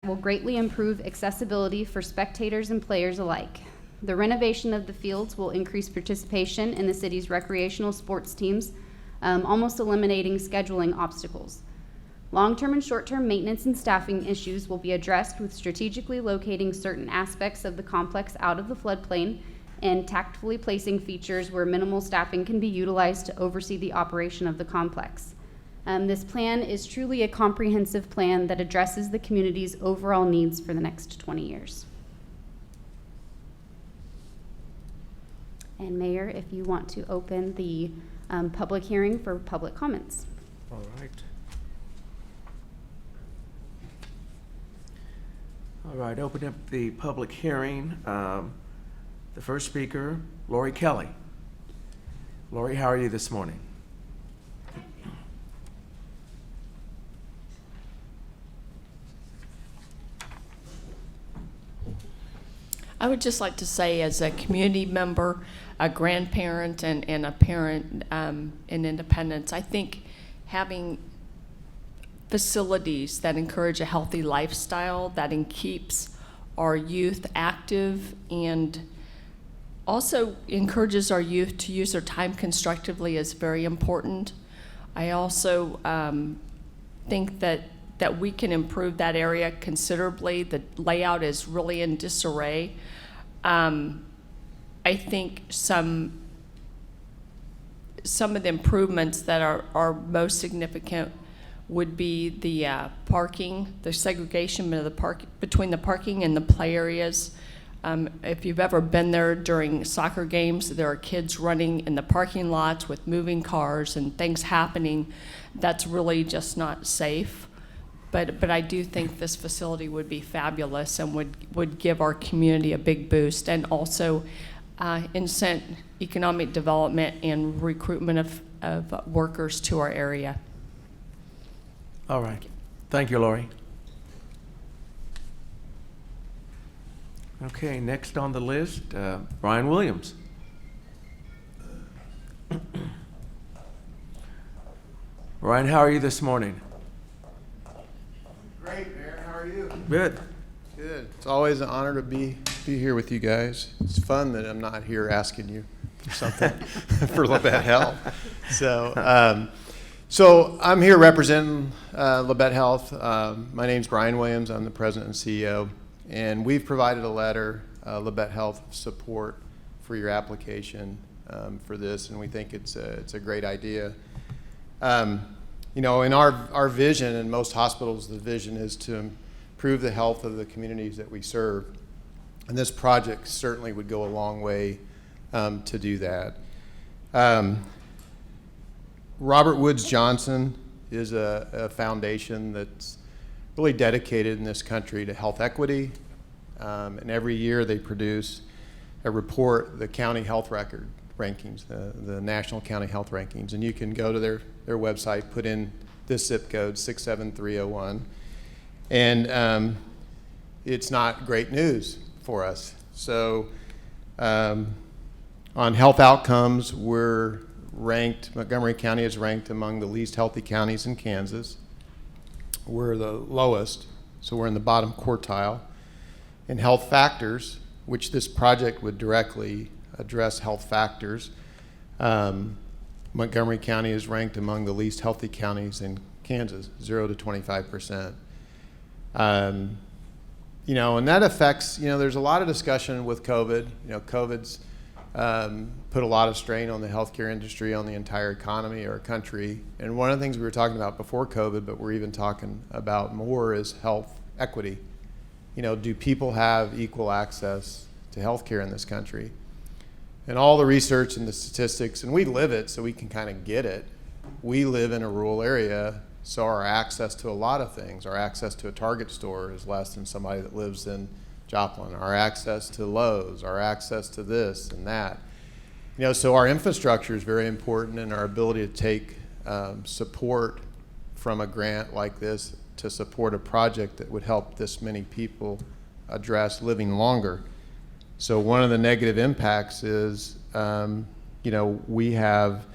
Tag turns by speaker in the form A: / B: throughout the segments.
A: will greatly improve accessibility for spectators and players alike. The renovation of the fields will increase participation in the city's recreational sports teams, almost eliminating scheduling obstacles. Long-term and short-term maintenance and staffing issues will be addressed with strategically locating certain aspects of the complex out of the floodplain and tactfully placing features where minimal staffing can be utilized to oversee the operation of the complex. This plan is truly a comprehensive plan that addresses the community's overall needs for the next 20 years. And Mayor, if you want to open the public hearing for public comments.
B: All right. All right, open up the public hearing. The first speaker, Lori Kelly. Lori, how are you this morning?
C: I would just like to say, as a community member, a grandparent, and a parent in Independence, I think having facilities that encourage a healthy lifestyle, that keeps our youth active, and also encourages our youth to use their time constructively is very important. I also think that we can improve that area considerably. The layout is really in disarray. I think some of the improvements that are most significant would be the parking, the segregation of between the parking and the play areas. If you've ever been there during soccer games, there are kids running in the parking lots with moving cars and things happening. That's really just not safe. But I do think this facility would be fabulous and would give our community a big boost, and also incent economic development and recruitment of workers to our area.
B: All right. Thank you, Lori. Okay, next on the list, Brian Williams. Brian, how are you this morning?
D: Great, Mayor. How are you?
B: Good.
D: Good. It's always an honor to be here with you guys. It's fun that I'm not here asking you for something for Labette Health. So I'm here representing Labette Health. My name's Brian Williams. I'm the president and CEO. And we've provided a letter, Labette Health, support for your application for this, and we think it's a great idea. You know, in our vision, in most hospitals, the vision is to improve the health of the communities that we serve. And this project certainly would go a long way to do that. Robert Woods Johnson is a foundation that's really dedicated in this country to health equity. And every year they produce a report, the county health record rankings, the national county health rankings. And you can go to their website, put in this zip code, 67301. And it's not great news for us. So on health outcomes, we're ranked, Montgomery County is ranked among the least healthy counties in Kansas. We're the lowest, so we're in the bottom quartile. In health factors, which this project would directly address health factors, Montgomery County is ranked among the least healthy counties in Kansas, 0 to 25%. You know, and that affects, you know, there's a lot of discussion with COVID. You know, COVID's put a lot of strain on the healthcare industry, on the entire economy of our country. And one of the things we were talking about before COVID, but we're even talking about more, is health equity. You know, do people have equal access to healthcare in this country? And all the research and the statistics, and we live it, so we can kind of get it. We live in a rural area, so our access to a lot of things, our access to a Target store is less than somebody that lives in Joplin. Our access to Lowe's, our access to this and that. You know, so our infrastructure is very important, and our ability to take support from a grant like this to support a project that would help this many people address living longer. So one of the negative impacts is, you know, we have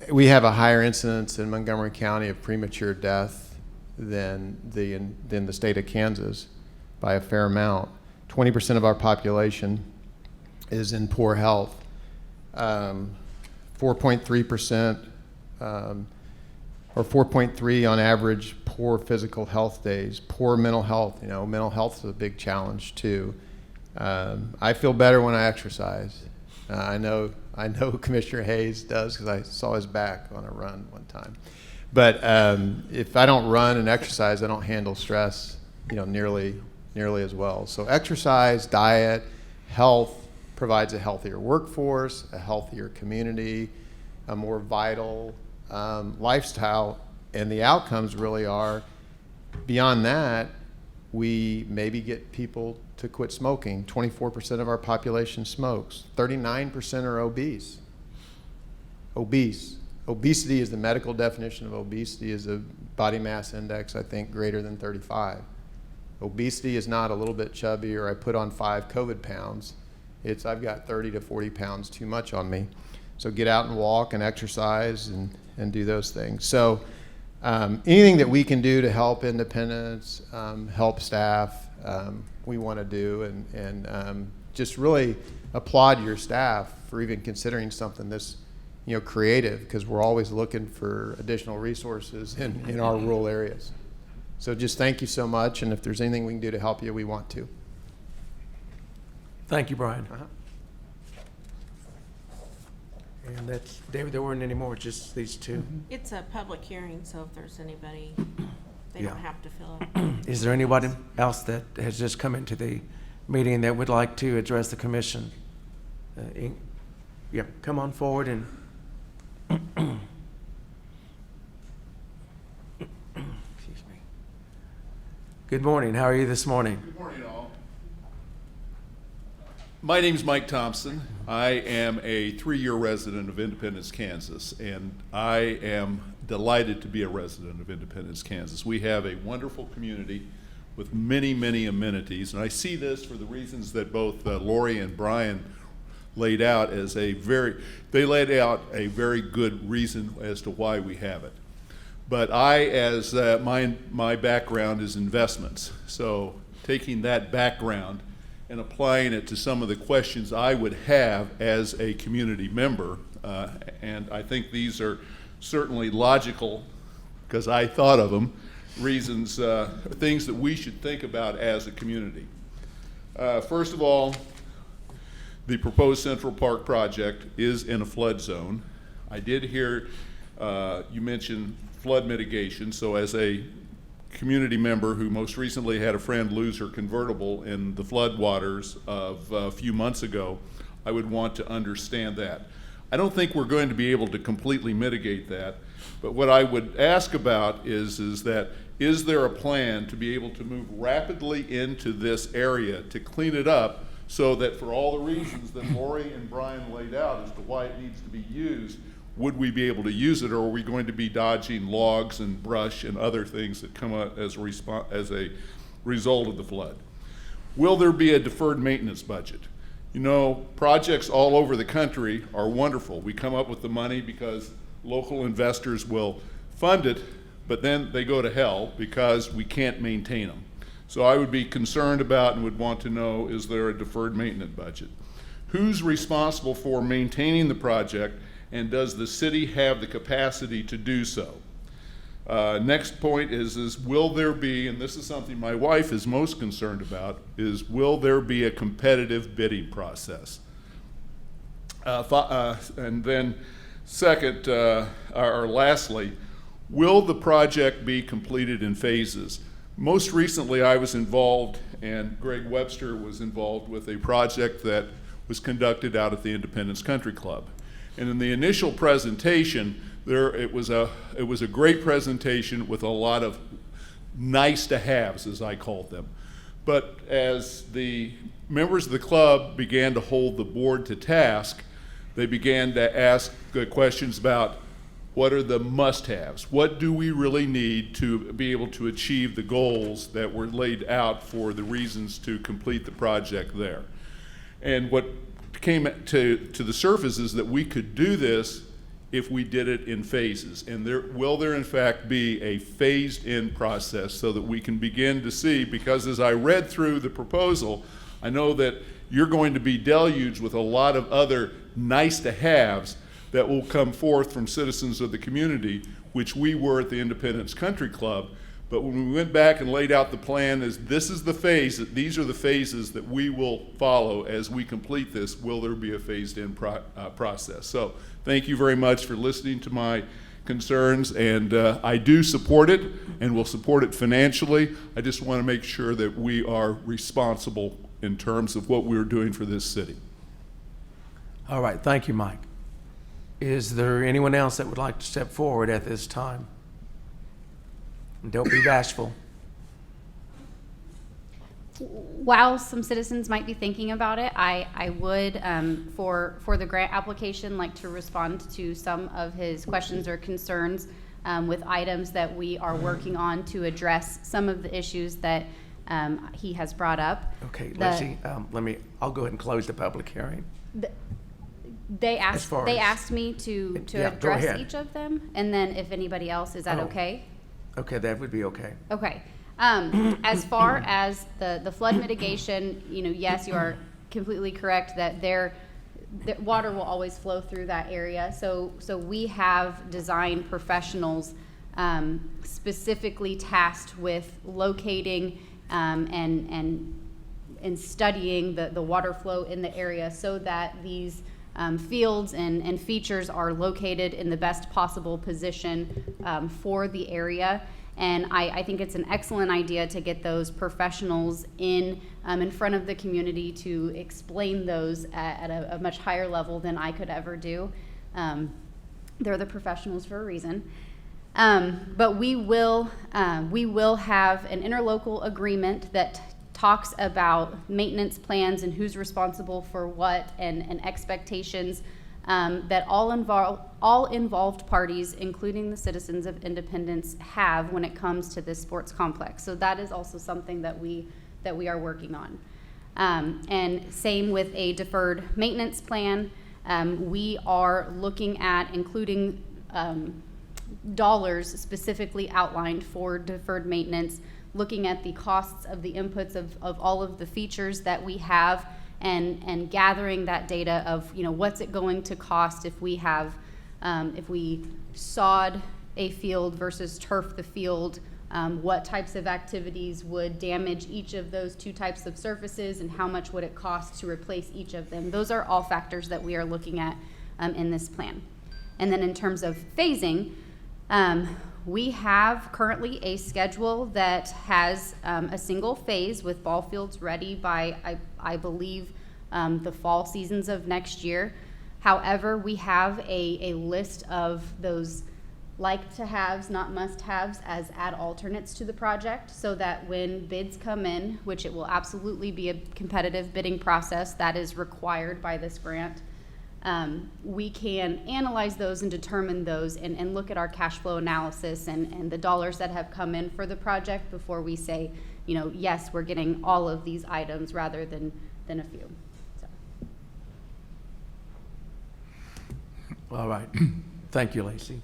D: a higher incidence in Montgomery County of premature death than the state of Kansas by a fair amount. 20% of our population is in poor health. 4.3%, or 4.3 on average, poor physical health days, poor mental health. You know, mental health is a big challenge too. I feel better when I exercise. I know Commissioner Hayes does, because I saw his back on a run one time. But if I don't run and exercise, I don't handle stress, you know, nearly as well. So exercise, diet, health provides a healthier workforce, a healthier community, a more vital lifestyle, and the outcomes really are, beyond that, we maybe get people to quit smoking. 24% of our population smokes. 39% are obese. Obesity is the medical definition of obesity, is a body mass index, I think, greater than 35. Obesity is not a little bit chubby or I put on 5 COVID pounds. It's I've got 30 to 40 pounds too much on me. So get out and walk and exercise and do those things. So anything that we can do to help independents, help staff, we want to do, and just really applaud your staff for even considering something this, you know, creative, because we're always looking for additional resources in our rural areas. So just thank you so much, and if there's anything we can do to help you, we want to.
B: Thank you, Brian. And that's, David, there weren't any more, just these two.
E: It's a public hearing, so if there's anybody, they
B: Yeah.
E: don't have to fill out.
B: Is there anybody else that has just come into the meeting that would like to address the commission? Yep, come on forward and. Excuse me. Good morning. How are you this morning?
F: Good morning, all. My name's Mike Thompson. I am a 3-year resident of Independence, Kansas, and I am delighted to be a resident of Independence, Kansas. We have a wonderful community with many, many amenities, and I see this for the reasons that both Lori and Brian laid out as they laid out a very good reason as to why we have it. But my background is investments, so taking that background and applying it to some of the questions I would have as a community member, and I think these are certainly logical, because I thought of them, reasons, things that we should think about as a community. First of all, the proposed Central Park project is in a flood zone. I did hear you mention flood mitigation, so as a community member who most recently had a friend lose her convertible in the flood waters of a few months ago, I would want to understand that. I don't think we're going to be able to completely mitigate that, but what I would ask about is there a plan to be able to move rapidly into this area to clean it up, so that for all the reasons that Lori and Brian laid out as to why it needs to be used, would we be able to use it, or are we going to be dodging logs and brush and other things that come out as a result of the flood? Will there be a deferred maintenance budget? You know, projects all over the country are wonderful. We come up with the money because local investors will fund it, but then they go to hell because we can't maintain them. So I would be concerned about and would want to know, is there a deferred maintenance budget? Who's responsible for maintaining the project, and does the city have the capacity to do so? Next point is will there be, and this is something my wife is most concerned about, is will there be a competitive bidding process? And then second, or lastly, will the project be completed in phases? Most recently I was involved, and Greg Webster was involved with a project that was conducted out at the Independence Country Club. And in the initial presentation, it was a great presentation with a lot of nice to haves, as I called them. But as the members of the club began to hold the board to task, they began to ask questions about what are the must-haves? What do we really need to be able to achieve the goals that were laid out for the reasons to complete the project there? And what came to the surface is that we could do this if we did it in phases? And will there in fact be a phased-in process so that we can begin to see, because as I read through the proposal, I know that you're going to be deluged with a lot of other nice-to-haves that will come forth from citizens of the community, which we were at the Independence Country Club. But when we went back and laid out the plan, this is the phase, these are the phases that we will follow as we complete this, will there be a phased-in process? So thank you very much for listening to my concerns, and I do support it and will support it financially. I just want to make sure that we are responsible in terms of what we're doing for this city.
B: All right, thank you, Mike. Is there anyone else that would like to step forward at this time? And don't be bashful.
A: While some citizens might be thinking about it, I would, for the grant application, like to respond to some of his questions or concerns with items that we are working on to address some of the issues that he has brought up.
B: Okay, Lacey, I'll go ahead and close the public hearing.
A: They
B: As far
A: asked
B: as-
A: me to
B: Yeah, go
A: address
B: ahead.
A: each of them, and then if anybody else, is that
B: Oh.
A: okay?
B: Okay, that would be okay.
A: Okay. As far as the flood mitigation, yes, you are completely correct that the water will always flow through that area. So we have design professionals specifically tasked with locating and studying the water flow in the area so that these fields and features are located in the best possible position for the area. And I think it's an excellent idea to get those professionals in front of the community to explain those at a much higher level than I could ever do. They're the professionals for a reason. But we will have an interlocal agreement that talks about maintenance plans and who's responsible for what and expectations that all involved parties, including the citizens of Independence, have when it comes to this sports complex. So that is also something that we are working on. And same with a deferred maintenance plan. We are looking at including dollars specifically outlined for deferred maintenance, looking at the costs of the inputs of all of the features that we have, and gathering that data of what's it going to cost if we have if we sod a field versus turf the field, what types of activities would damage each of those two types of surfaces, and how much would it cost to replace each of them. Those are all factors that we are looking at in this plan. And then in terms of phasing, we have currently a schedule that has a single phase with ball fields ready by, I believe, the fall seasons of next year. However, we have a list of those like-to-haves, not must-haves, as add alternates to the project, so that when bids come in, which it will absolutely be a competitive bidding process that is required by this grant, we can analyze those and determine those and look at our cash flow analysis and the dollars that have come in for the project before we say, yes, we're getting all of these items rather than a few. So.
B: All right. Thank you, Lacey.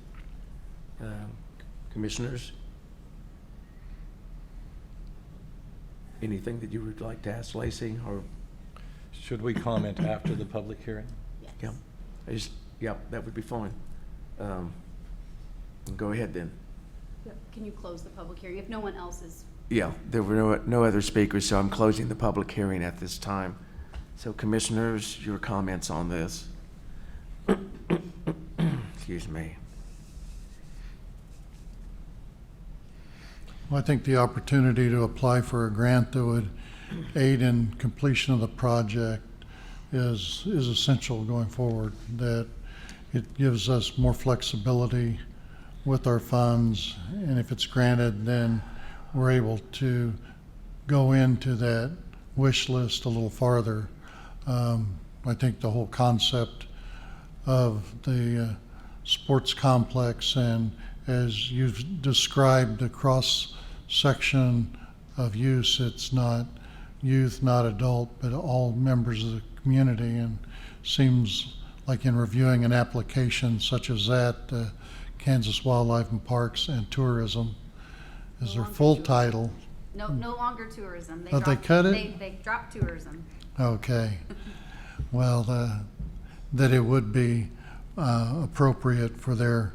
B: Commissioners? Anything that you would like to ask Lacey, or?
G: Should we comment after the public hearing?
B: Yeah, that would be fine. Go ahead then.
A: Can you close the public hearing if no one else is?
B: Yeah, there were no other speakers, so I'm closing the public hearing at this time. So commissioners, your comments on this? Excuse me.
H: Well, I think the opportunity to apply for a grant that would aid in completion of the project is essential going forward, that it gives us more flexibility with our funds, and if it's granted, then we're able to go into that wish list a little farther. I think the whole concept of the sports complex, and as you've described the cross section of use, it's not youth, not adult, but all members of the community, and seems like in reviewing an application such as that, Kansas Wildlife and Parks and Tourism is their full title.
A: No longer tourism.
H: Oh, they
A: dropped-
H: cut it?
A: They dropped tourism.
H: Okay. Well, that it would be appropriate for their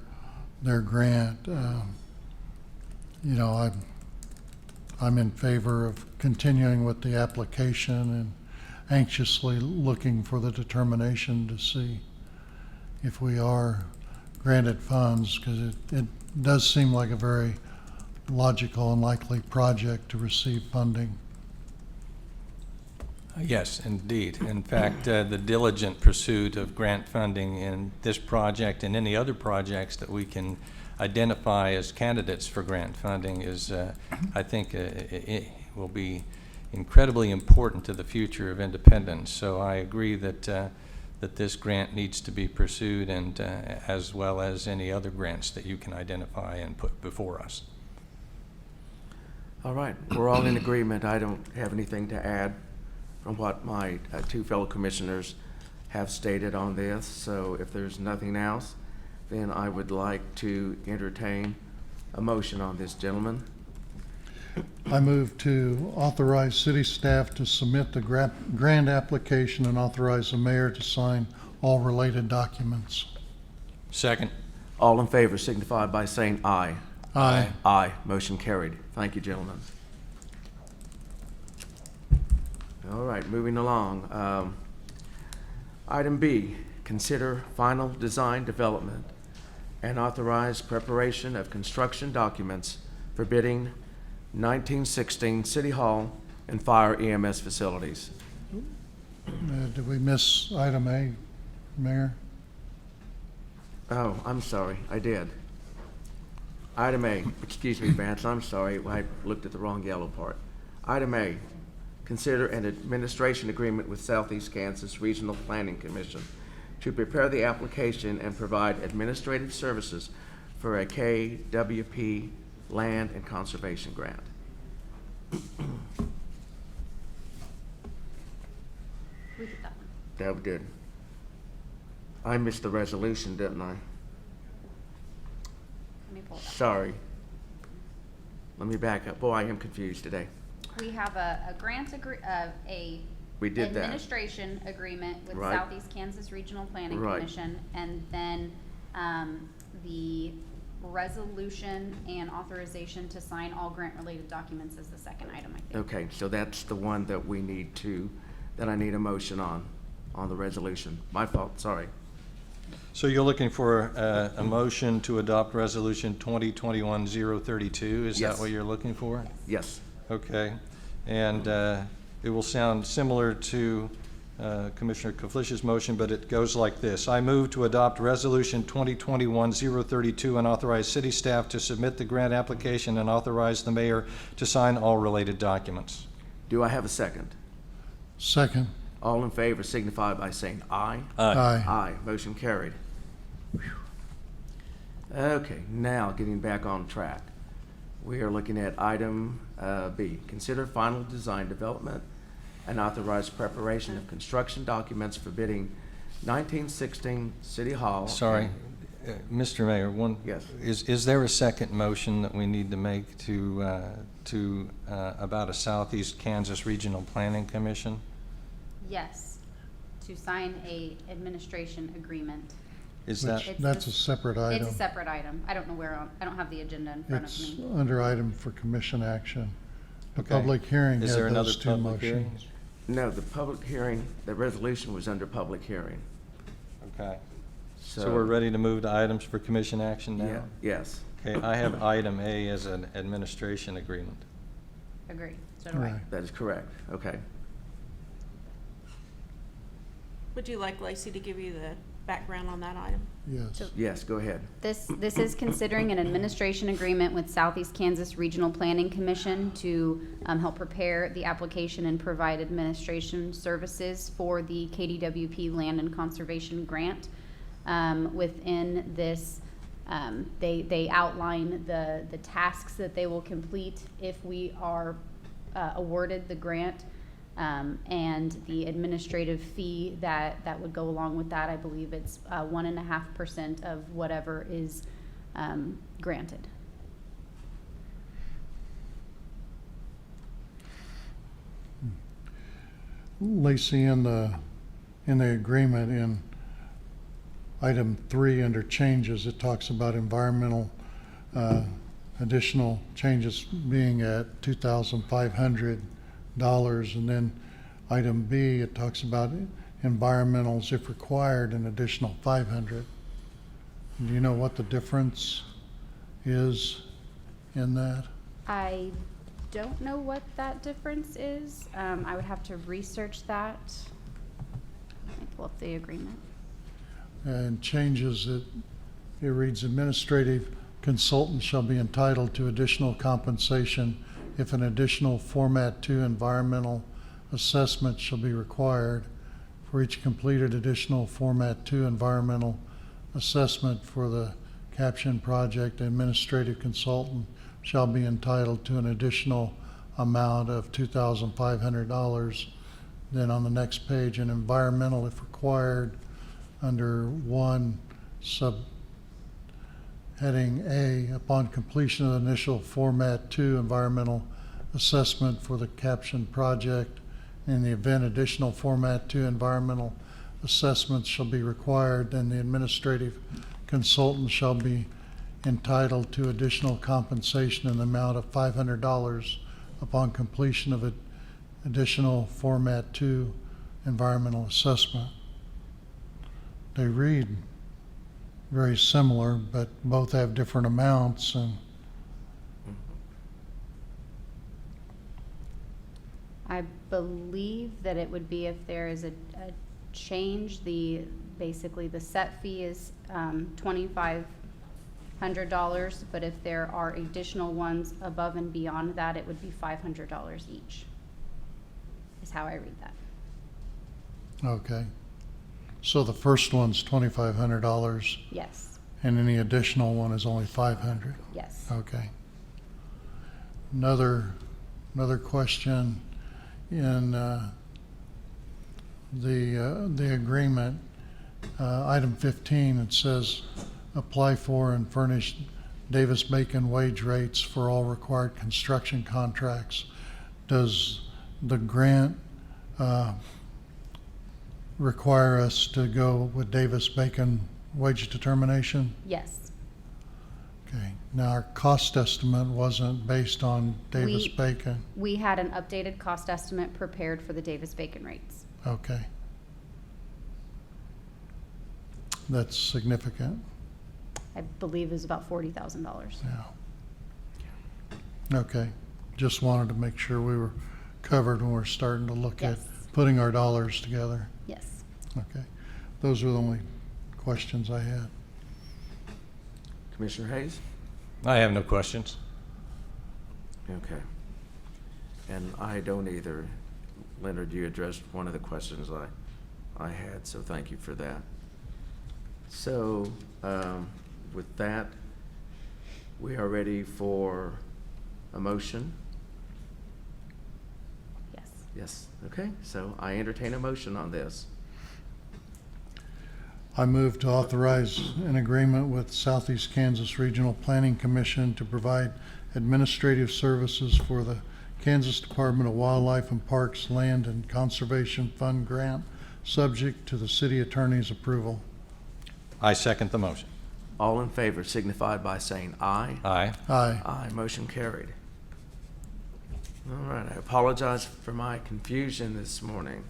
H: grant. I'm in favor of continuing with the application and anxiously looking for the determination to see if we are granted funds, because it does seem like a very logical and likely project to receive funding.
G: Yes, indeed. In fact, the diligent pursuit of grant funding in this project and any other projects that we can identify as candidates for grant funding is, I think, it will be incredibly important to the future of Independence. So I agree that that this grant needs to be pursued, and as well as any other grants that you can identify and put before us.
B: All right, we're all in agreement. I don't have anything to add from what my two fellow commissioners have stated on this. So if there's nothing else, then I would like to entertain a motion on this, gentlemen.
H: I move to authorize city staff to submit the grant application and authorize the mayor to sign all related documents.
G: Second.
B: All in favor signify by saying aye.
H: Aye.
B: Aye. Motion carried. Thank you, gentlemen. All right, moving along. Item B, consider final design development and authorize preparation of construction documents for bidding 1916 City Hall and Fire EMS facilities.
H: Did we miss item A, Mayor?
B: Oh, I'm sorry, I did. Item A, excuse me, Vance, I'm sorry, I looked at the wrong yellow part. Item A, consider an administration agreement with Southeast Kansas Regional Planning Commission to prepare the application and provide administrative services for a KWP land and conservation grant.
A: We did that one.
B: That was good. I missed the resolution, didn't I?
A: Let me pull it up.
B: Sorry. Let me back up. Boy, I am confused today.
A: We have a
B: We did that.
A: administration agreement with
B: Right.
A: Southeast Kansas Regional Planning
B: Right.
A: Commission, and then the resolution and authorization to sign all grant-related documents is the second item, I think.
B: Okay, so that's the one that we need to, that I need a motion on the resolution. My fault, sorry.
G: So you're looking for a motion to adopt Resolution 2021-032? Is
B: Yes.
G: that what you're looking for?
B: Yes.
G: Okay. And it will sound similar to Commissioner Koflich's motion, but it goes like this. I move to adopt Resolution 2021-032 and authorize city staff to submit the grant application and authorize the mayor to sign all related documents.
B: Do I have a second?
H: Second.
B: All in favor signify by saying aye.
H: Aye.
B: Aye. Motion carried. Whew. Okay, now getting back on track. We are looking at item B. Consider final design development and authorize preparation of construction documents for bidding 1916 City Hall.
G: Sorry, Mr. Mayor,
B: Yes.
G: is there a second motion that we need to make to about a Southeast Kansas Regional Planning Commission?
A: Yes, to sign a administration agreement.
G: Is that,
H: Which, that's a separate item.
A: It's a separate item. I don't know I don't have the agenda in front of
H: It's
A: me.
H: under item for commission action. The
G: Okay.
H: public hearing
G: is
H: had
G: there another
H: those two
G: public hearing?
H: motions.
B: No, the public hearing, the resolution was under public hearing.
G: Okay. So we're ready to move to items for commission action now?
B: Yeah, yes.
G: Okay, I have item A as an administration agreement.
A: Agree, so do I.
H: Right.
B: That is correct. Okay.
E: Would you like Lacey to give you the background on that item?
H: Yes.
B: Yes, go ahead.
A: This is considering an administration agreement with Southeast Kansas Regional Planning Commission to help prepare the application and provide administration services for the KDWP Land and Conservation Grant. Within this, they outline the tasks that they will complete if we are awarded the grant. And the administrative fee that would go along with that, I believe it's 1.5% of whatever is granted.
H: Lacey, in the agreement, in item 3 under changes, it talks about environmental additional changes being at $2,500, and then item B, it talks about environmentals, if required, an additional $500. Do you know what the difference is in that?
A: I don't know what that difference is. I would have to research that. Let me pull up the agreement.
H: And changes it reads, administrative consultant shall be entitled to additional compensation if an additional Format 2 environmental assessment shall be required. For each completed additional Format 2 environmental assessment for the caption project, administrative consultant shall be entitled to an additional amount of $2,500. Then on the next page, an environmental, if required, under 1 subheading A, upon completion of the initial Format 2 environmental assessment for the caption project, in the event additional Format 2 environmental assessments shall be required, then the administrative consultant shall be entitled to additional compensation in the amount of $500 upon completion of an additional Format 2 environmental assessment. They read very similar, but both have different amounts, and
A: I believe that it would be if there is a change, basically the set fee is $2,500, but if there are additional ones above and beyond that, it would be $500 each, is how I read that.
H: okay. So the first one's $2,500,
A: Yes,
H: and any additional one is only $500.
A: yes.
H: Okay. Another question in the agreement, item 15, it says apply for and furnish Davis-Bacon wage rates for all required construction contracts. Does the grant require us to go with Davis-Bacon wage determination?
A: Yes.
H: Okay. Now, our cost estimate wasn't based on Davis-Bacon.
A: We had an updated cost estimate prepared for the Davis-Bacon rates.
H: Okay. That's significant.
A: I believe it was about $40,000.
H: Yeah. Okay. Just wanted to make sure we were covered when we're starting to look at
A: Yes.
H: putting our dollars together.
A: Yes.
H: Okay. Those are the only questions I had.
B: Commissioner Hayes?
G: I have no questions.
B: Okay. And I don't either. Leonard, you addressed one of the questions I had, so thank you for that. So, with that, we are ready for a motion.
A: Yes.
B: Yes, okay, so I entertain a motion on this.
H: I move to authorize an agreement with Southeast Kansas Regional Planning Commission to provide administrative services for the Kansas Department of Wildlife and Parks Land and Conservation Fund grant, subject to the city attorney's approval.
G: I second the motion.
B: All in favor signify by saying aye.
G: Aye.
H: Aye.
B: Aye, motion carried. All right, I apologize for my confusion this morning.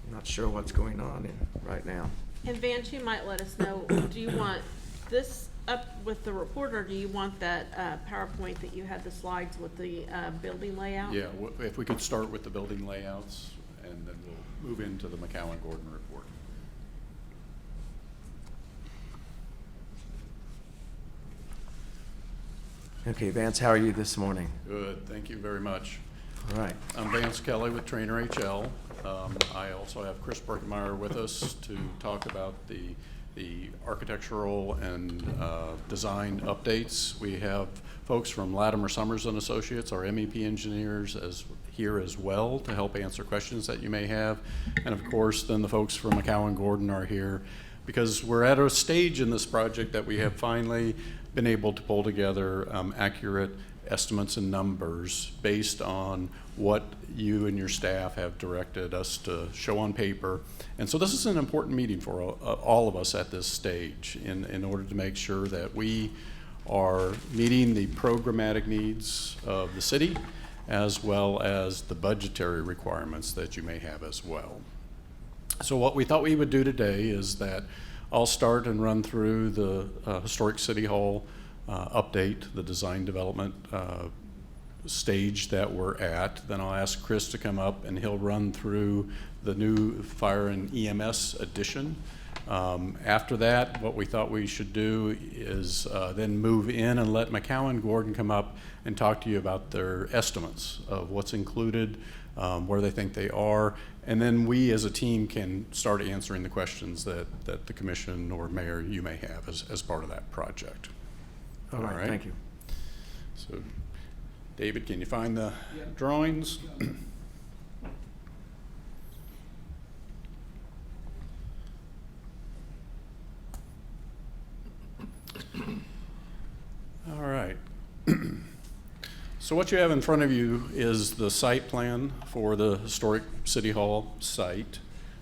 B: I'm not sure what's going on right now.
E: And Vance, you might let us know, do you want this up with the report, or do you want that PowerPoint that you had the slides with the building layout?
I: Yeah, if we could start with the building layouts, and then we'll move into the McCowan-Gordon report.
B: Okay, Vance, how are you this morning?
I: Good, thank you very much.
B: All right.
I: I'm Vance Kelly with Trainer HL. I also have Chris Birkenmeyer with us to talk about the the architectural and design updates. We have folks from Latimer Summers and Associates, our MEP engineers, here as well to help answer questions that you may have. And of course, then the folks from McCowan Gordon are here because we're at a stage in this project that we have finally been able to pull together accurate estimates and numbers based on what you and your staff have directed us to show on paper. And so this is an important meeting for all of us at this stage in order to make sure that we are meeting the programmatic needs of the city as well as the budgetary requirements that you may have as well. So what we thought we would do today is that I'll start and run through the Historic City Hall update, the design development stage that we're at. Then I'll ask Chris to come up and he'll run through the new fire and EMS addition. After that, what we thought we should do is then move in and let McCowan Gordon come up and talk to you about their estimates of what's included, where they think they are, and then we as a team can start answering the questions that the commission or mayor you may have as part of that project.
B: All right, thank you.
I: So, David, can you find the drawings? All right. So what you have in front of you is the site plan for the Historic City Hall site.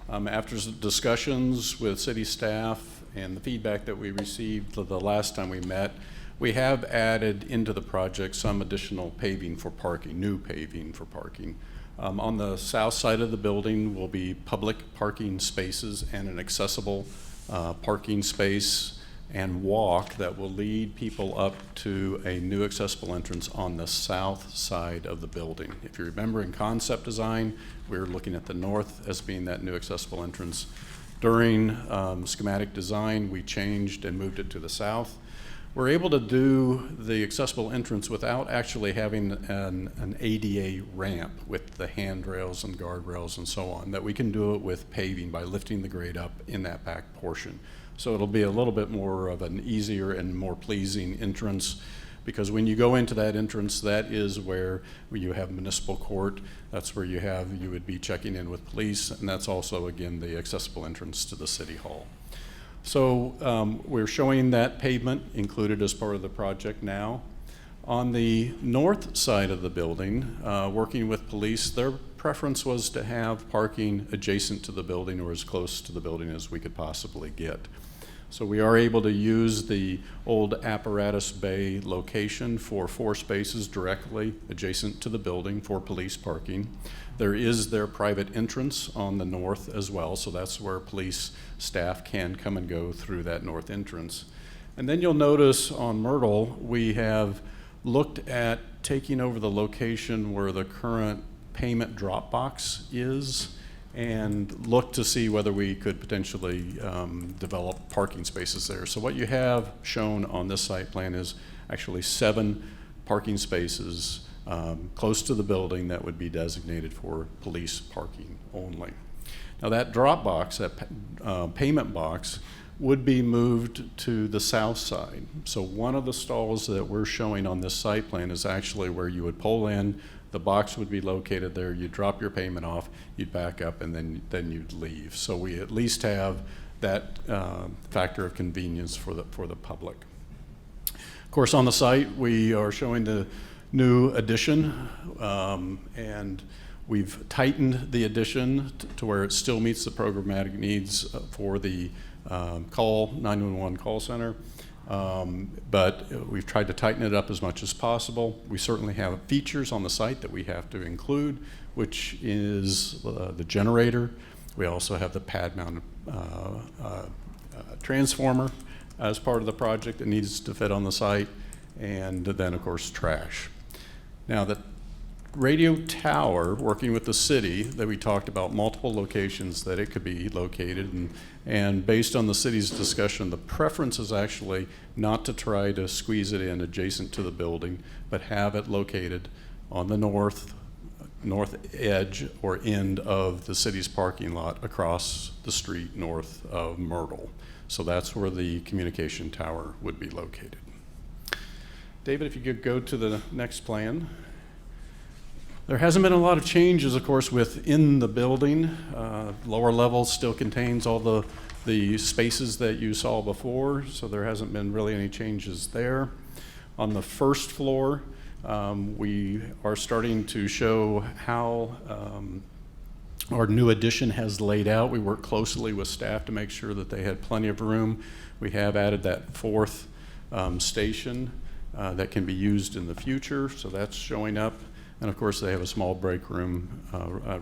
I: After discussions with city staff and the feedback that we received the last time we met, we have added into the project some additional paving for parking, new paving for parking. On the south side of the building will be public parking spaces and an accessible parking space and walk that will lead people up to a new accessible entrance on the south side of the building. If you remember in concept design, we were looking at the north as being that new accessible entrance. During schematic design, we changed and moved it to the south. We're able to do the accessible entrance without actually having an ADA ramp with the handrails and guardrails and so on, that we can do it with paving by lifting the grade up in that back portion. So it'll be a little bit more of an easier and more pleasing entrance, because when you go into that entrance, that is where you have municipal court. That's where you would be checking in with police, and that's also, again, the accessible entrance to the city hall. So we're showing that pavement included as part of the project now. On the north side of the building, working with police, their preference was to have parking adjacent to the building or as close to the building as we could possibly get. So we are able to use the old Apparatus Bay location for 4 spaces directly adjacent to the building for police parking. There is their private entrance on the north as well, so that's where police staff can come and go through that north entrance. And then you'll notice on Myrtle, we have looked at taking over the location where the current payment drop box is, and look to see whether we could potentially develop parking spaces there. So what you have shown on this site plan is actually 7 parking spaces close to the building that would be designated for police parking only. Now that drop box, that payment box, would be moved to the south side. So one of the stalls that we're showing on this site plan is actually where you would pull in, the box would be located there, you'd drop your payment off, you'd back up, and then you'd leave. So we at least have that factor of convenience for the public. Of course, on the site, we are showing the new addition, and we've tightened the addition to where it still meets the programmatic needs for the 911 call center. But we've tried to tighten it up as much as possible. We certainly have features on the site that we have to include, which is the generator. We also have the pad mounted transformer as part of the project that needs to fit on the site, and then of course trash. Now the radio tower, working with the city, that we talked about multiple locations that it could be located, and based on the city's discussion, the preference is actually not to try to squeeze it in adjacent to the building, but have it located on the north, north edge or end of the city's parking lot across the street north of Myrtle. So that's where the communication tower would be located. David, if you could go to the next plan. There hasn't been a lot of changes, of course, within the building. Lower level still contains all the spaces that you saw before, so there hasn't been really any changes there. On the first floor, we are starting to show how our new addition has laid out. We work closely with staff to make sure that they had plenty of room. We have added that fourth station that can be used in the future, so that's showing up. And of course, they have a small break room,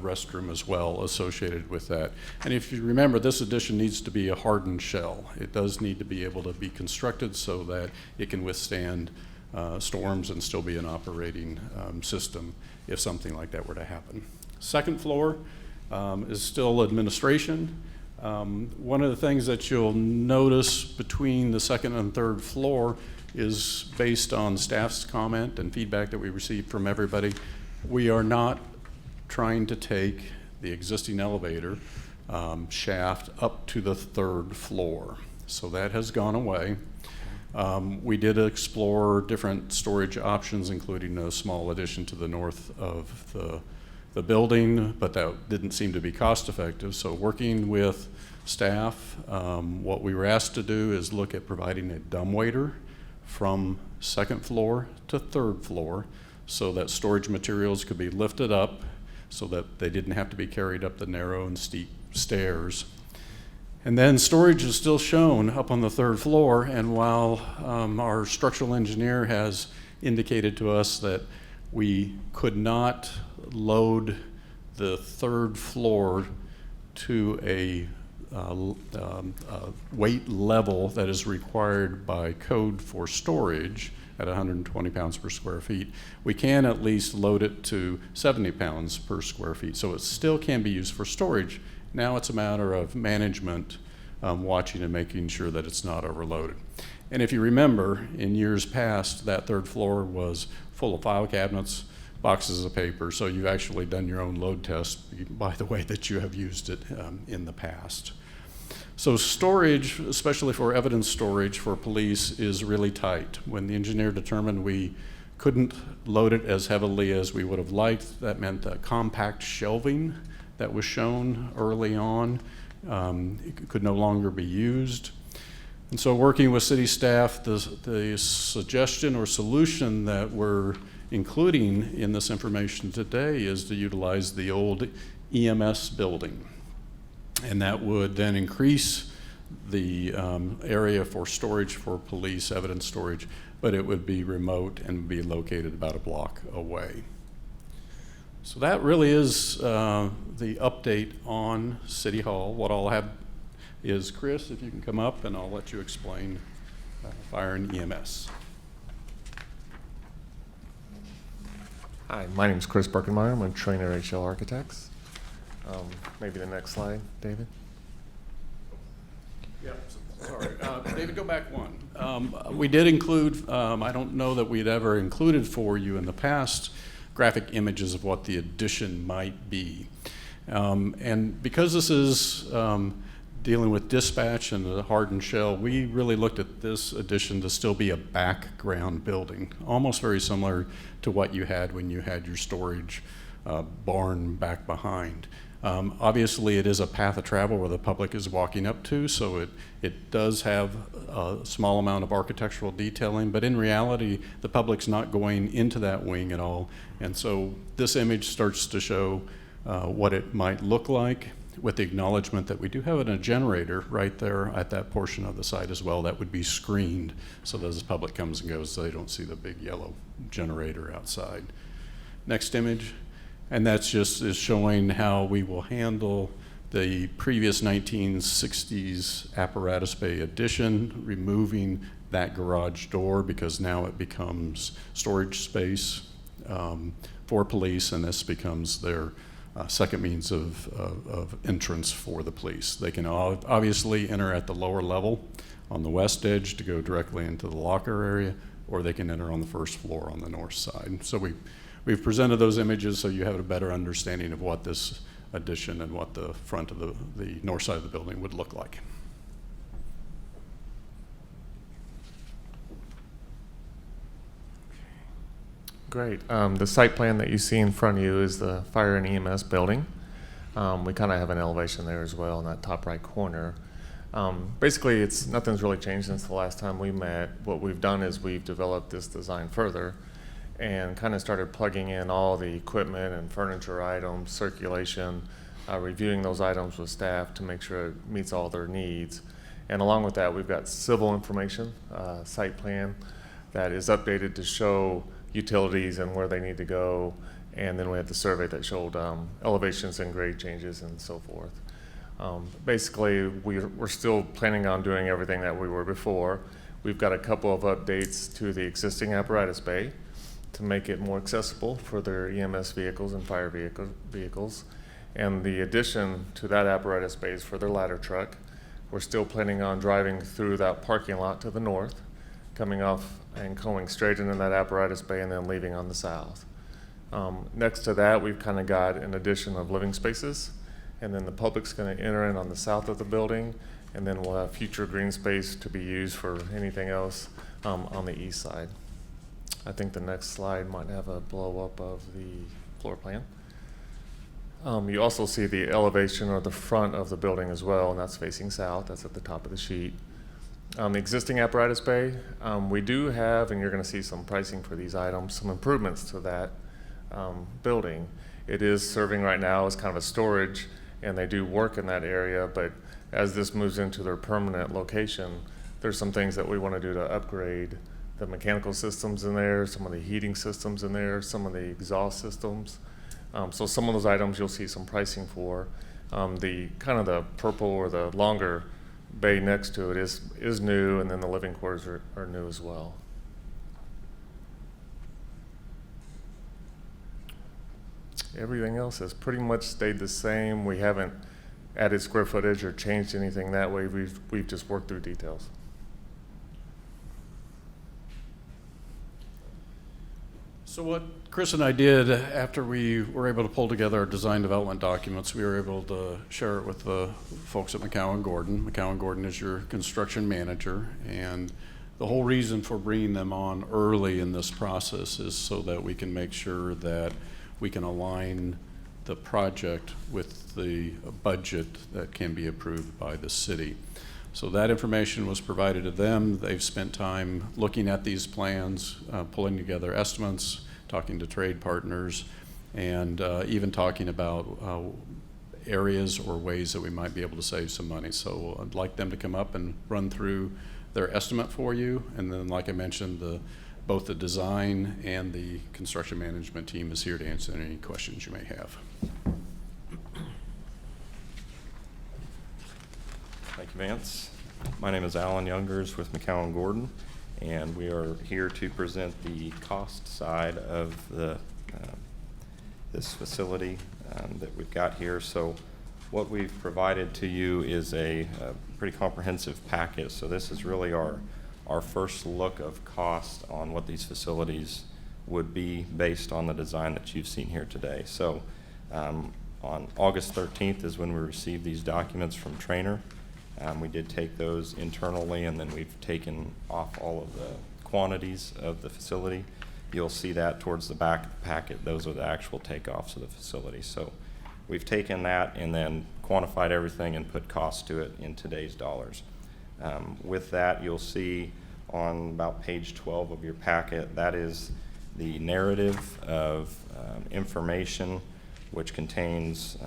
I: restroom as well associated with that. And if you remember, this addition needs to be a hardened shell. It does need to be able to be constructed so that it can withstand storms and still be an operating system if something like that were to happen. Second floor is still administration. One of the things that you'll notice between the second and third floor is based on staff's comment and feedback that we received from everybody. We are not trying to take the existing elevator shaft up to the third floor. So that has gone away. We did explore different storage options, including a small addition to the north of the building, but that didn't seem to be cost effective. So working with staff, what we were asked to do is look at providing a dumbwaiter from second floor to third floor so that storage materials could be lifted up so that they didn't have to be carried up the narrow and steep stairs. And then storage is still shown up on the third floor, and while our structural engineer has indicated to us that we could not load the third floor to a weight level that is required by code for storage at 120 pounds per square feet, we can at least load it to 70 pounds per square feet. So it still can be used for storage. Now it's a matter of management, watching and making sure that it's not overloaded. And if you remember, in years past, that third floor was full of file cabinets, boxes of paper, so you've actually done your own load test by the way that you have used it in the past. So storage, especially for evidence storage for police, is really tight. When the engineer determined we couldn't load it as heavily as we would have liked, that meant that compact shelving that was shown early on it could no longer be used. And so working with city staff, the suggestion or solution that we're including in this information today is to utilize the old EMS building. And that would then increase the area for storage for police evidence storage, but it would be remote and be located about a block away. So that really is the update on City Hall. What I'll have is Chris, if you can come up, and I'll let you explain fire and EMS.
J: Hi, my name is Chris Birkenmeyer. I'm a trainer at HL Architects. Maybe the next slide, David.
I: Yeah, sorry. David, go back one. We did include, I don't know that we'd ever included for you in the past, graphic images of what the addition might be. And because this is dealing with dispatch and the hardened shell, we really looked at this addition to still be a background building, almost very similar to what you had when you had your storage barn back behind. Obviously, it is a path of travel where the public is walking up to, so it does have a small amount of architectural detailing, but in reality, the public's not going into that wing at all. And so this image starts to show what it might look like, with the acknowledgement that we do have a generator right there at that portion of the site as well that would be screened so that as the public comes and goes, they don't see the big yellow generator outside. Next image. And that's just is showing how we will handle the previous 1960s Apparatus Bay addition, removing that garage door because now it becomes storage space for police, and this becomes their second means of entrance for the police. They can obviously enter at the lower level on the west edge to go directly into the locker area, or they can enter on the first floor on the north side. So we've presented those images so you have a better understanding of what this addition and what the front of the north side of the building would look like.
J: Great. The site plan that you see in front of you is the fire and EMS building. We kind of have an elevation there as well in that top right corner. Basically, nothing's really changed since the last time we met. What we've done is we've developed this design further and kind of started plugging in all the equipment and furniture items, circulation, reviewing those items with staff to make sure it meets all their needs. And along with that, we've got civil information, site plan that is updated to show utilities and where they need to go. And then we have the survey that showed elevations and grade changes and so forth. Basically, we're still planning on doing everything that we were before. We've got a couple of updates to the existing apparatus bay to make it more accessible for their EMS vehicles and fire vehicles. And the addition to that apparatus bay is for their ladder truck. We're still planning on driving through that parking lot to the north, coming off and going straight into that apparatus bay and then leaving on the south. Next to that, we've kind of got an addition of living spaces, and then the public's going to enter in on the south of the building, and then we'll have future green space to be used for anything else on the east side. I think the next slide might have a blow up of the floor plan. You also see the elevation or the front of the building as well, and that's facing south. That's at the top of the sheet. The existing apparatus bay, we do have, and you're going to see some pricing for these items, some improvements to that building. It is serving right now as kind of a storage, and they do work in that area, but as this moves into their permanent location, there's some things that we want to do to upgrade the mechanical systems in there, some of the heating systems in there, some of the exhaust systems. So some of those items you'll see some pricing for. The kind of the purple or the longer bay next to it is new, and then the living quarters are new as well. Everything else has pretty much stayed the same. We haven't added square footage or changed anything that way. We've just worked through details.
I: So what Chris and I did after we were able to pull together our design development documents, we were able to share it with the folks at McCowan Gordon. McCowan Gordon is your construction manager, and the whole reason for bringing them on early in this process is so that we can make sure that we can align the project with the budget that can be approved by the city. So that information was provided to them. They've spent time looking at these plans, pulling together estimates, talking to trade partners, and even talking about areas or ways that we might be able to save some money. So I'd like them to come up and run through their estimate for you. And then, like I mentioned, both the design and the construction management team is here to answer any questions you may have.
K: Thank you, Vance. My name is Alan Youngers with McCowan Gordon, and we are here to present the cost side of this facility that we've got here. So what we've provided to you is a pretty comprehensive package. So this is really our first look of cost on what these facilities would be based on the design that you've seen here today. So on August 13th is when we received these documents from Trainer. We did take those internally, and then we've taken off all of the quantities of the facility. You'll see that towards the back of the packet. Those are the actual takeoffs of the facility. So we've taken that and then quantified everything and put cost to it in today's dollars. With that, you'll see on about page 12 of your packet, that is the narrative of information which contains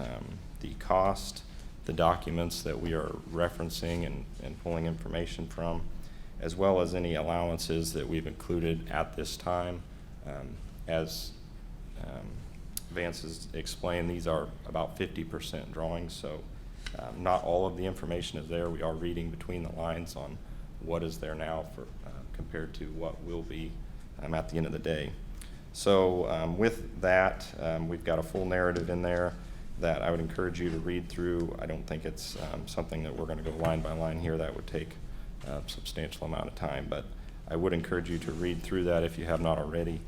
K: the cost, the documents that we are referencing and pulling information from, as well as any allowances that we've included at this time. As Vance has explained, these are about 50% drawings, so not all of the information is there. We are reading between the lines on what is there now for compared to what will be at the end of the day. So with that, we've got a full narrative in there that I would encourage you to read through. I don't think it's something that we're going to go line by line here. That would take a substantial amount of time, but I would encourage you to read through that if you have not already.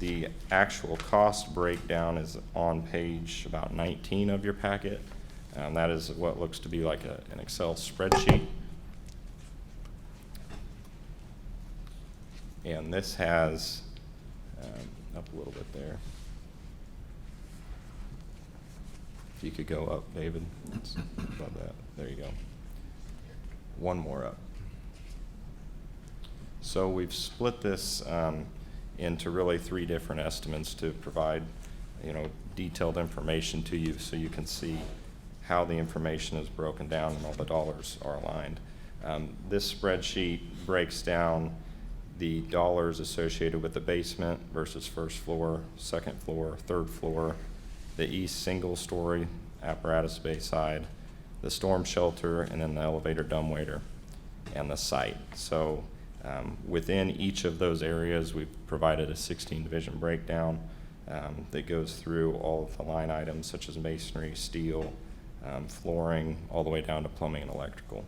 K: The actual cost breakdown is on page about 19 of your packet. That is what looks to be like an Excel spreadsheet. And this has, up a little bit there. If you could go up, David, it's above that. There you go. One more up. So we've split this into really 3 different estimates to provide, detailed information to you so you can see how the information is broken down and all the dollars are aligned. This spreadsheet breaks down the dollars associated with the basement versus first floor, second floor, third floor, the east single-story apparatus bay side, the storm shelter, and then the elevator dumbwaiter, and the site. So within each of those areas, we've provided a 16-division breakdown that goes through all of the line items such as masonry, steel, flooring, all the way down to plumbing and electrical.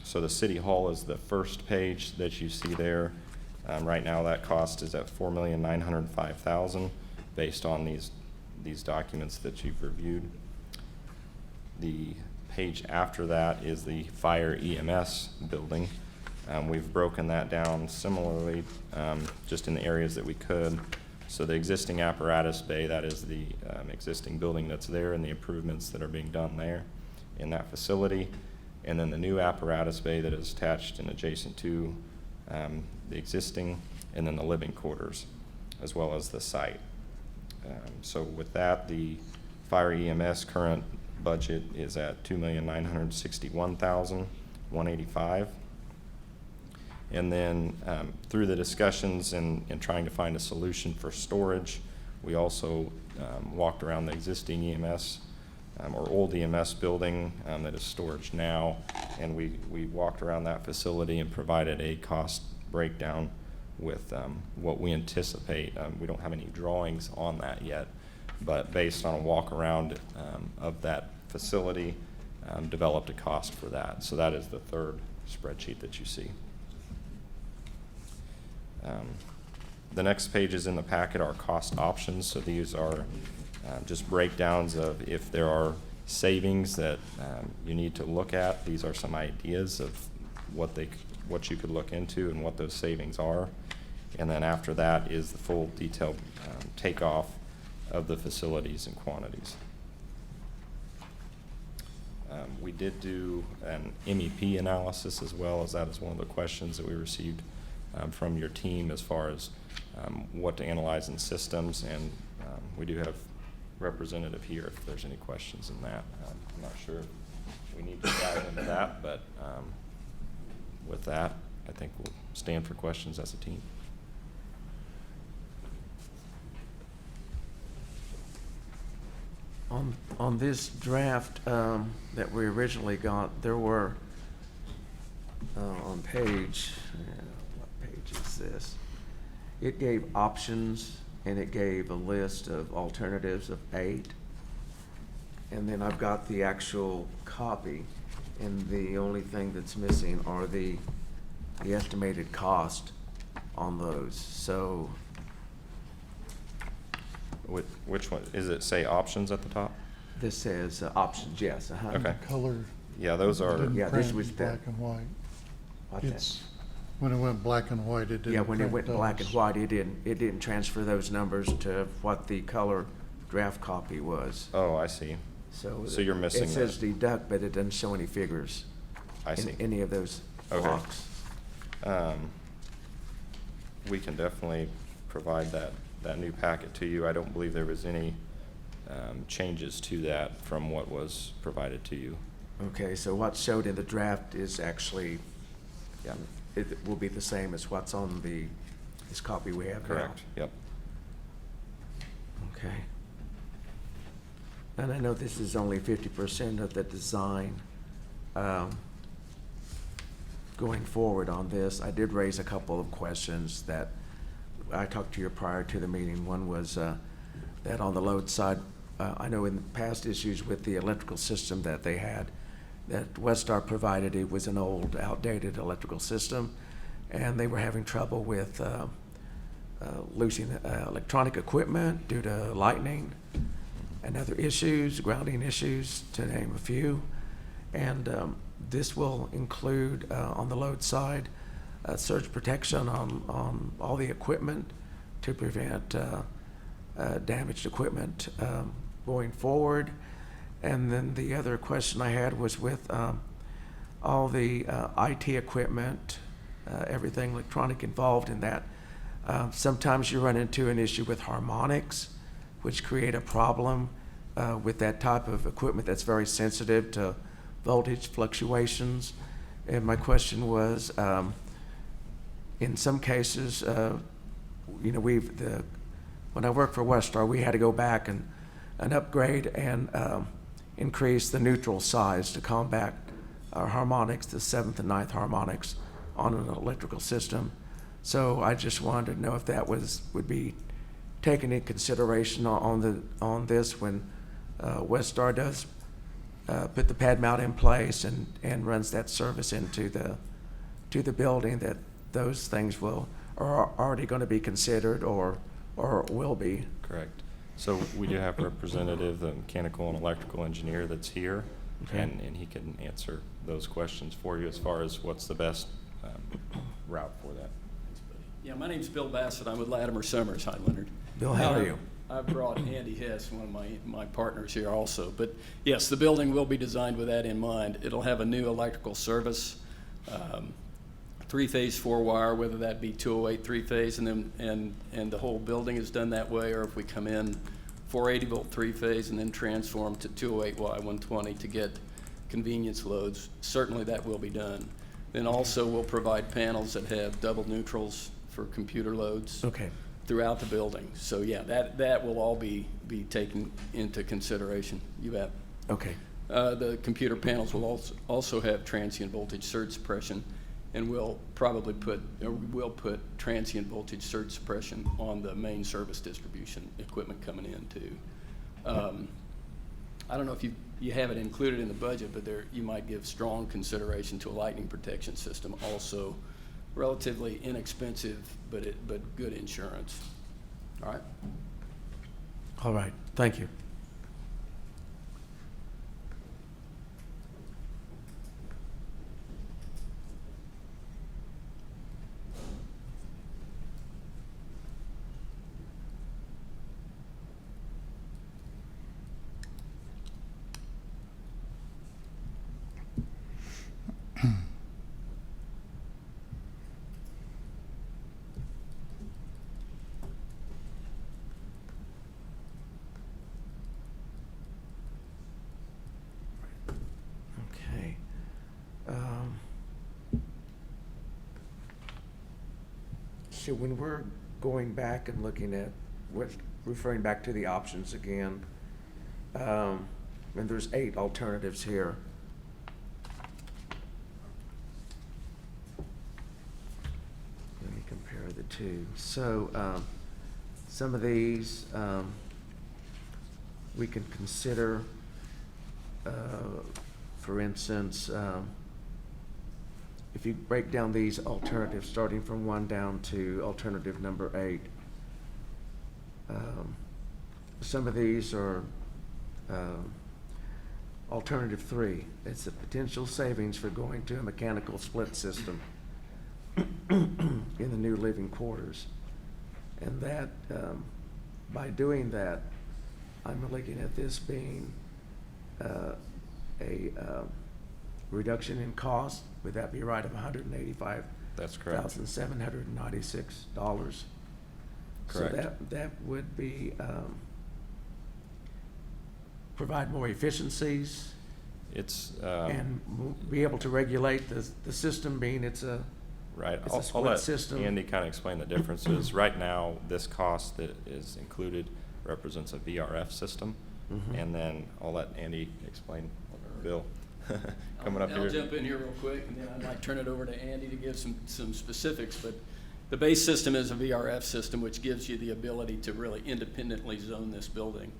K: So the City Hall is the first page that you see there. Right now that cost is at $4,905,000 based on these documents that you've reviewed. The page after that is the fire EMS building. We've broken that down similarly, just in the areas that we could. So the existing apparatus bay, that is the existing building that's there and the improvements that are being done there in that facility. And then the new apparatus bay that is attached and adjacent to the existing, and then the living quarters, as well as the site. So with that, the fire EMS current budget is at $2,961,185. And then through the discussions and trying to find a solution for storage, we also walked around the existing EMS or old EMS building that is storage now, and we walked around that facility and provided a cost breakdown with what we anticipate. We don't have any drawings on that yet, but based on a walk around of that facility, developed a cost for that. So that is the third spreadsheet that you see. The next pages in the packet are cost options. So these are just breakdowns of if there are savings that you need to look at. These are some ideas of what you could look into and what those savings are. And then after that is the full detailed takeoff of the facilities and quantities. We did do an MEP analysis as well, as that is one of the questions that we received from your team as far as what to analyze in systems, and we do have representative here if there's any questions in that. I'm not sure if we need to dive into that, but with that, I think we'll stand for questions as a team.
B: On this draft that we originally got, there were on page, what page is this? It gave options and it gave a list of alternatives of 8. And then I've got the actual copy, and the only thing that's missing are the estimated cost on those. So
K: Which one? Is it say options at the top?
B: this says options, yes.
K: Okay.
H: Color.
K: Yeah, those are,
H: Didn't
B: Yeah, this
H: print
B: was
H: black and white.
B: What's that?
H: It's, when it went black and white, it didn't
B: Yeah, when it
H: print
B: went black and
H: those.
B: white, it didn't transfer those numbers to what the color draft copy was.
K: oh, I see.
B: So
K: you're missing
B: It says
K: that.
B: deduct, but it doesn't show any figures.
K: I see.
B: In any of those
K: Okay.
B: blocks.
K: We can definitely provide that new packet to you. I don't believe there was any changes to that from what was provided to you.
B: Okay, so what's showed in the draft is actually,
K: Yeah,
B: it will be the same as what's on this copy we have now.
K: correct. Yep.
B: Okay. And I know this is only 50% of the design. Going forward on this, I did raise a couple of questions that I talked to you prior to the meeting. One was that on the load side, I know in past issues with the electrical system that they had, that Westar provided, it was an old, outdated electrical system, and they were having trouble with losing electronic equipment due to lightning and other issues, grounding issues, to name a few. And this will include, on the load side, surge protection on all the equipment to prevent damaged equipment going forward. And then the other question I had was with all the IT equipment, everything electronic involved in that. Sometimes you run into an issue with harmonics, which create a problem with that type of equipment that's very sensitive to voltage fluctuations. And my question was, in some cases, you know, when I worked for Westar, we had to go back and upgrade and increase the neutral size to combat our harmonics, the 7th and 9th harmonics on an electrical system. So I just wanted to know if that would be taken in consideration on this when Westar does put the pad mount in place and runs that service into the building, that those things are already going to be considered or will be.
K: Correct. So we do have a representative, the mechanical and electrical engineer that's here,
B: Okay.
K: and he can answer those questions for you as far as what's the best route for that.
I: Yeah, my name's Bill Bassett. I'm with Latimer Summers. Hi, Leonard.
B: Bill, how are you?
I: I've brought Andy Hess, one of my partners here also. But yes, the building will be designed with that in mind. It'll have a new electrical service, 3-phase 4-wire, whether that be 208 3-phase, and the whole building is done that way, or if we come in 480-volt 3-phase and then transform to 208Y120 to get convenience loads. Certainly that will be done. Then also we'll provide panels that have double neutrals for computer loads.
B: Okay.
I: Throughout the building. So yeah, that will all be taken into consideration. You bet.
B: Okay.
I: The computer panels will also have transient voltage surge suppression, and we'll put transient voltage surge suppression on the main service distribution equipment coming in too. I don't know if you have it included in the budget, but you might give strong consideration to a lightning protection system also. Relatively inexpensive, but good insurance. All right.
B: All right. Thank you. Okay. So when we're going back and looking at referring back to the options again, and there's 8 alternatives here. Let me compare the two. So some of these we can consider, for instance, if you break down these alternatives, starting from 1 down to alternative number 8, some of these are alternative 3. It's the potential savings for going to a mechanical split system in the new living quarters. And that, by doing that, I'm looking at this being a reduction in cost. Would that be right, of $185,796?
K: That's correct. Correct.
B: So that would be provide more efficiencies
K: It's
B: and be able to regulate the system, being it's a
K: right.
B: It's a
K: I'll
B: split
K: let
B: system.
K: Andy kind of explain the differences. Right now, this cost that is included represents a VRF system, and then I'll let Andy explain. Bill, coming up here.
I: I'll jump in here real quick, and then I might turn it over to Andy to give some specifics. But the base system is a VRF system, which gives you the ability to really independently zone this building.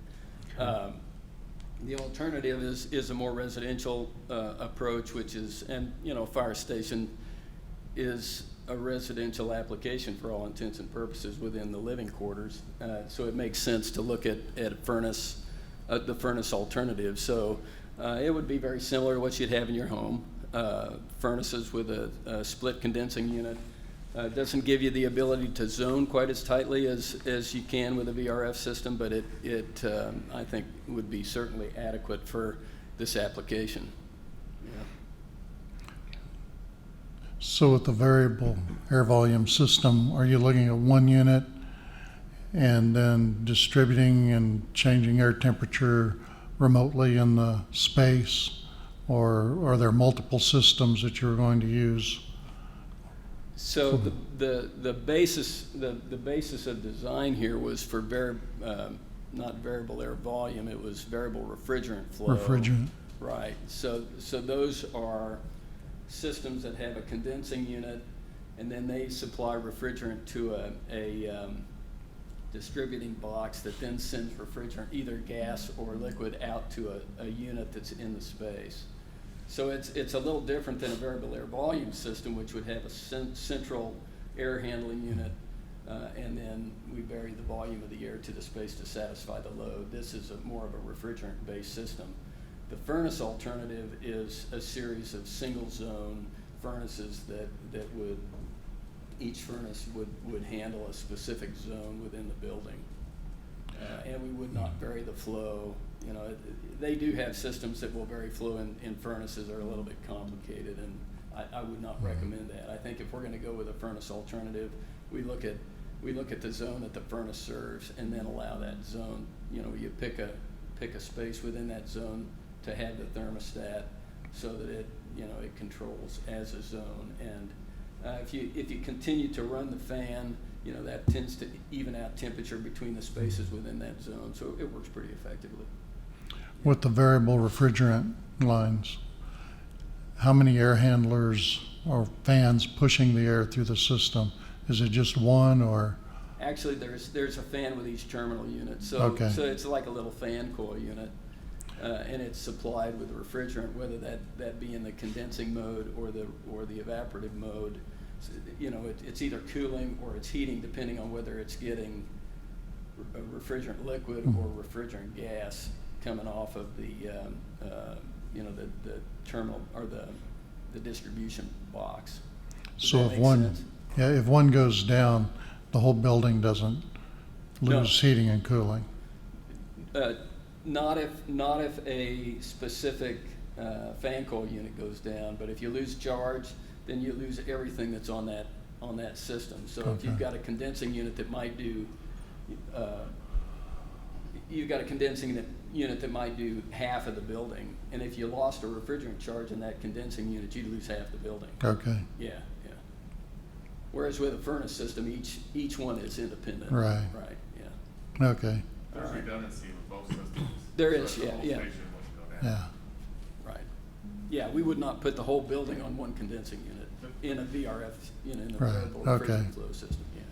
I: The alternative is a more residential approach, which is, and you know, fire station is
L: a residential application for all intents and purposes within the living quarters. So it makes sense to look at furnace, the furnace alternative. So it would be very similar to what you'd have in your home. Furnaces with a split condensing unit. Doesn't give you the ability to zone quite as tightly as you can with a VRF system, but it I think would be certainly adequate for this application. Yeah.
H: So with the variable air volume system, are you looking at one unit and then distributing and changing air temperature remotely in the space? Or are there multiple systems that you're going to use?
L: So the basis of design here was for not variable air volume, it was variable refrigerant flow.
H: Refrigerant.
L: Right. So those are systems that have a condensing unit, and then they supply refrigerant to a distributing box that then sends refrigerant, either gas or liquid, out to a unit that's in the space. So it's a little different than a variable air volume system, which would have a central air handling unit, and then we vary the volume of the air to the space to satisfy the load. This is more of a refrigerant-based system. The furnace alternative is a series of single-zone furnaces that would, each furnace would handle a specific zone within the building. And we would not vary the flow. You know, they do have systems that will vary flow in furnaces that are a little bit complicated, and I would not recommend that. I think if we're going to go with a furnace alternative, we look at the zone that the furnace serves, and then allow that zone. You know, you pick a space within that zone to have the thermostat, so that it controls as a zone. And if you continue to run the fan, you know, that tends to even out temperature between the spaces within that zone, so it works pretty effectively.
H: With the variable refrigerant lines, how many air handlers or fans pushing the air through the system? Is it just one, or?
L: Actually, there's a fan with each terminal unit, so
H: Okay.
L: So it's like a little fan coil unit, and it's supplied with refrigerant, whether that be in the condensing mode or the evaporative mode. So, you know, it's either cooling or it's heating, depending on whether it's getting a refrigerant liquid or refrigerant gas coming off of the terminal or the distribution box. Does
H: So
L: that
H: if
L: make
H: one,
L: sense?
H: yeah, if one goes down, the whole building doesn't
L: No.
H: lose heating and cooling?
L: Not if a specific fan coil unit goes down, but if you lose charge, then you lose everything that's on that system. So if you've
H: Okay.
L: got a condensing unit that might do, unit that might do half of the building, and if you lost a refrigerant charge in that condensing unit, you'd lose half the building.
H: Okay,
L: Yeah. Whereas with a furnace system, each one is independent.
H: Right.
L: Right. Yeah.
H: okay,
J: There's redundancy with both systems.
L: There is,
J: So if the
L: yeah,
J: whole
L: yeah.
J: station was to go down.
H: yeah.
L: Right. Yeah, we would not put the whole building on one condensing unit in a VRF, in a
H: Right,
L: variable
H: okay.
L: refrigerant flow system, yeah.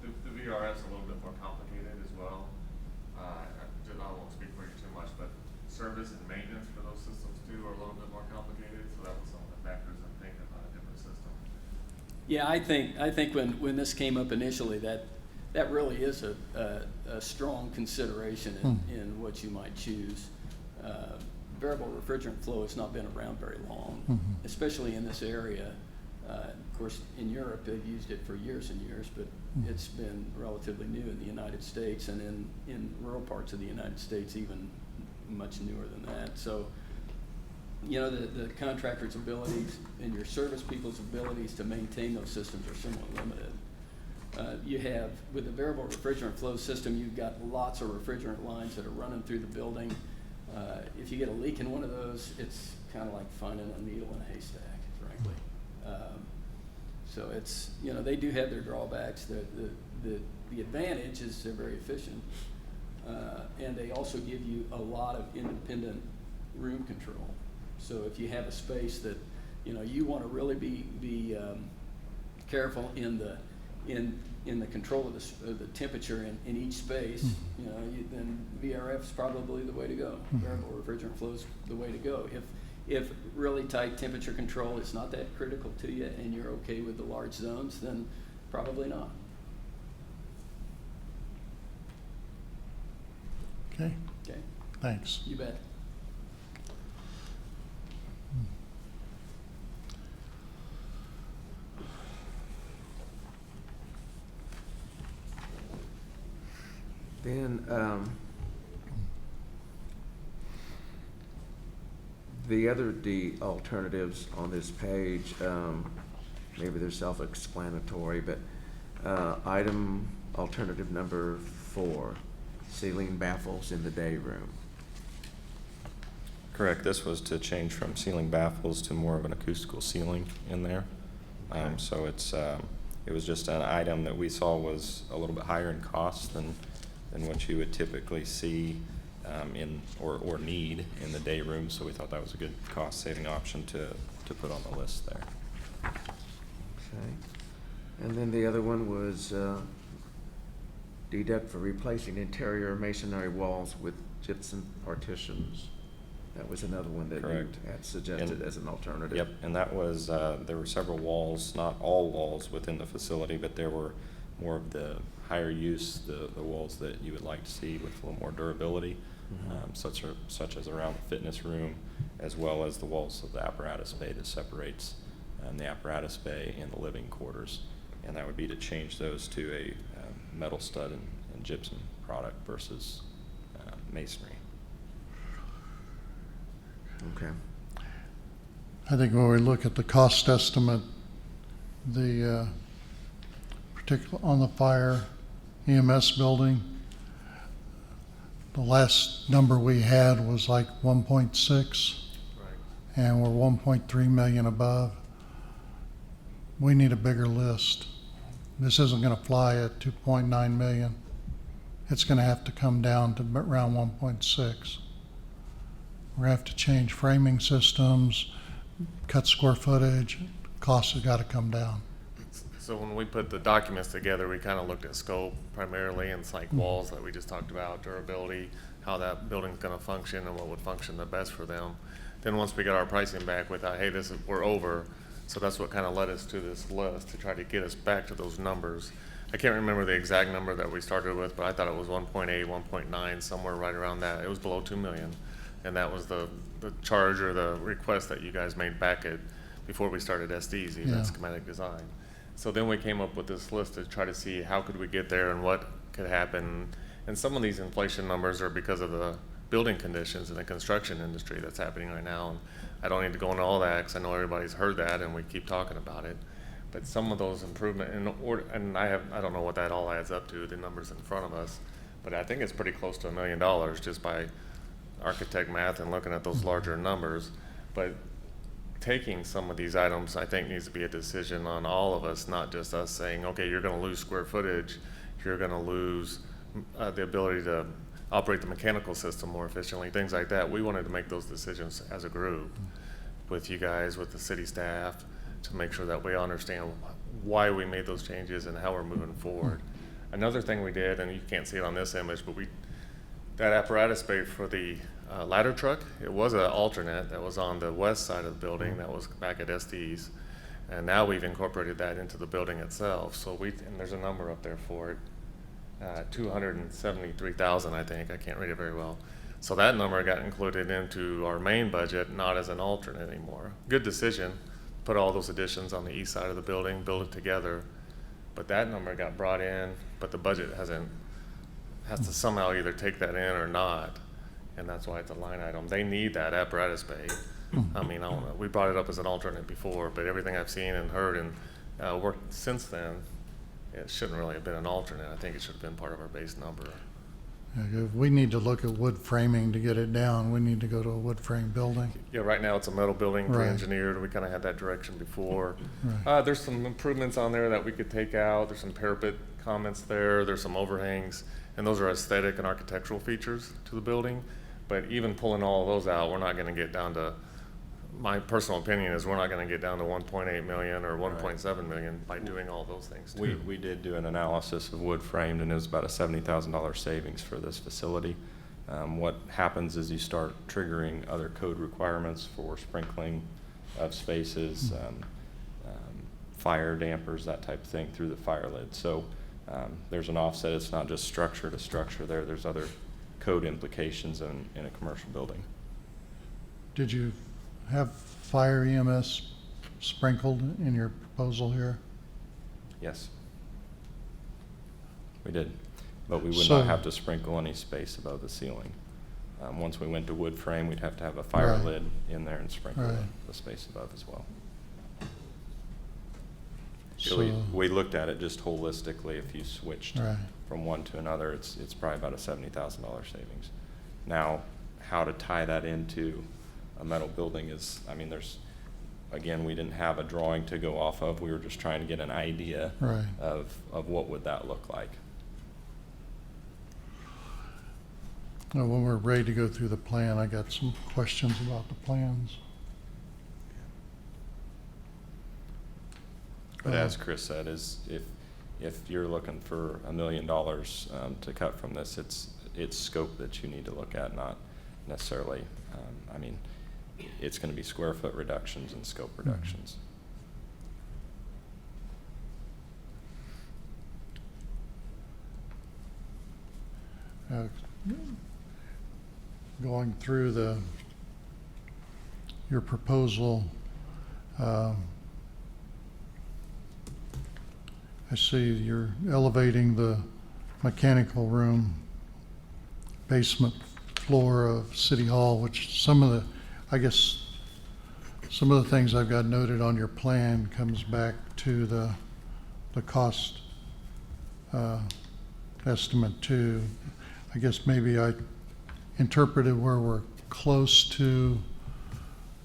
J: The VRF's a little bit more complicated as well. I won't speak for you too much, but service and maintenance for those systems too are a little bit more complicated, so that was some of the factors I'm thinking about a different system.
L: Yeah, I think when this came up initially, that really is a strong consideration in what you might choose. Variable refrigerant flow has not been around very long, especially in this area. Of course, in Europe, they've used it for years and years, but it's been relatively new in the United States, and in rural parts of the United States, even much newer than that. So, you know, the contractor's abilities and your service people's abilities to maintain those systems are somewhat limited. You have, with the variable refrigerant flow system, you've got lots of refrigerant lines that are running through the building. If you get a leak in one of those, it's kind of like finding a needle in a haystack, frankly. So it's, you know, they do have their drawbacks. The advantage is they're very efficient, and they also give you a lot of independent room control. So if you have a space that, you know, you want to really be careful in the control of the temperature in each space, then VRF is probably the way to go. Variable refrigerant flow is the way to go. If really tight temperature control is not that critical to you and you're okay with the large zones, then probably not.
H: Okay,
L: Okay,
H: thanks.
L: you bet.
B: Then, the other D alternatives on this page, maybe they're self-explanatory, but item alternative number 4, ceiling baffles in the day room.
K: Correct. This was to change from ceiling baffles to more of an acoustical ceiling in there. So it was just an item that we saw was a little bit higher in cost than what you would typically see or need in the day room. So we thought that was a good cost-saving option to put on the list there.
B: Okay. And then the other one was deduct for replacing interior masonry walls with gypsum partitions. That was another one that
K: Correct.
B: you had suggested as an alternative.
K: Yep, and that was, there were several walls, not all walls within the facility, but there were more of the higher use, the walls that you would like to see with a little more durability, such as around the fitness room, as well as the walls of the apparatus bay that separates the apparatus bay and the living quarters. And that would be to change those to a metal stud and gypsum product versus masonry.
B: Okay.
H: I think when we look at the cost estimate, the particular on the fire EMS building, the last number we had was like 1.6, and we're 1.3 million above. We need a bigger list. This isn't going to fly at 2.9 million. It's going to have to come down to around 1.6. We're going to have to change framing systems, cut square footage. Costs have got to come down.
J: So when we put the documents together, we kind of looked at scope primarily, and it's like walls that we just talked about, durability, how that building's going to function and what would function the best for them. Then once we got our pricing back, we thought, hey, we're over. So that's what kind of led us to this list to try to get us back to those numbers. I can't remember the exact number that we started with, but I thought it was 1.8, 1.9, somewhere right around that. It was below 2 million. And that was the charge or the request that you guys made back before we started SDZ,
H: Yeah.
J: that schematic design. So then we came up with this list to try to see how could we get there and what could happen. And some of these inflation numbers are because of the building conditions in the construction industry that's happening right now. And I don't need to go into all that because I know everybody's heard that and we keep talking about it. But some of those improvement, and I don't know what that all adds up to, the numbers in front of us, but I think it's pretty close to $1 million just by architect math and looking at those larger numbers. But taking some of these items, I think, needs to be a decision on all of us, not just us saying, okay, you're going to lose square footage, you're going to lose the ability to operate the mechanical system more efficiently, things like that. We wanted to make those decisions as a group with you guys, with the city staff, to make sure that we understand why we made those changes and how we're moving forward. Another thing we did, and you can't see it on this image, but that apparatus bay for the ladder truck, it was an alternate that was on the west side of the building that was back at SD's, and now we've incorporated that into the building itself. So and there's a number up there for it, 273,000, I think. I can't read it very well. So that number got included into our main budget, not as an alternate anymore. Good decision. Put all those additions on the east side of the building, build it together. But that number got brought in, but the budget has to somehow either take that in or not. And that's why it's a line item. They need that apparatus bay. I mean, I don't know. We brought it up as an alternate before, but everything I've seen and heard and worked since then, it shouldn't really have been an alternate. I think it should have been part of our base number.
H: If we need to look at wood framing to get it down, we need to go to a wood frame building.
J: Yeah, right now it's a metal building,
H: Right.
J: pre-engineered. We kind of had that direction before.
H: Right.
J: There's some improvements on there that we could take out. There's some parapet comments there. There's some overhangs, and those are aesthetic and architectural features to the building. But even pulling all of those out, we're not going to get down to, my personal opinion is we're not going to get down to 1.8 million or 1.7 million by doing all those things too.
K: We did do an analysis of wood framed, and it was about a $70,000 savings for this facility. What happens is you start triggering other code requirements for sprinkling of spaces, fire dampers, that type of thing through the fire lid. So there's an offset. It's not just structure to structure there. There's other code implications in a commercial building.
H: Did you have fire EMS sprinkled in your proposal here?
K: Yes. We did. But we would
H: So-
K: not have to sprinkle any space above the ceiling. Once we went to wood frame, we'd have to have a fire
H: Right.
K: lid in there and sprinkle
H: Right.
K: the space above as well.
H: So,
K: So we looked at it just holistically. If you switched
H: right,
K: from one to another, it's probably about a $70,000 savings. Now, how to tie that into a metal building is, I mean, again, we didn't have a drawing to go off of. We were just trying to get an idea
H: right.
K: of what would that look like.
H: Now, when we're ready to go through the plan, I got some questions about the plans.
K: But as Chris said, is if you're looking for $1 million to cut from this, it's scope that you need to look at, not necessarily, I mean, it's going to be square foot reductions and scope reductions.
H: Going through your proposal, I see you're elevating the mechanical room basement floor of City Hall, which some of the things I've got noted on your plan comes back to the cost estimate too. I guess maybe I interpreted where we're close to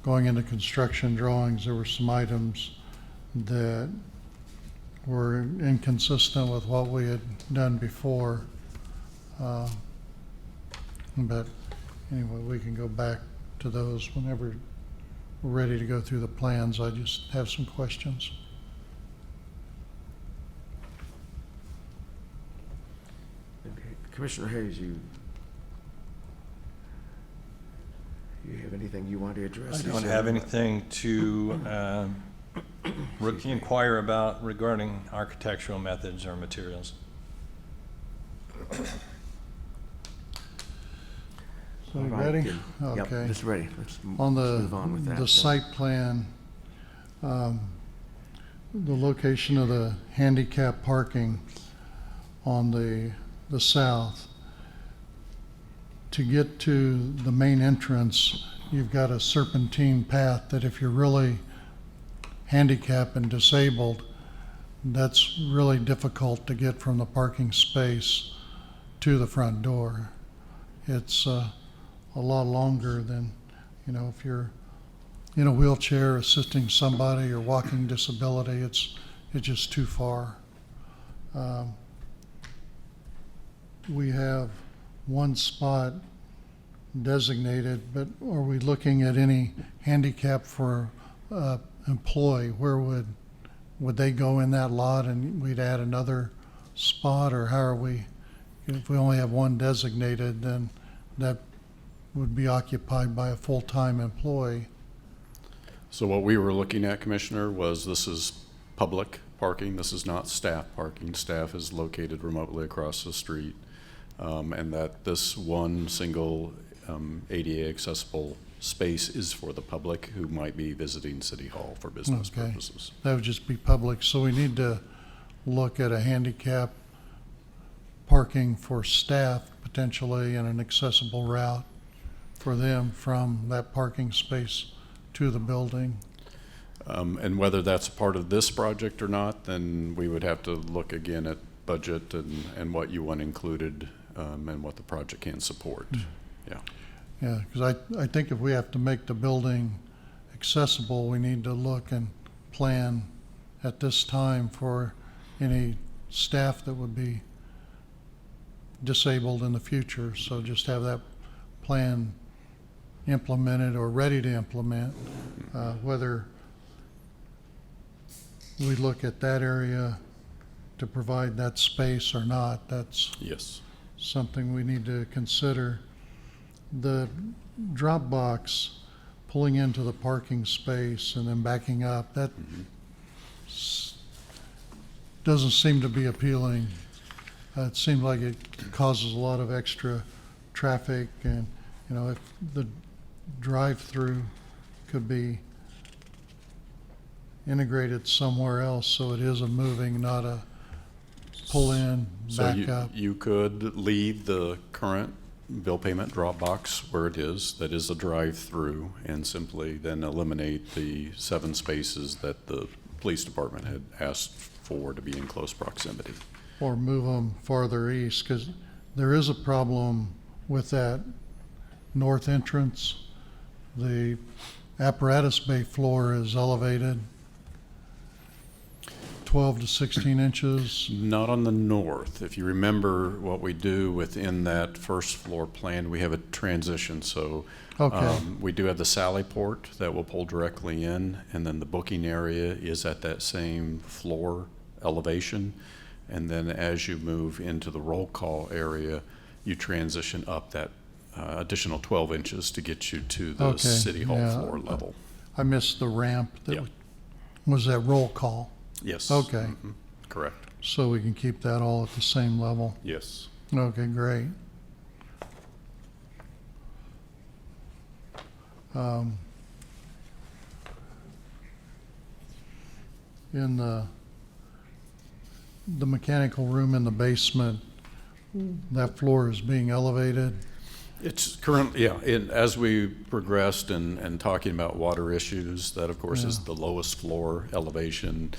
H: going into construction drawings. There were some items that were inconsistent with what we had done before. But anyway, we can go back to those whenever we're ready to go through the plans. I just have some questions.
B: Commissioner Hayes, you have anything you want to address?
G: I don't have anything to inquire about regarding architectural methods or materials.
H: So
B: All
H: you
B: right,
H: ready?
B: good. Yep,
H: Okay.
B: just ready. Let's
H: On
B: move on with that.
H: the site plan, the location of the handicap parking on the south, to get to the main entrance, you've got a serpentine path that if you're really handicapped and disabled, that's really difficult to get from the parking space to the front door. It's a lot longer than, if you're in a wheelchair assisting somebody or walking disability, it's just too far. We have one spot designated, but are we looking at any handicap for employee? Where would they go in that lot and we'd add another spot, or how are we, if we only have one designated, then that would be occupied by a full-time employee?
I: So what we were looking at, Commissioner, was this is public parking. This is not staff parking. Staff is located remotely across the street. And that this one single ADA accessible space is for the public who might be visiting City Hall for business
H: Okay.
I: purposes.
H: That would just be public, so we need to look at a handicap parking for staff potentially and an accessible route for them from that parking space to the building.
I: And whether that's a part of this project or not, then we would have to look again at budget and what you want included and what the project can support. Yeah.
H: Yeah, because I think if we have to make the building accessible, we need to look and plan at this time for any staff that would be disabled in the future. So just have that plan implemented or ready to implement, whether we look at that area to provide that space or not. That's
I: Yes.
H: something we need to consider. the drop box pulling into the parking space and then backing up, that doesn't seem to be appealing. It seems like it causes a lot of extra traffic, and, you know, if the drive-through could be integrated somewhere else, so it is a moving, not a pull in,
I: So
H: back up.
I: you could leave the current bill payment drop box where it is, that is a drive-through, and simply then eliminate the 7 spaces that the police department had asked for to be in close proximity.
H: Or move them farther east, because there is a problem with that north entrance. The apparatus bay floor is elevated 12 to 16 inches.
I: Not on the north. If you remember what we do within that first floor plan, we have a transition. So
H: Okay.
I: we do have the sally port that will pull directly in, and then the booking area is at that same floor elevation. And then as you move into the roll call area, you transition up that additional 12 inches to get you to the
H: Okay,
I: city hall
H: yeah.
I: floor level.
H: I missed the ramp that
I: Yeah.
H: was that roll call,
I: Yes.
H: Okay.
I: Mhm. Correct.
H: so we can keep that all at the same level.
I: Yes.
H: Okay, great. In the mechanical room in the basement, that floor is being elevated.
I: It's currently, yeah, as we progressed and talking about water issues, that of course is
H: Yeah.
I: the lowest floor elevation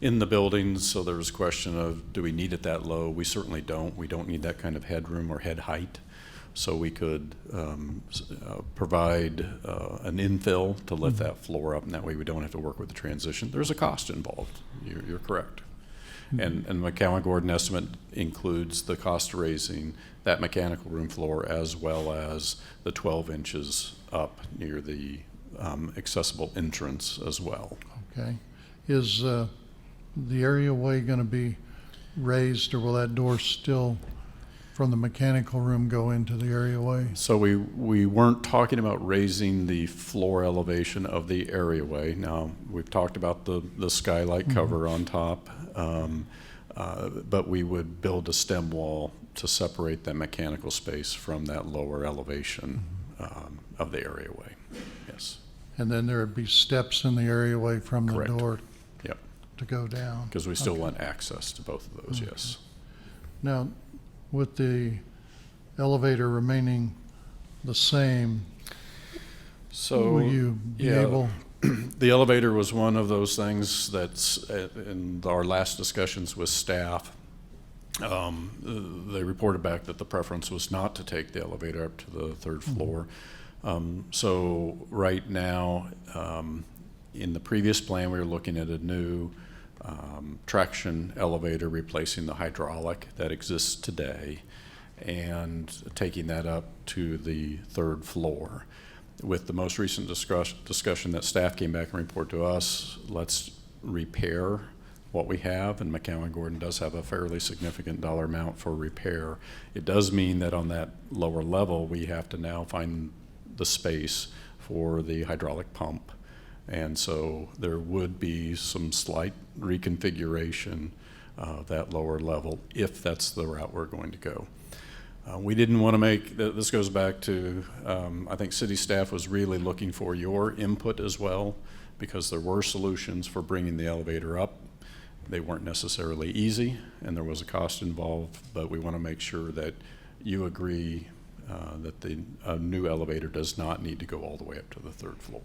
I: in the buildings. So there was a question of, do we need it that low? We certainly don't. We don't need that kind of headroom or head height. So we could provide an infill to lift that floor up, and that way we don't have to work with the transition. There's a cost involved. You're correct. And the McCowan-Gordon estimate includes the cost of raising that mechanical room floor as well as the 12 inches up near the accessible entrance as well.
H: Okay. Is the areaway going to be raised, or will that door still from the mechanical room go into the areaway?
I: So we weren't talking about raising the floor elevation of the areaway. Now, we've talked about the skylight cover on top, but we would build a stem wall to separate that mechanical space from that lower elevation of the areaway. Yes,
H: And then there would be steps in the areaway from the
I: Correct.
H: door
I: yep,
H: to go down.
I: because we still want access to both of those, yes.
H: Now, with the elevator remaining the same,
I: So,
H: will you be
I: yeah,
H: able?
I: the elevator was one of those things that's in our last discussions with staff. They reported back that the preference was not to take the elevator up to the third floor. So right now, in the previous plan, we were looking at a new traction elevator replacing the hydraulic that exists today and taking that up to the third floor. With the most recent discussion that staff came back and reported to us, let's repair what we have, and McCowan-Gordon does have a fairly significant dollar amount for repair. It does mean that on that lower level, we have to now find the space for the hydraulic pump. And so there would be some slight reconfiguration of that lower level if that's the route we're going to go. We didn't want to make, this goes back to, I think city staff was really looking for your input as well, because there were solutions for bringing the elevator up. They weren't necessarily easy, and there was a cost involved, but we want to make sure that you agree that the new elevator does not need to go all the way up to the third floor.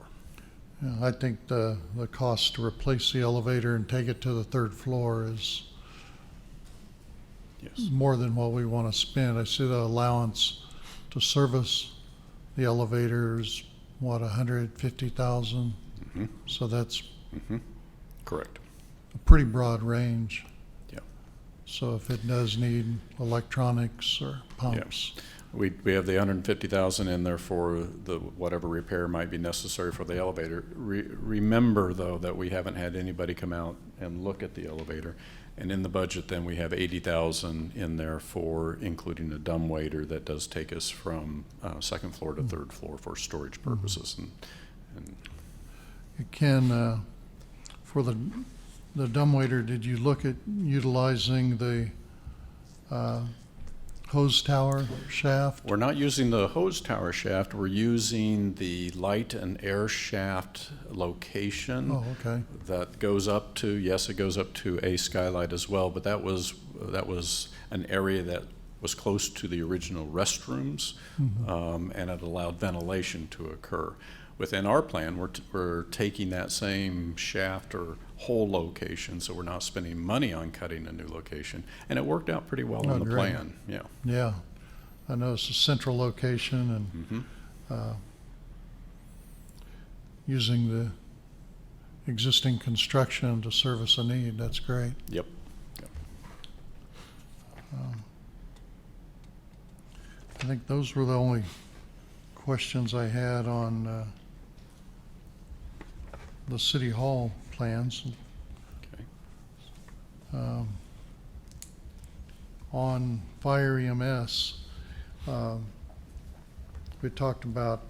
H: Yeah, I think the cost to replace the elevator and take it to the third floor is
I: Yes.
H: more than what we want to spend. I see the allowance to service the elevator is, what, 150,000?
I: Mm-hmm.
H: So that's
I: Mm-hmm. Correct.
H: a pretty broad range.
I: Yeah.
H: So if it does need electronics or pumps.
I: We have the 150,000 in there for the whatever repair might be necessary for the elevator. Remember, though, that we haven't had anybody come out and look at the elevator. And in the budget, then we have 80,000 in there for including a dumbwaiter that does take us from second floor to third floor for storage purposes. And
H: Ken, for the dumbwaiter, did you look at utilizing the hose tower shaft?
I: we're not using the hose tower shaft. We're using the light and air shaft location.
H: Oh, okay.
I: That goes up to, yes, it goes up to a skylight as well, but that was an area that was close to the original restrooms, and it allowed ventilation to occur. Within our plan, we're taking that same shaft or whole location, so we're not spending money on cutting a new location, and it worked out pretty well on the
H: great.
I: plan. Yeah.
H: Yeah, I know it's a central location and using the existing construction to service a need. That's great.
I: Yep. Yep.
H: I think those were the only questions I had on the City Hall plans.
I: Okay.
H: On fire EMS, we talked about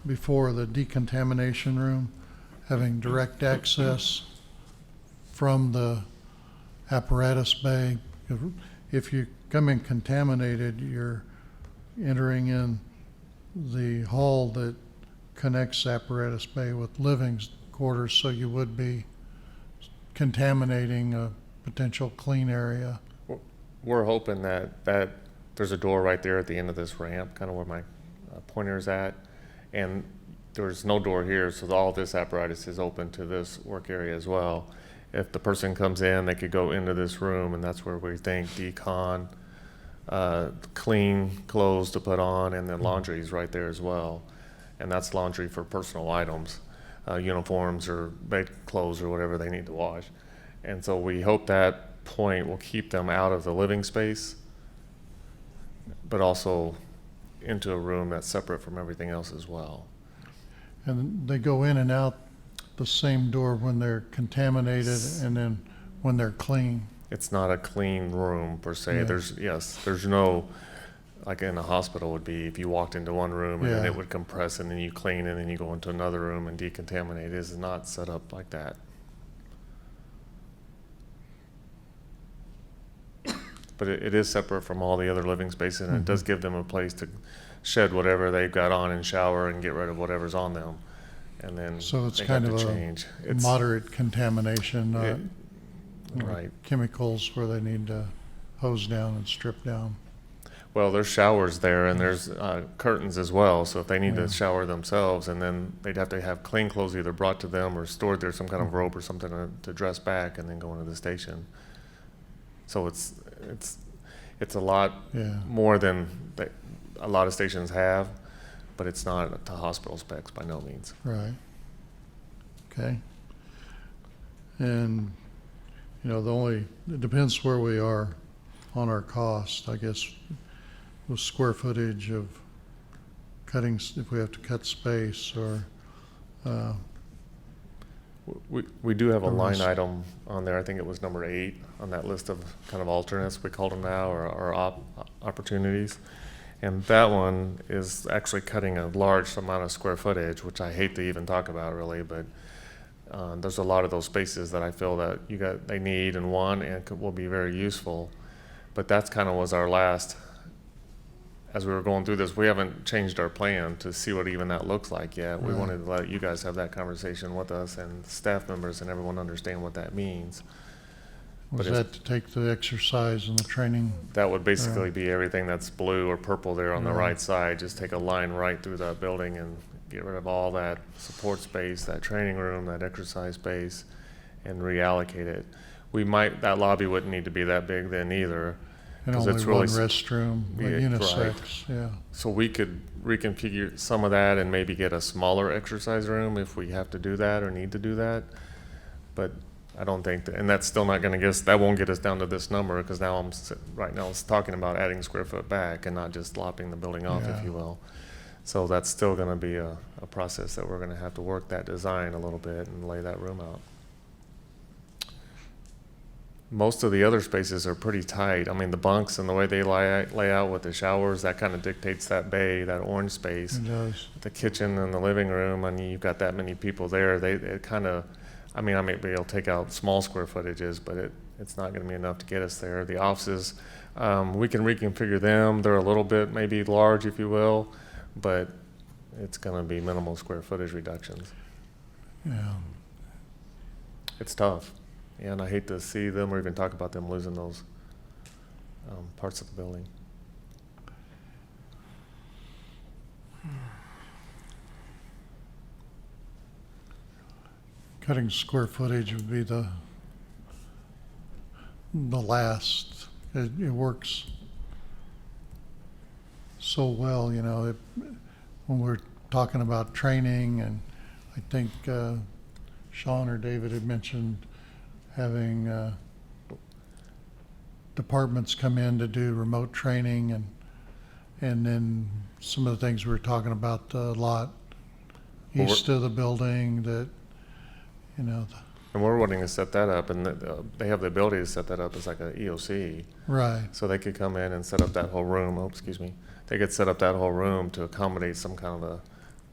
H: before the decontamination room, having direct access from the apparatus bay. If you come in contaminated, you're entering in the hall that connects apparatus bay with living quarters, so you would be contaminating a potential clean area.
J: We're hoping that there's a door right there at the end of this ramp, kind of where my pointer is at, and there's no door here, so all this apparatus is open to this work area as well. If the person comes in, they could go into this room, and that's where we think decon, clean clothes to put on, and then laundry is right there as well. And that's laundry for personal items, uniforms or bed clothes or whatever they need to wash. And so we hope that point will keep them out of the living space, but also into a room that's separate from everything else as well.
H: And they go in and out the same door when they're contaminated and then when they're clean.
J: It's not a clean room per se.
H: Yeah.
J: There's no, like in a hospital would be, if you walked into one room and then
H: Yeah.
J: it would compress and then you clean and then you go into another room and decontaminate. It is not set up like that. But it is separate from all the other living spaces, and it does give them a place to shed whatever they've got on and shower and get rid of whatever's on them. And then
H: So it's
J: they
H: kind
J: have
H: of
J: to
H: a
J: change. It's
H: moderate contamination, not
J: right.
H: chemicals where they need to hose down and strip down.
J: Well, there's showers there, and there's curtains as well. So if they need
H: Yeah.
J: to shower themselves, and then they'd have to have clean clothes either brought to them or stored there, some kind of robe or something to dress back, and then go into the station. So it's a lot
H: Yeah.
J: more than a lot of stations have, but it's not to hospital specs by no means.
H: Right. Okay. And, it depends where we are on our cost, I guess, with square footage of cutting, if we have to cut space or,
J: We do have a
H: The
J: line
H: rest.
J: item on there. I think it was number 8 on that list of kind of alternates, we called them now, or opportunities. And that one is actually cutting a large amount of square footage, which I hate to even talk about really, but there's a lot of those spaces that I feel that they need and want and will be very useful. But that's kind of was our last, as we were going through this, we haven't changed our plan to see what even that looks like yet. We
H: Right.
J: wanted to let you guys have that conversation with us and staff members and everyone understand what that means.
H: was
J: But
H: that to take the exercise and the training?
J: That would basically be everything that's blue or purple there on the
H: Right.
J: right side. Just take a line right through that building and get rid of all that support space, that training room, that exercise space, and reallocate it. That lobby wouldn't need to be that big then either.
H: And
J: 'Cause
H: only
J: it's
H: one
J: really
H: restroom,
J: Yeah,
H: unisex, yeah.
J: So we could reconfigure some of that and maybe get a smaller exercise room if we have to do that or need to do that. But I don't think, and that's still not gonna that won't get us down to this number, because now right now it's talking about adding square foot back and not just lopping the building off,
H: Yeah.
J: if you will. So that's still gonna be a process that we're gonna have to work that design a little bit and lay that room out. most of the other spaces are pretty tight. I mean, the bunks and the way they lay out with the showers, that kind of dictates that bay, that orange space.
H: It does.
J: The kitchen and the living room, I mean, you've got that many people there. It kind of, I mean, I may be able to take out small square footages, but it's not going to be enough to get us there. The offices, we can reconfigure them. They're a little bit maybe large, if you will, but it's going to be minimal square footage reductions.
H: Yeah.
J: It's tough. Yeah, and I hate to see them or even talk about them losing those parts of the building.
H: Cutting square footage would be the last. It works so well, you know, when we're talking about training, and I think Sean or David had mentioned having departments come in to do remote training, and then some of the things we were talking about, the lot east of the building that, you know.
J: And we're wanting to set that up, and they have the ability to set that up as like a EOC.
H: Right.
J: So they could come in and set up that whole room. Oh, excuse me. They could set up that whole room to accommodate some kind of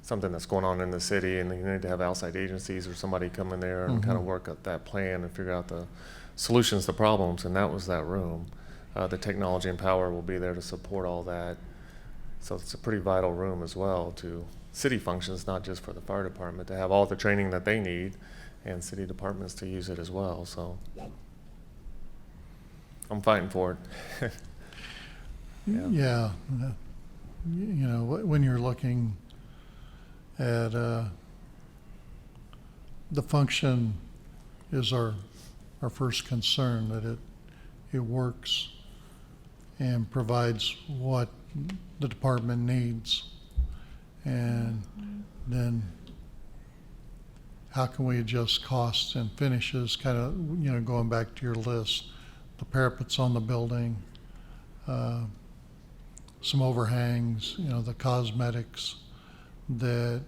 J: something that's going on in the city, and you need to have outside agencies or somebody come in there and kind of work up that plan and figure out the solutions to problems. And that was that room. The technology and power will be there to support all that. So it's a pretty vital room as well to city functions, not just for the fire department, to have all the training that they need, and city departments to use it as well. So I'm fighting for it.
H: Yeah. You know, when you're looking at the function is our first concern, that it works and provides what the department needs. And then how can we adjust costs and finishes, kind of, you know, going back to your list, the parapets on the building, some overhangs, you know, the cosmetics, that,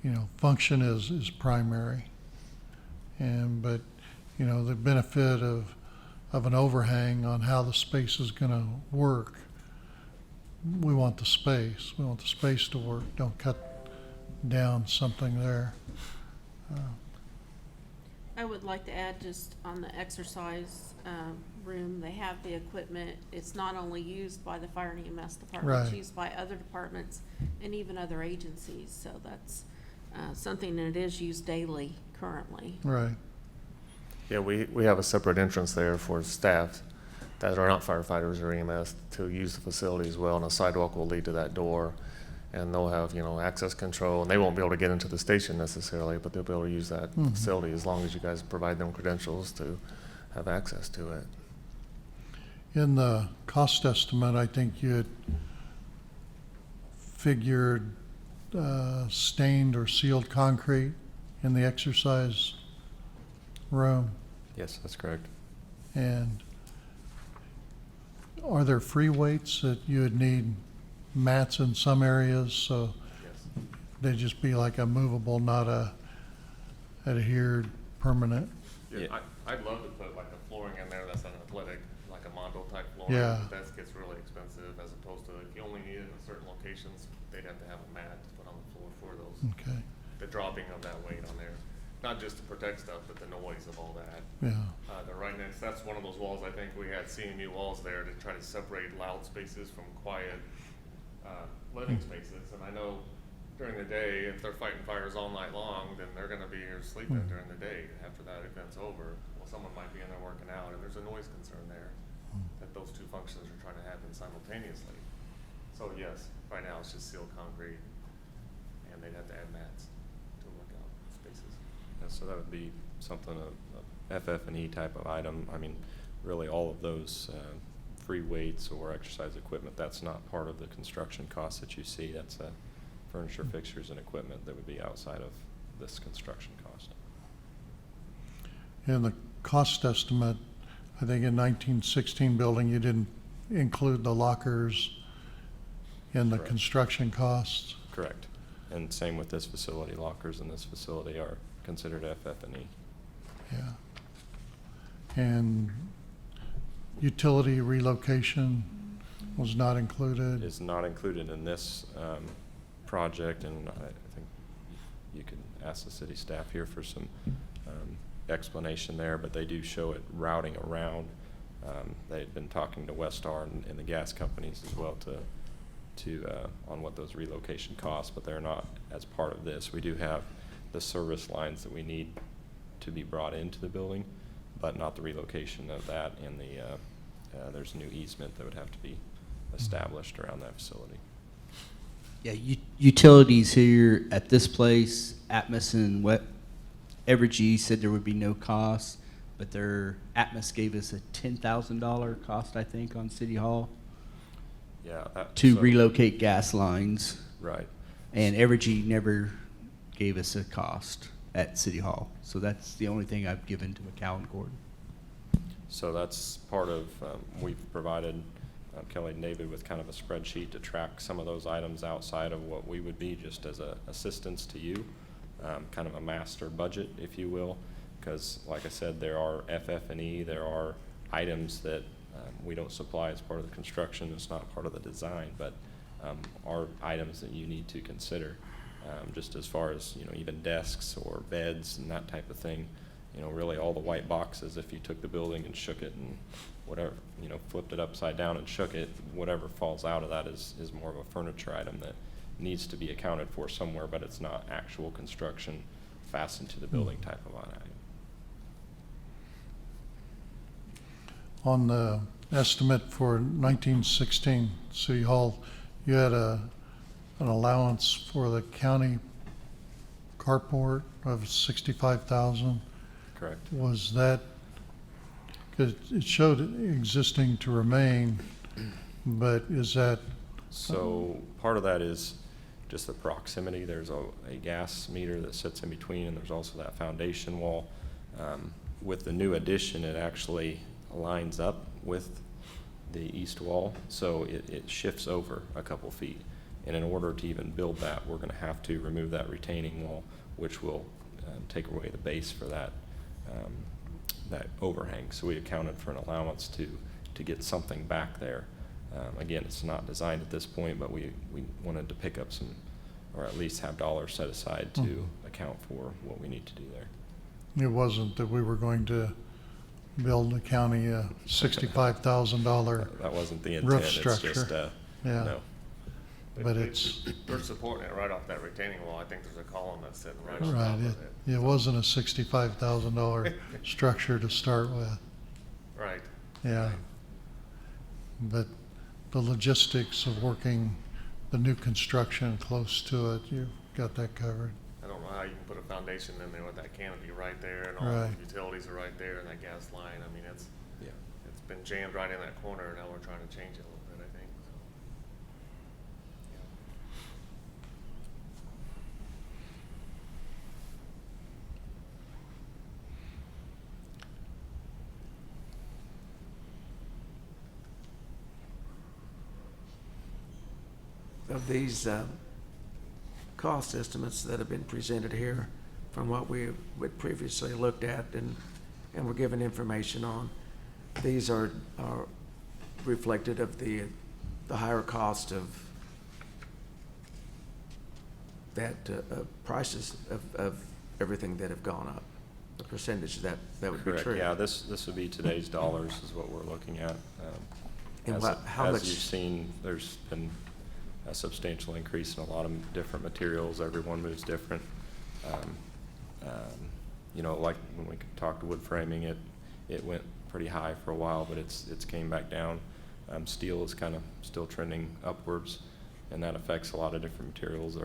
H: you know, function is primary. But, you know, the benefit of an overhang on how the space is going to work, we want the space. We want the space to work. Don't cut down something there.
E: I would like to add, just on the exercise room, they have the equipment. It's not only used by the fire and EMS department, it's
H: Right.
E: used by other departments and even other agencies. So that's something that is used daily currently.
H: Right.
J: Yeah, we have a separate entrance there for staff that are not firefighters or EMS to use the facility as well, and a sidewalk will lead to that door, and they'll have, you know, access control, and they won't be able to get into the station necessarily, but they'll be able to use that facility as long as you guys provide them credentials to have access to it.
H: In the cost estimate, I think you had figured stained or sealed concrete in the exercise room.
K: Yes, that's correct.
H: And are there free weights that you would need mats in some areas, so they just be like a movable, not a adhered permanent?
J: Yeah, I'd love to put like a flooring in there that's an athletic, like a Mondo type flooring.
H: Yeah.
J: But that gets really expensive, as opposed to if you only need it in certain locations, they'd have to have a mat to put on the floor for those.
H: Okay.
J: The dropping of that weight on there, not just to protect stuff, but the noise of all that.
H: Yeah.
J: They're right next. That's one of those walls. I think we had CMU walls there to try to separate loud spaces from quiet living spaces. And I know during the day, if they're fighting fires all night long, then they're going to be here sleeping during the day. After that event's over, well, someone might be in there working out, and there's a noise concern there that those two functions are trying to happen simultaneously. So yes, right now it's just sealed concrete, and they'd have to add mats to workout spaces.
K: Yeah, so that would be something, a FF&E type of item. I mean, really all of those free weights or exercise equipment, that's not part of the construction cost that you see. That's furniture, fixtures, and equipment that would be outside of this construction cost.
H: In the cost estimate, I think in 1916 building, you didn't include the lockers in the
K: Correct.
H: construction costs.
K: Correct. And same with this facility. Lockers in this facility are considered FF&E.
H: Yeah. And utility relocation was not included.
K: Is not included in this project, and I think you could ask the city staff here for some explanation there, but they do show it routing around. They've been talking to Westar and the gas companies as well on what those relocation costs, but they're not as part of this. We do have the service lines that we need to be brought into the building, but not the relocation of that, and there's a new easement that would have to be established around that facility.
M: Yeah, utilities here at this place, Atmos and Evergy said there would be no cost, but Atmos gave us a $10,000 cost, I think, on City Hall
K: Yeah.
M: to relocate gas lines,
K: Right.
M: and Evergy never gave us a cost at City Hall. So that's the only thing I've given to McCown Gordon.
K: So that's part of, we've provided Kelly and David with kind of a spreadsheet to track some of those items outside of what we would be just as a assistance to you, kind of a master budget, if you will, because like I said, there are FF&E, there are items that we don't supply as part of the construction, it's not part of the design, but are items that you need to consider, just as far as, even desks or beds and that type of thing. Really all the white boxes, if you took the building and shook it and whatever, flipped it upside down and shook it, whatever falls out of that is more of a furniture item that needs to be accounted for somewhere, but it's not actual construction fastened to the building type of item.
H: On the estimate for 1916 City Hall, you had an allowance for the county carport of 65,000.
K: Correct.
H: Was that, because it showed existing to remain, but is that?
K: So part of that is just the proximity. There's a gas meter that sits in between, and there's also that foundation wall. With the new addition, it actually lines up with the east wall, so it shifts over a couple feet. And in order to even build that, we're going to have to remove that retaining wall, which will take away the base for that overhang. So we accounted for an allowance to get something back there. Again, it's not designed at this point, but we wanted to pick up some, or at least have dollars set aside to account for what we need to do there.
H: It wasn't that we were going to build the county a $65,000
K: That wasn't the intent.
H: roof
K: It's
H: structure.
K: just,
H: Yeah.
K: no.
H: But it's,
J: They're supporting it right off that retaining wall. I think there's a column that's sitting right on
H: right,
J: top of it.
H: it wasn't a $65,000 structure to start with,
J: Right.
H: yeah. But the logistics of working the new construction close to it, you got that covered.
J: I don't know how you can put a foundation in there with that canopy right there, and all
H: Right.
J: the utilities are right there, and that gas line. I mean, it's been jammed right in that corner, and now we're trying to change it a little bit, I think. So.
B: Of these cost estimates that have been presented here, from what we had previously looked at and were given information on, these are reflected of the higher cost of that prices of everything that have gone up, the percentage that would be
K: Correct.
B: true.
K: Yeah, this would be today's dollars is what we're looking at.
B: And how
K: as
B: much-
K: you've seen, there's been a substantial increase in a lot of different materials. Everyone moves different. Like when we talked wood framing, it went pretty high for a while, but it's came back down. Steel is kind of still trending upwards, and that affects a lot of different materials,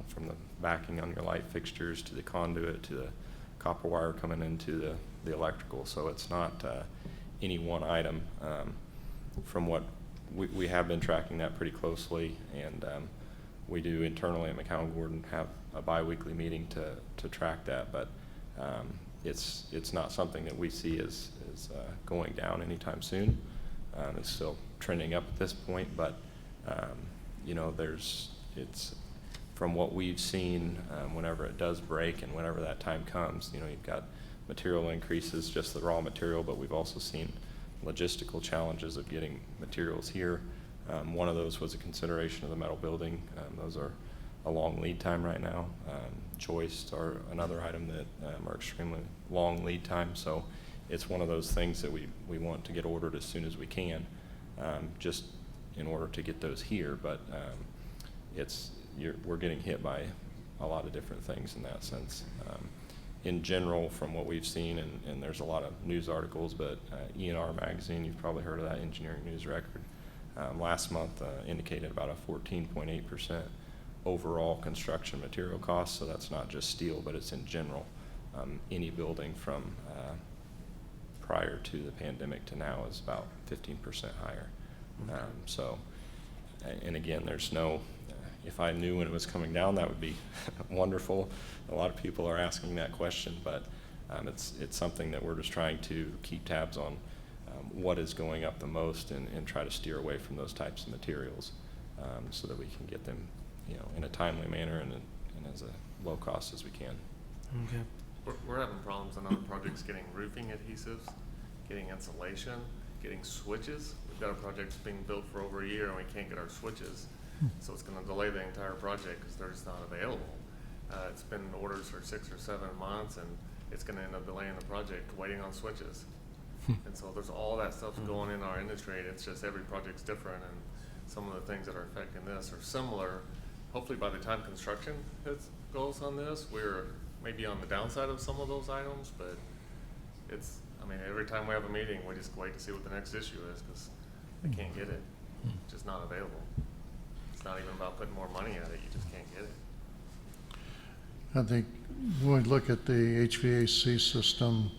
K: from the backing on your light fixtures to the conduit to the copper wire coming into the electrical. So it's not any one item. From what we have been tracking that pretty closely, and we do internally at McCown Gordon have a bi-weekly meeting to track that, but it's not something that we see as going down anytime soon. It's still trending up at this point, but it's from what we've seen, whenever it does break and whenever that time comes, you've got material increases, just the raw material, but we've also seen logistical challenges of getting materials here. One of those was a consideration of the metal building. Those are a long lead time right now. Joists are another item that are extremely long lead time. So it's one of those things that we want to get ordered as soon as we can, just in order to get those here. But we're getting hit by a lot of different things in that sense. In general, from what we've seen, and there's a lot of news articles, but E&R magazine, you've probably heard of that, Engineering News Record, last month indicated about a 14.8% overall construction material cost. So that's not just steel, but it's in general. Any building from prior to the pandemic to now is about 15% higher. And again, there's no, if I knew when it was coming down, that would be wonderful. A lot of people are asking that question, but it's something that we're just trying to keep tabs on what is going up the most and try to steer away from those types of materials so that we can get them, in a timely manner and as a low cost as we can.
B: Okay.
J: We're having problems on other projects getting roofing adhesives, getting insulation, getting switches. We've got a project that's being built for over a year and we can't get our switches. So it's going to delay the entire project because they're just not available. It's been orders for 6 or 7 months and it's going to end up delaying the project waiting on switches. And so there's all that stuff going in our industry. It's just every project's different, and some of the things that are affecting this are similar. Hopefully by the time construction goes on this, we're maybe on the downside of some of those items, but every time we have a meeting, we just wait to see what the next issue is because they can't get it. It's just not available. It's not even about putting more money at it. You just can't get it.
H: I think when we look at the HVAC system,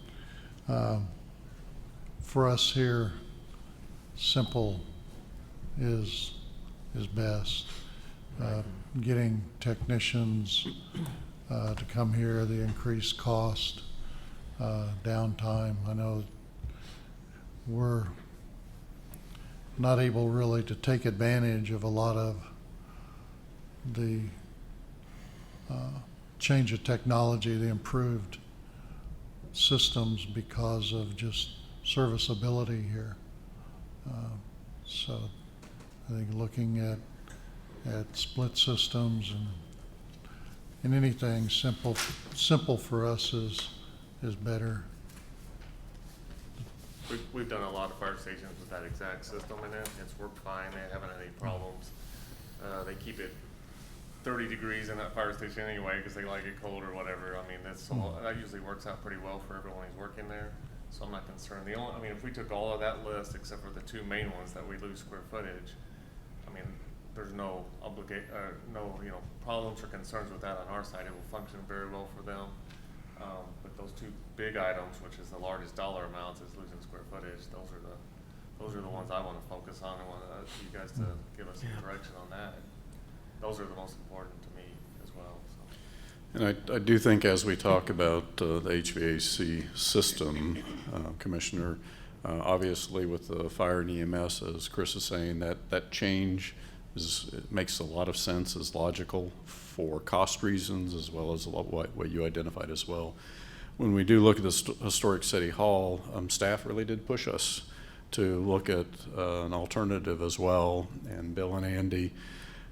H: for us here, simple is best. Getting technicians to come here, the increased cost, downtime. I know we're not able really to take advantage of a lot of the change of technology, the improved systems because of just serviceability here. So I think looking at split systems and anything simple for us is better.
J: We've done a lot of fire stations with that exact system in it. It's worked fine. They haven't had any problems. They keep it 30 degrees in that fire station anyway because they like it cold or whatever. That usually works out pretty well for everyone who's working there. So I'm not concerned. If we took all of that list except for the 2 main ones that we lose square footage, there's no problems or concerns with that on our side. It will function very well for them. But those 2 big items, which is the largest dollar amounts, is losing square footage. Those are the ones I want to focus on. I want you guys to give us some direction on that. Those are the most important to me as well. So.
I: And I do think as we talk about the HVAC system, Commissioner, obviously with the fire and EMS, as Chris is saying, that change it makes a lot of sense, is logical for cost reasons as well as what you identified as well. When we do look at the historic City Hall, staff really did push us to look at an alternative as well, and Bill and Andy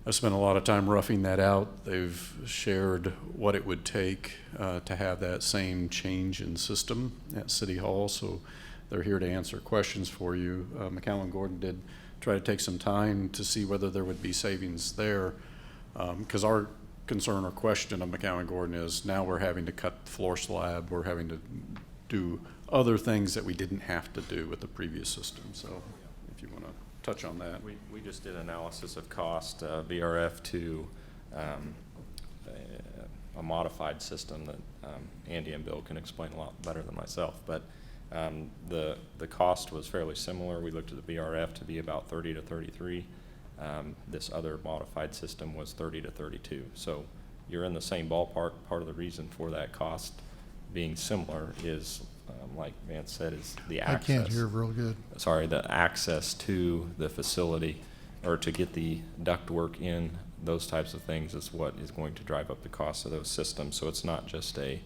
I: I spent a lot of time roughing that out. They've shared what it would take to have that same change in system at City Hall, so they're here to answer questions for you. McCowan Gordon did try to take some time to see whether there would be savings there, because our concern or question of McCowan Gordon is now we're having to cut the floor slab, we're having to do other things that we didn't have to do with the previous system. So if you want to touch on that.
K: We just did analysis of cost, VRF to a modified system that Andy and Bill can explain a lot better than myself, but the cost was fairly similar. We looked at the VRF to be about 30 to 33. This other modified system was 30 to 32. So you're in the same ballpark. Part of the reason for that cost being similar is, like Vance said, is the access.
H: I can't hear real good.
K: Sorry, the access to the facility, or to get the ductwork in, those types of things is what is going to drive up the cost of those systems. So it's not just a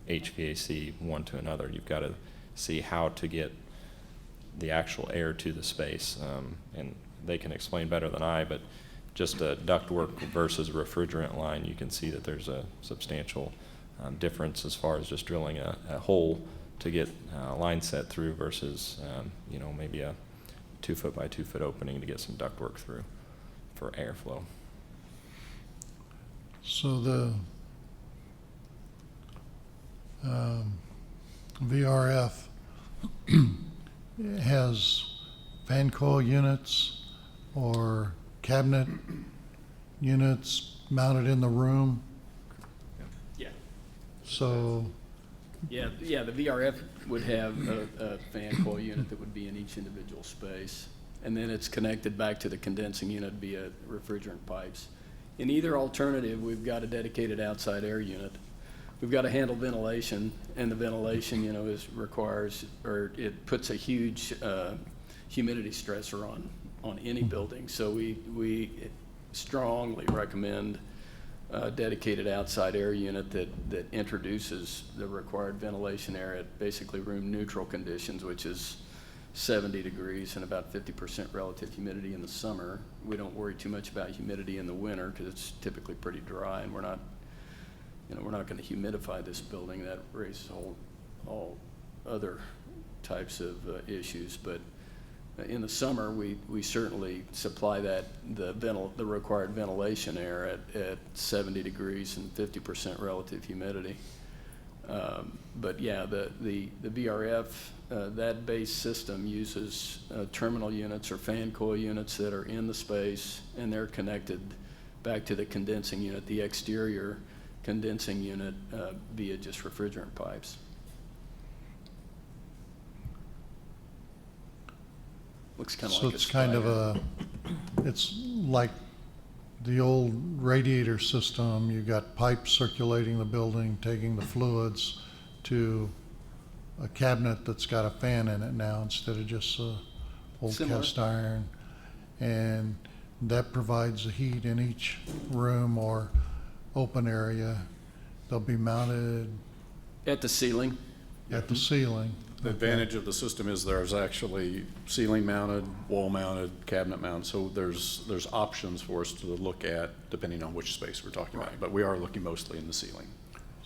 K: HVAC one to another. You've got to see how to get the actual air to the space. And they can explain better than I, but just a ductwork versus a refrigerant line, you can see that there's a substantial difference as far as just drilling a hole to get a line set through versus, you know, maybe a 2 foot by 2 foot opening to get some ductwork through for airflow.
H: So the VRF has fan coil units or cabinet units mounted in the room.
L: Yeah.
H: So,
L: Yeah, the VRF would have a fan coil unit that would be in each individual space. And then it's connected back to the condensing unit via refrigerant pipes. In either alternative, we've got a dedicated outside air unit. We've got to handle ventilation, and the ventilation, you know, it puts a huge humidity stressor on any building. So we strongly recommend a dedicated outside air unit that introduces the required ventilation air at basically room neutral conditions, which is 70 degrees and about 50% relative humidity in the summer. We don't worry too much about humidity in the winter because it's typically pretty dry, and we're not going to humidify this building. That raises all other types of issues. But in the summer, we certainly supply the required ventilation air at 70 degrees and 50% relative humidity. But yeah, the VRF, that base system uses terminal units or fan coil units that are in the space, and they're connected back to the condensing unit, the exterior condensing unit, via just refrigerant pipes. Looks kind of
H: so
L: like
H: it's kind of it's like the old radiator system. You got pipes circulating the building, taking the fluids to a cabinet that's got a fan in it now instead of just old
L: Similar.
H: cast iron. And that provides the heat in each room or open area. They'll be mounted
L: At the ceiling.
H: at the ceiling.
I: The advantage of the system is there's actually ceiling mounted, wall mounted, cabinet mounted, so there's options for us to look at depending on which space we're talking about, but we are looking mostly in the ceiling.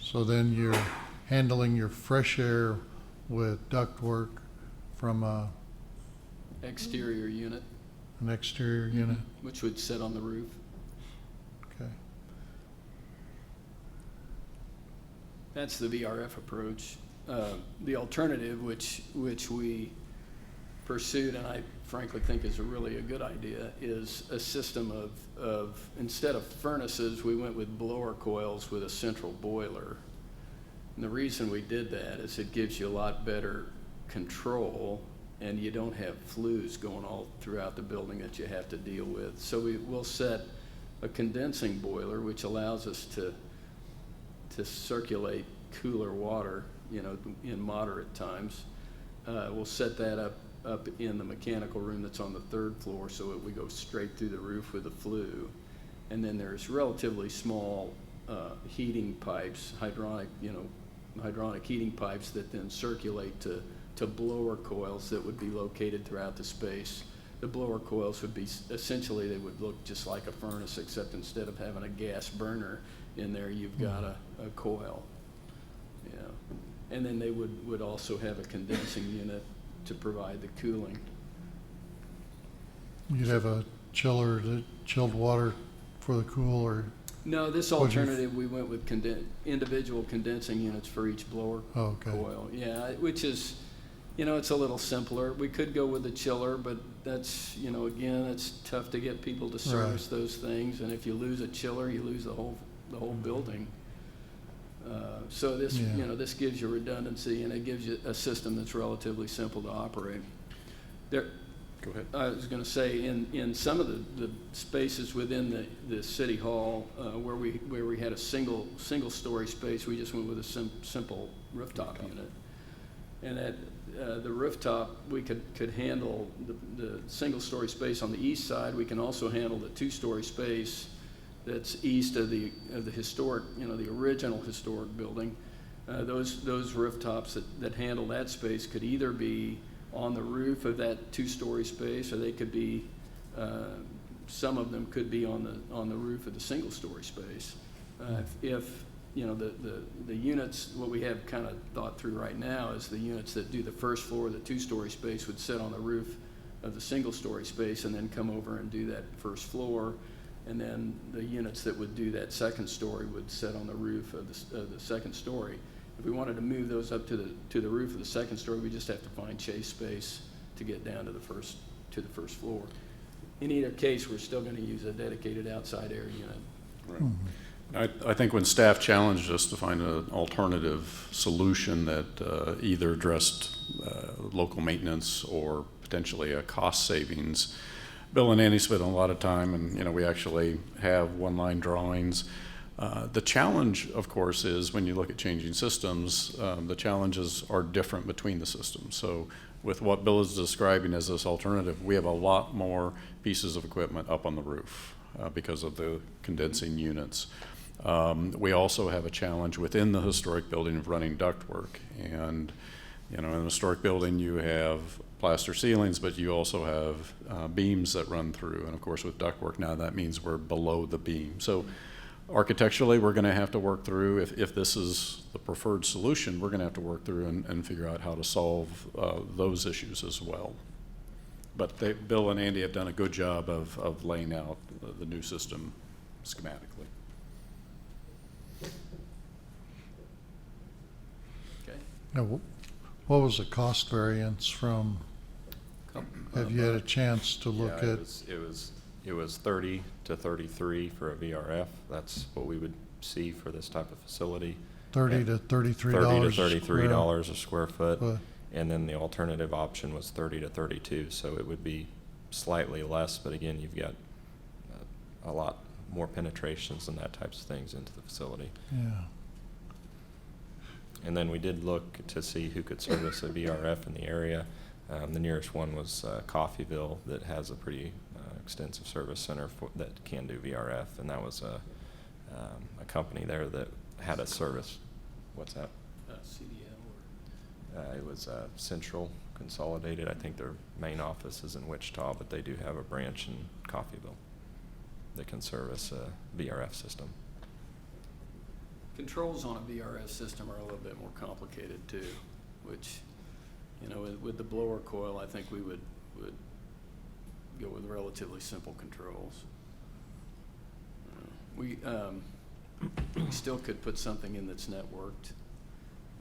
H: So then you're handling your fresh air with ductwork from
L: Exterior unit,
H: an exterior unit.
L: which would sit on the roof.
H: Okay.
L: That's the VRF approach. The alternative, which we pursued, and I frankly think is really a good idea, is a system of instead of furnaces, we went with blower coils with a central boiler. And the reason we did that is it gives you a lot better control, and you don't have flues going all throughout the building that you have to deal with. So we'll set a condensing boiler, which allows us to circulate cooler water, you know, in moderate times. We'll set that up in the mechanical room that's on the 3rd floor, so that we go straight through the roof with the flue. And then there's relatively small heating pipes, hydronic heating pipes that then circulate to blower coils that would be located throughout the space. The blower coils would be essentially, they would look just like a furnace, except instead of having a gas burner in there, you've got a coil. Yeah. And then they would also have a condensing unit to provide the cooling.
H: You'd have a chiller, that chilled water for the cool, or
L: No, this
H: What'd you-
L: alternative, we went with individual condensing units for each blower
H: okay.
L: coil. Yeah, which is, you know, it's a little simpler. We could go with a chiller, but that's, you know, again, it's tough to get people to service those things. And if you lose a chiller, you lose the whole building. So this,
H: Yeah.
L: you know, this gives you redundancy, and it gives you a system that's relatively simple to operate. There,
I: Go ahead.
L: I was going to say, in some of the spaces within the city hall where we had a single story space, we just went with a simple rooftop unit, and at the rooftop we could handle the single story space on the east side. We can also handle the 2-story space that's east of the historic, you know, the original historic building. Those rooftops that handle that space could either be on the roof of that two-story space, or they could be, some of them could be on the roof of the single-story space. If you know, the units, what we have kind of thought through right now is the units that do the first floor of the two-story space would sit on the roof of the single-story space and then come over and do that first floor. And then the units that would do that second story would sit on the roof of the second story. If we wanted to move those up to the roof of the second story, we just have to find chase space to get down to the first floor. In either case, we're still going to use a dedicated outside air unit.
I: Right. I think when staff challenged us to find an alternative solution that either addressed local maintenance or potentially a cost savings, Bill and Andy spent a lot of time, and you know, we actually have one-line drawings. The challenge, of course, is when you look at changing systems, the challenges are different between the systems. So with what Bill is describing as this alternative, we have a lot more pieces of equipment up on the roof because of the condensing units. We also have a challenge within the historic building of running ductwork. And you know, in a historic building, you have plaster ceilings, but you also have beams that run through. And of course, with ductwork now, that means we're below the beam. So architecturally, we're going to have to work through, if this is the preferred solution, we're going to have to work through and figure out how to solve those issues as well. But Bill and Andy have done a good job of laying out the new system schematically.
L: Okay.
H: Now, what was the cost variance from, have you had a chance to look at?
K: It was 30 to 33 for a VRF. That's what we would see for this type of facility.
H: $30 to $33.
K: $30 to $33 a square foot. And then the alternative option was 30 to 32. So it would be slightly less, but again, you've got a lot more penetrations and that types of things into the facility.
H: Yeah.
K: And then we did look to see who could service a VRF in the area. The nearest one was Coffeyville, that has a pretty extensive service center that can do VRF, and that was a company there that had a service. What's that?
L: CDL?
K: It was Central Consolidated. I think their main office is in Wichita, but they do have a branch in Coffeyville that can service a VRF system.
L: Controls on a VRF system are a little bit more complicated too, which, you know, with the blower coil, I think we would go with relatively simple controls. We still could put something in that's networked.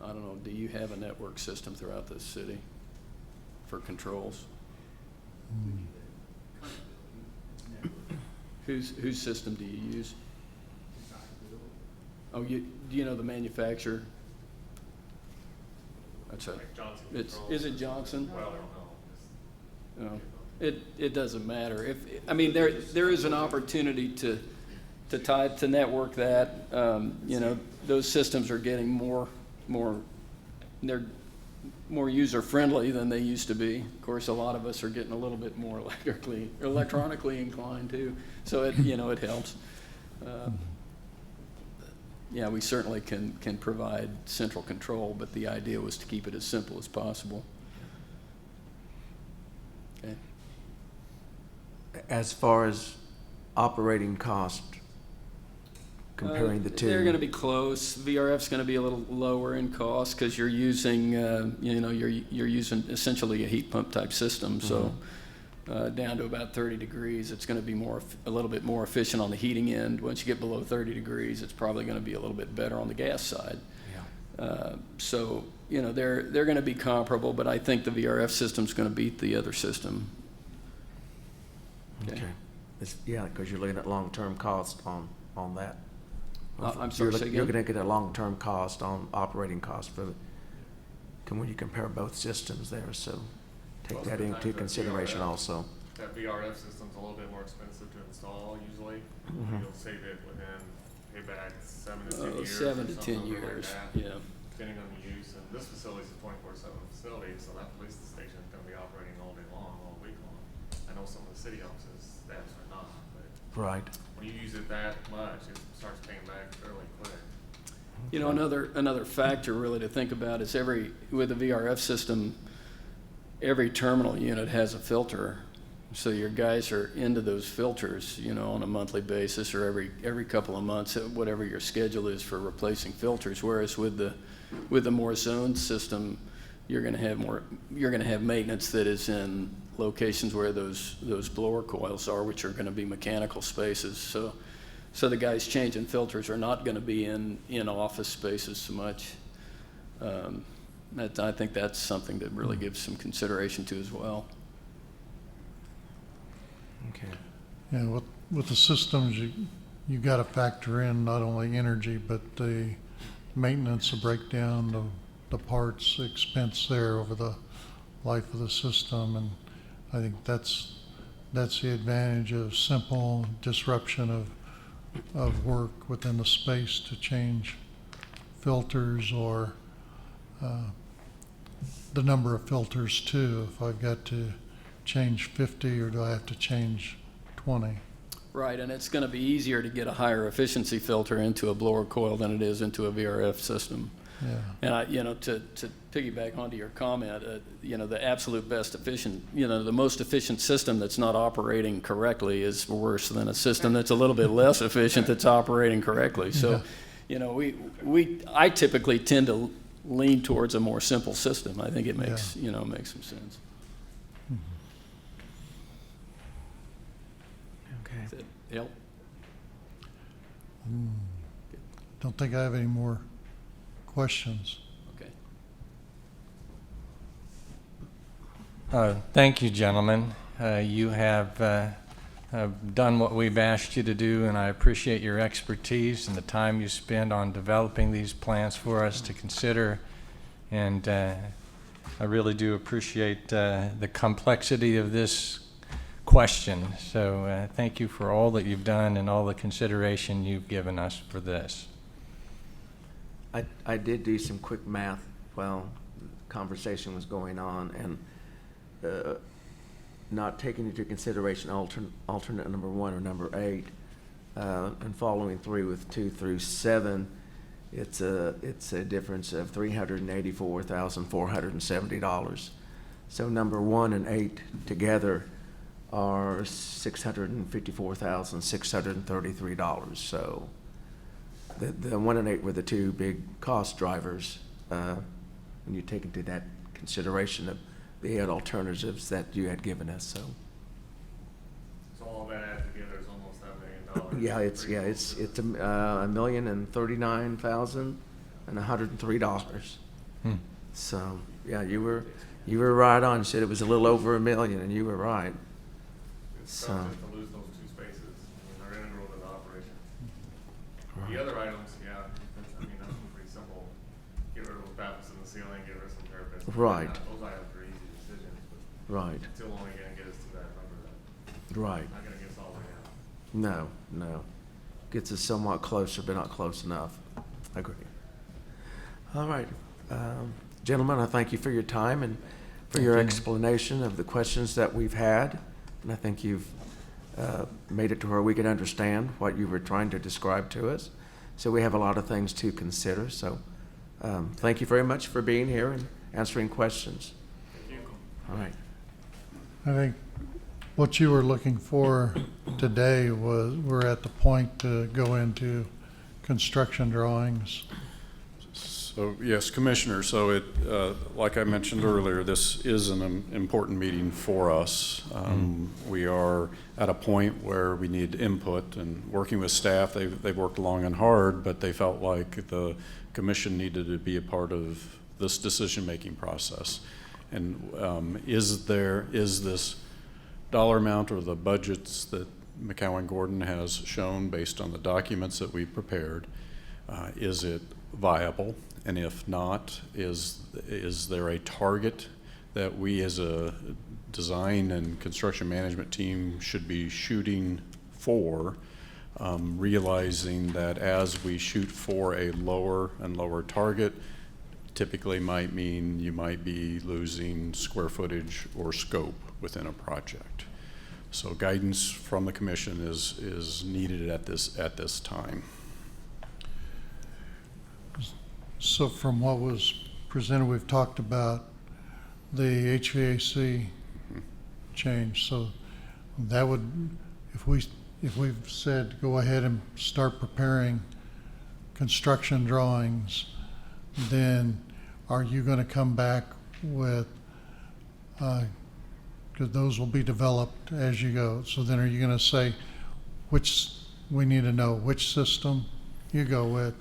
L: I don't know, do you have a network system throughout the city for controls? Whose system do you use? Oh, do you know the manufacturer? That's is it Johnson?
J: Well, I don't know.
L: No, it doesn't matter. I mean, there is an opportunity to network that. You know, those systems are getting they're more user friendly than they used to be. Of course, a lot of us are getting a little bit more electronically inclined too. So it helps. Yeah, we certainly can provide central control, but the idea was to keep it as simple as possible. Okay.
B: As far as operating cost, comparing the two?
L: They're going to be close. VRF's going to be a little lower in cost because you're using, you're using essentially a heat pump type system. So down to about 30 degrees, it's going to be a little bit more efficient on the heating end. Once you get below 30 degrees, it's probably going to be a little bit better on the gas side. Yeah. So they're going to be comparable, but I think the VRF system's going to beat the other system.
B: Okay. Yeah, because you're looking at long-term cost on that.
L: I'm sorry, say again?
B: You're going to get a long-term cost on operating cost for when you compare both systems there, so take that into consideration also.
J: That VRF system's a little bit more expensive to install usually. You'll save it within payback 7 to 10 years.
L: 7 to 10 years,
J: like
L: yeah.
J: Depending on the use. And this facility is a 24/7 facility, so that police station is going to be operating all day long, all week long. I know some of the city offices, staffs are not, but
B: right.
J: When you use it that much, it starts paying back fairly quick.
L: You know, another factor really to think about is with the VRF system, every terminal unit has a filter. So your guys are into those filters, you know, on a monthly basis or every couple of months, whatever your schedule is for replacing filters. Whereas with the more zoned system, you're going to have maintenance that is in locations where those blower coils are, which are going to be mechanical spaces. So the guys changing filters are not going to be in office spaces so much. I think that's something that really gives some consideration to as well.
B: Okay.
H: Yeah, with the systems, you got to factor in not only energy, but the maintenance, the breakdown, the parts expense there over the life of the system. And I think that's the advantage of simple disruption of work within the space to change filters or the number of filters too. If I've got to change 50 or do I have to change 20?
L: Right, and it's going to be easier to get a higher efficiency filter into a blower coil than it is into a VRF system.
H: Yeah.
L: And to piggyback onto your comment, the absolute best efficient, the most efficient system that's not operating correctly is worse than a system that's a little bit less efficient that's operating correctly. So, I typically tend to lean towards a more simple system. I think it makes makes some sense.
B: Okay.
L: Does that help?
H: Don't think I have any more questions.
L: Okay.
G: Thank you, gentlemen. You have done what we've asked you to do, and I appreciate your expertise and the time you spend on developing these plans for us to consider. And I really do appreciate the complexity of this question. So thank you for all that you've done and all the consideration you've given us for this.
B: I did do some quick math while the conversation was going on, and not taking into consideration alternate number 1 or number 8, and following through with 2 through 7, it's a difference of $384,470. So number 1 and 8 together are $654,633. So the 1 and 8 were the 2 big cost drivers when you take into that consideration of the 8 alternatives that you had given us. So
J: all that added together is almost $1 million.
B: yeah, it's $1,039,103. So yeah, you were right on. You said it was a little over $1 million, and you were right.
J: It's tough just to lose those 2 spaces. They're integral to the operation. The other items, that's pretty simple. Get rid of those baffles in the ceiling, get rid of some therapists.
B: Right.
J: Those items are easy decisions, but
B: Right.
J: it's still only going to get us to that number.
B: Right.
J: Not going to get us all the way down.
B: No. Gets us somewhat closer, but not close enough. I agree. All right. Gentlemen, I thank you for your time and for your explanation of the questions that we've had. And I think you've made it to where we can understand what you were trying to describe to us. So we have a lot of things to consider. So thank you very much for being here and answering questions.
J: Thank you.
B: All right.
H: I think what you were looking for today was we're at the point to go into construction drawings.
I: So, yes, Commissioner, so like I mentioned earlier, this is an important meeting for us. We are at a point where we need input, and working with staff, they've worked long and hard, but they felt like the commission needed to be a part of this decision-making process. And is this dollar amount or the budgets that McCowan Gordon has shown based on the documents that we prepared, is it viable? And if not, is there a target that we as a design and construction management team should be shooting for, realizing that as we shoot for a lower and lower target, typically might mean you might be losing square footage or scope within a project. So guidance from the commission is needed at this time.
H: So from what was presented, we've talked about the HVAC change. So that would, if we've said go ahead and start preparing construction drawings, then are you going to come back with, because those will be developed as you go. So then are you going to say we need to know which system you go with,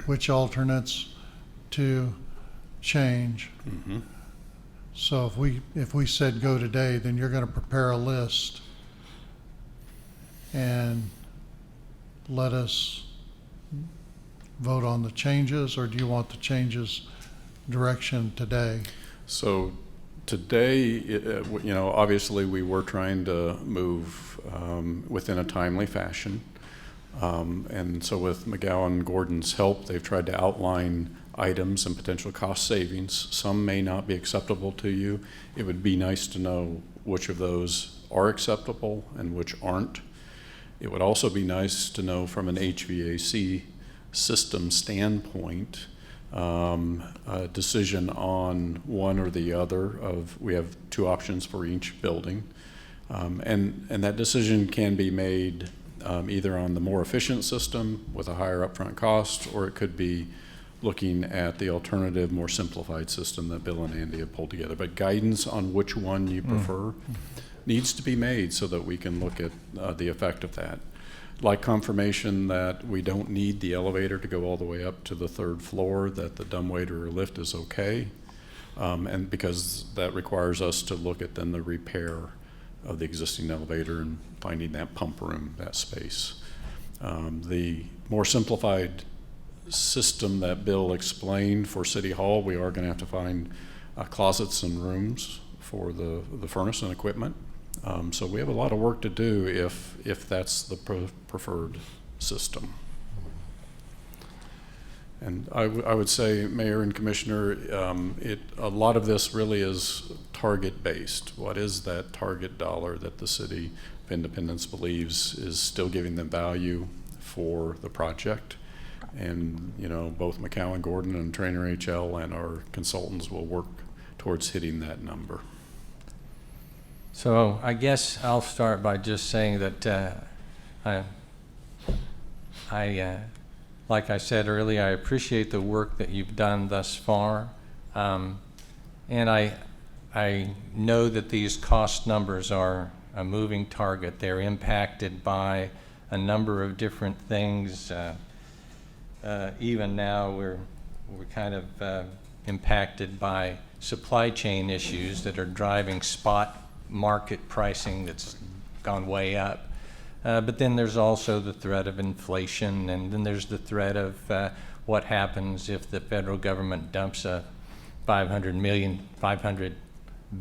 H: which alternates to change.
I: Mm-hmm.
H: So if we said go today, then you're going to prepare a list and let us vote on the changes, or do you want the changes direction today?
I: So today, obviously we were trying to move within a timely fashion. And so with McGowan Gordon's help, they've tried to outline items and potential cost savings. Some may not be acceptable to you. It would be nice to know which of those are acceptable and which aren't. It would also be nice to know from an HVAC system standpoint, a decision on one or the other of, we have two options for each building. And that decision can be made either on the more efficient system with a higher upfront cost, or it could be looking at the alternative, more simplified system that Bill and Andy have pulled together. But guidance on which one you prefer needs to be made so that we can look at the effect of that. Like confirmation that we don't need the elevator to go all the way up to the third floor, that the dumbwaiter or lift is okay, and because that requires us to look at then the repair of the existing elevator and finding that pump room, that space. The more simplified system that Bill explained for City Hall, we are going to have to find closets and rooms for the furnace and equipment. So we have a lot of work to do if that's the preferred system. And I would say, Mayor and Commissioner, a lot of this really is target-based. What is that target dollar that the City of Independence believes is still giving them value for the project? And both McCowan Gordon and Trainer HL and our consultants will work towards hitting that number.
G: So I guess I'll start by just saying that like I said earlier, I appreciate the work that you've done thus far. And I know that these cost numbers are a moving target. They're impacted by a number of different things. Even now, we're kind of impacted by supply chain issues that are driving spot market pricing that's gone way up. But then there's also the threat of inflation, and then there's the threat of what happens if the federal government dumps a $500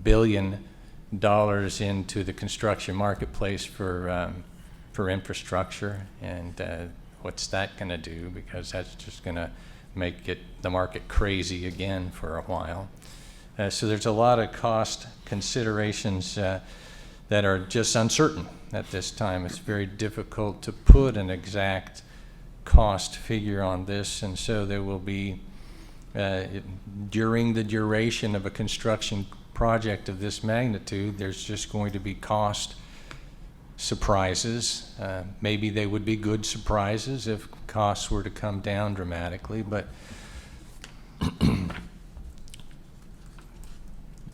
G: billion into the construction marketplace for infrastructure, and what's that going to do? Because that's just going to make the market crazy again for a while. So there's a lot of cost considerations that are just uncertain at this time. It's very difficult to put an exact cost figure on this, and so there will be, during the duration of a construction project of this magnitude, there's just going to be cost surprises. Maybe they would be good surprises if costs were to come down dramatically, but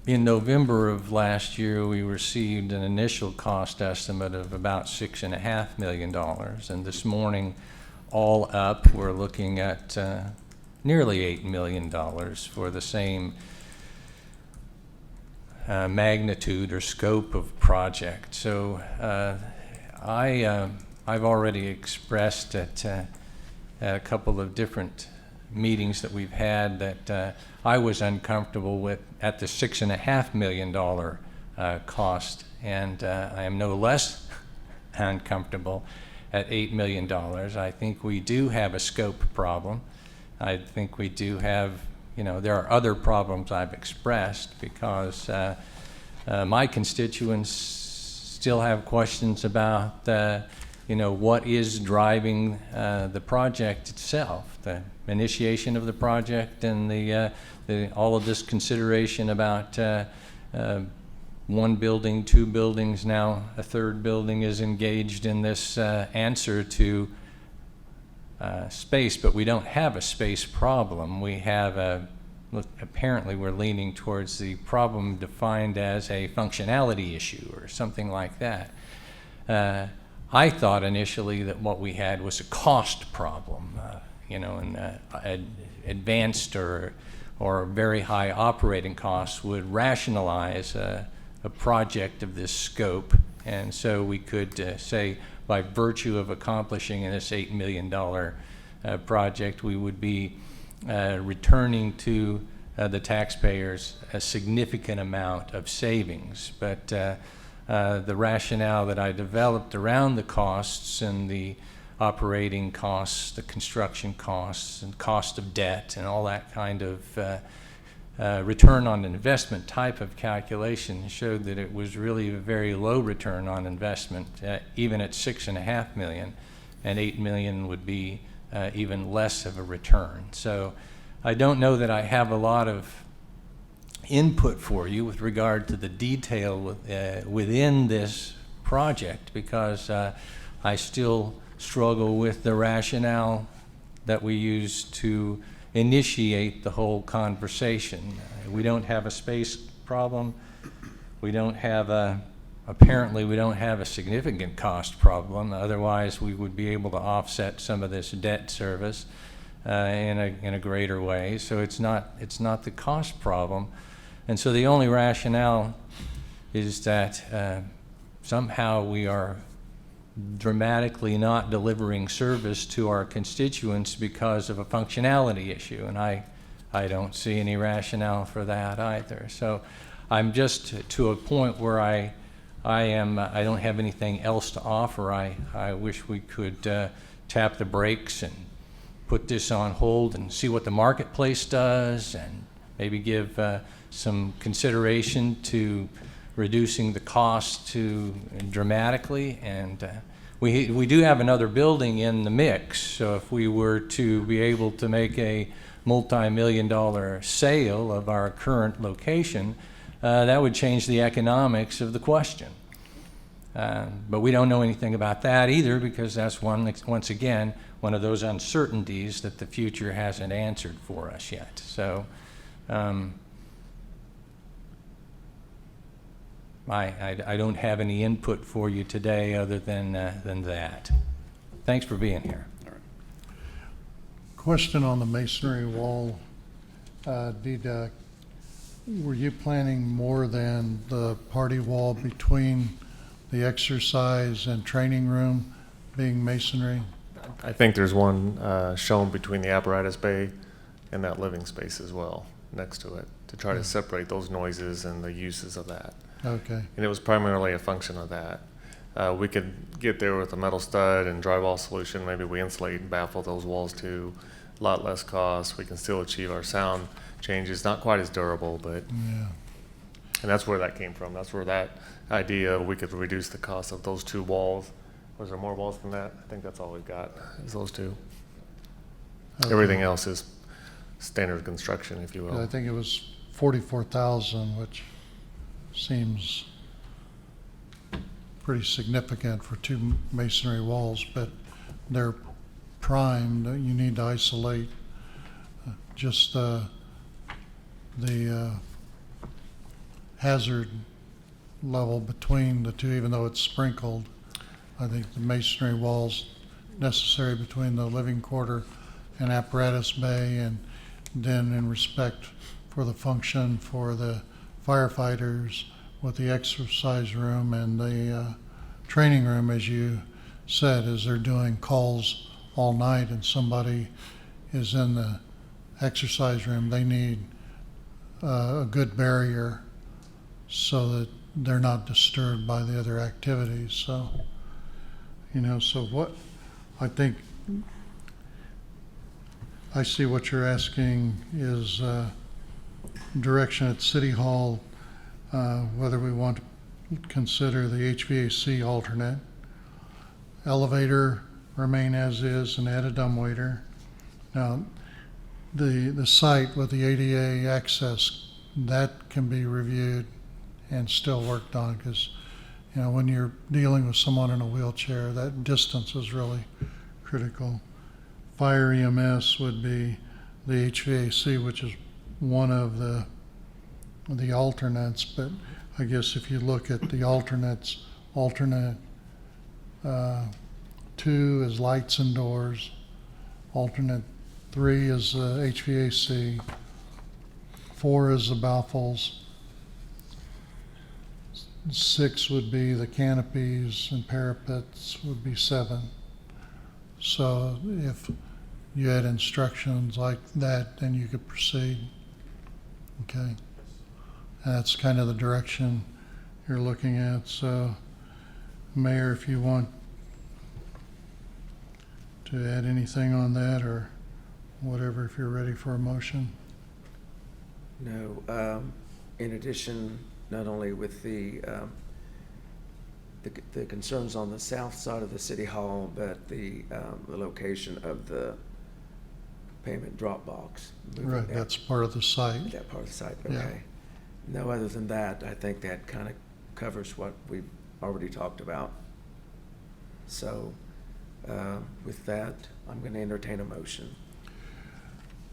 G: in November of last year, we received an initial cost estimate of about $6.5 million, and this morning, all up, we're looking at nearly $8 million for the same magnitude or scope of project. So I've already expressed at a couple of different meetings that we've had that I was uncomfortable with at the $6.5 million cost, and I am no less uncomfortable at $8 million. I think we do have a scope problem. I think we do have, there are other problems I've expressed because my constituents still have questions about what is driving the project itself, the initiation of the project, and all of this consideration about one building, two buildings, now a third building is engaged in this answer to space, but we don't have a space problem. We have apparently we're leaning towards the problem defined as a functionality issue or something like that. I thought initially that what we had was a cost problem, and advanced or very high operating costs would rationalize a project of this scope, and so we could say by virtue of accomplishing this $8 million project, we would be returning to the taxpayers a significant amount of savings. But the rationale that I developed around the costs and the operating costs, the construction costs, and cost of debt, and all that kind of return on investment type of calculation showed that it was really a very low return on investment, even at $6.5 million, and $8 million would be even less of a return. So I don't know that I have a lot of input for you with regard to the detail within this project, because I still struggle with the rationale that we use to initiate the whole conversation. We don't have a space problem. We don't have apparently we don't have a significant cost problem. Otherwise, we would be able to offset some of this debt service in a greater way. So it's not the cost problem. And so the only rationale is that somehow we are dramatically not delivering service to our constituents because of a functionality issue, and I don't see any rationale for that either. So I'm just to a point where I don't have anything else to offer. I wish we could tap the brakes and put this on hold and see what the marketplace does, and maybe give some consideration to reducing the cost dramatically. And we do have another building in the mix, so if we were to be able to make a multi-million-dollar sale of our current location, that would change the economics of the question. But we don't know anything about that either, because that's once again one of those uncertainties that the future hasn't answered for us yet. So I don't have any input for you today other than that. Thanks for being here.
H: Question on the masonry wall deduct. Were you planning more than the party wall between the exercise and training room being masonry?
J: I think there's one shown between the apparatus bay and that living space as well, next to it, to try to separate those noises and the uses of that.
H: Okay.
J: And it was primarily a function of that. We could get there with a metal stud and drywall solution. Maybe we insulate and baffle those walls too. A lot less cost. We can still achieve our sound changes. Not quite as durable, but
H: Yeah.
J: and that's where that came from. That's where that idea of we could reduce the cost of those two walls. Was there more walls than that? I think that's all we've got is those two.
H: Okay.
J: Everything else is standard construction, if you will.
H: I think it was 44,000, which seems pretty significant for two masonry walls, but they're primed. You need to isolate just the hazard level between the two, even though it's sprinkled. I think the masonry walls necessary between the living quarter and apparatus bay, and then in respect for the function for the firefighters with the exercise room and the training room, as you said, as they're doing calls all night and somebody is in the exercise room, they need a good barrier so that they're not disturbed by the other activities. So, so what I think I see what you're asking is direction at City Hall, whether we want to consider the HVAC alternate elevator remain as is and add a dumbwaiter. Now, the site with the ADA access, that can be reviewed and still worked on, because, you know, when you're dealing with someone in a wheelchair, that distance is really critical. Fire EMS would be the HVAC, which is one of the alternates, but I guess if you look at the alternates, alternate 2 is lights and doors, alternate 3 is HVAC, 4 is the baffles, 6 would be the canopies, and parapets would be 7. So if you had instructions like that, then you could proceed. Okay. That's kind of the direction you're looking at. So, Mayor, if you want to add anything on that or whatever, if you're ready for a motion.
B: No, in addition, not only with the concerns on the south side of the city hall, but the location of the payment drop box. moving
H: Right,
B: that-
H: that's part of the site.
B: That part of the site,
H: Yeah.
B: okay. No, other than that, I think that kind of covers what we've already talked about. So, with that, I'm going to entertain a motion.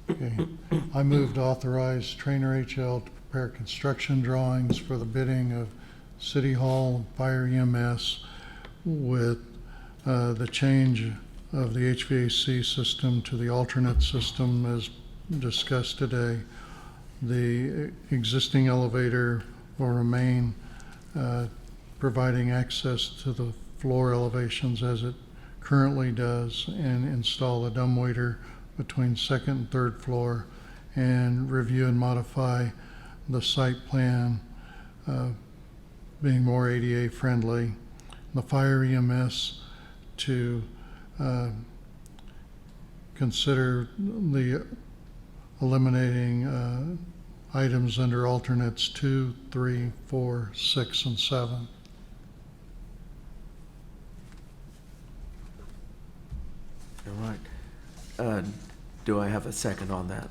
H: Okay. I move to authorize Trainer HL to prepare construction drawings for the bidding of City Hall and Fire EMS with the change of the HVAC system to the alternate system as discussed today. The existing elevator will remain providing access to the floor elevations as it currently does, and install a dumbwaiter between second and third floor, and review and modify the site plan being more ADA friendly. The fire EMS to consider the eliminating items under alternates 2, 3, 4, 6, and 7.
B: All right. Do I have a second on that?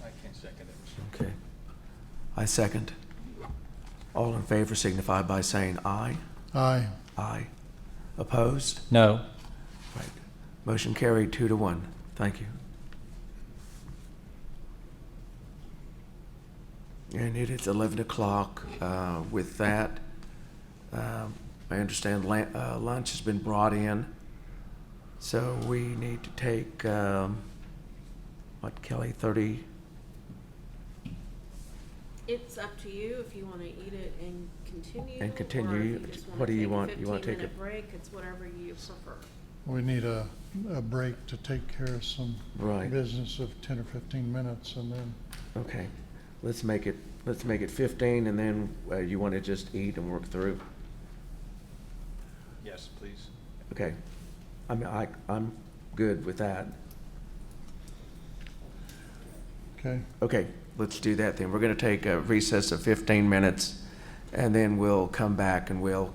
G: I can second it.
B: Okay. I second. All in favor signify by saying aye.
H: Aye.
B: Aye. Opposed?
G: No.
B: Right. Motion carried 2-1. Thank you. And it is 11 o'clock. With that, I understand lunch has been brought in. So we need to take, what, Kelly, 30?
E: It's up to you if you want to eat it and continue.
B: And continue.
E: Or if you just
B: What do you
E: want
B: want?
E: to
B: You
E: take a
B: want to take
E: 15-minute break, it's whatever you prefer.
H: We need a break to take care of some
B: Right.
H: business of 10 or 15 minutes, and then
B: Okay. Let's make it 15, and then you want to just eat and work through?
G: Yes, please.
B: Okay. I mean, I'm good with that.
H: okay.
B: Okay, let's do that then. We're going to take a recess of 15 minutes, and then we'll come back and we'll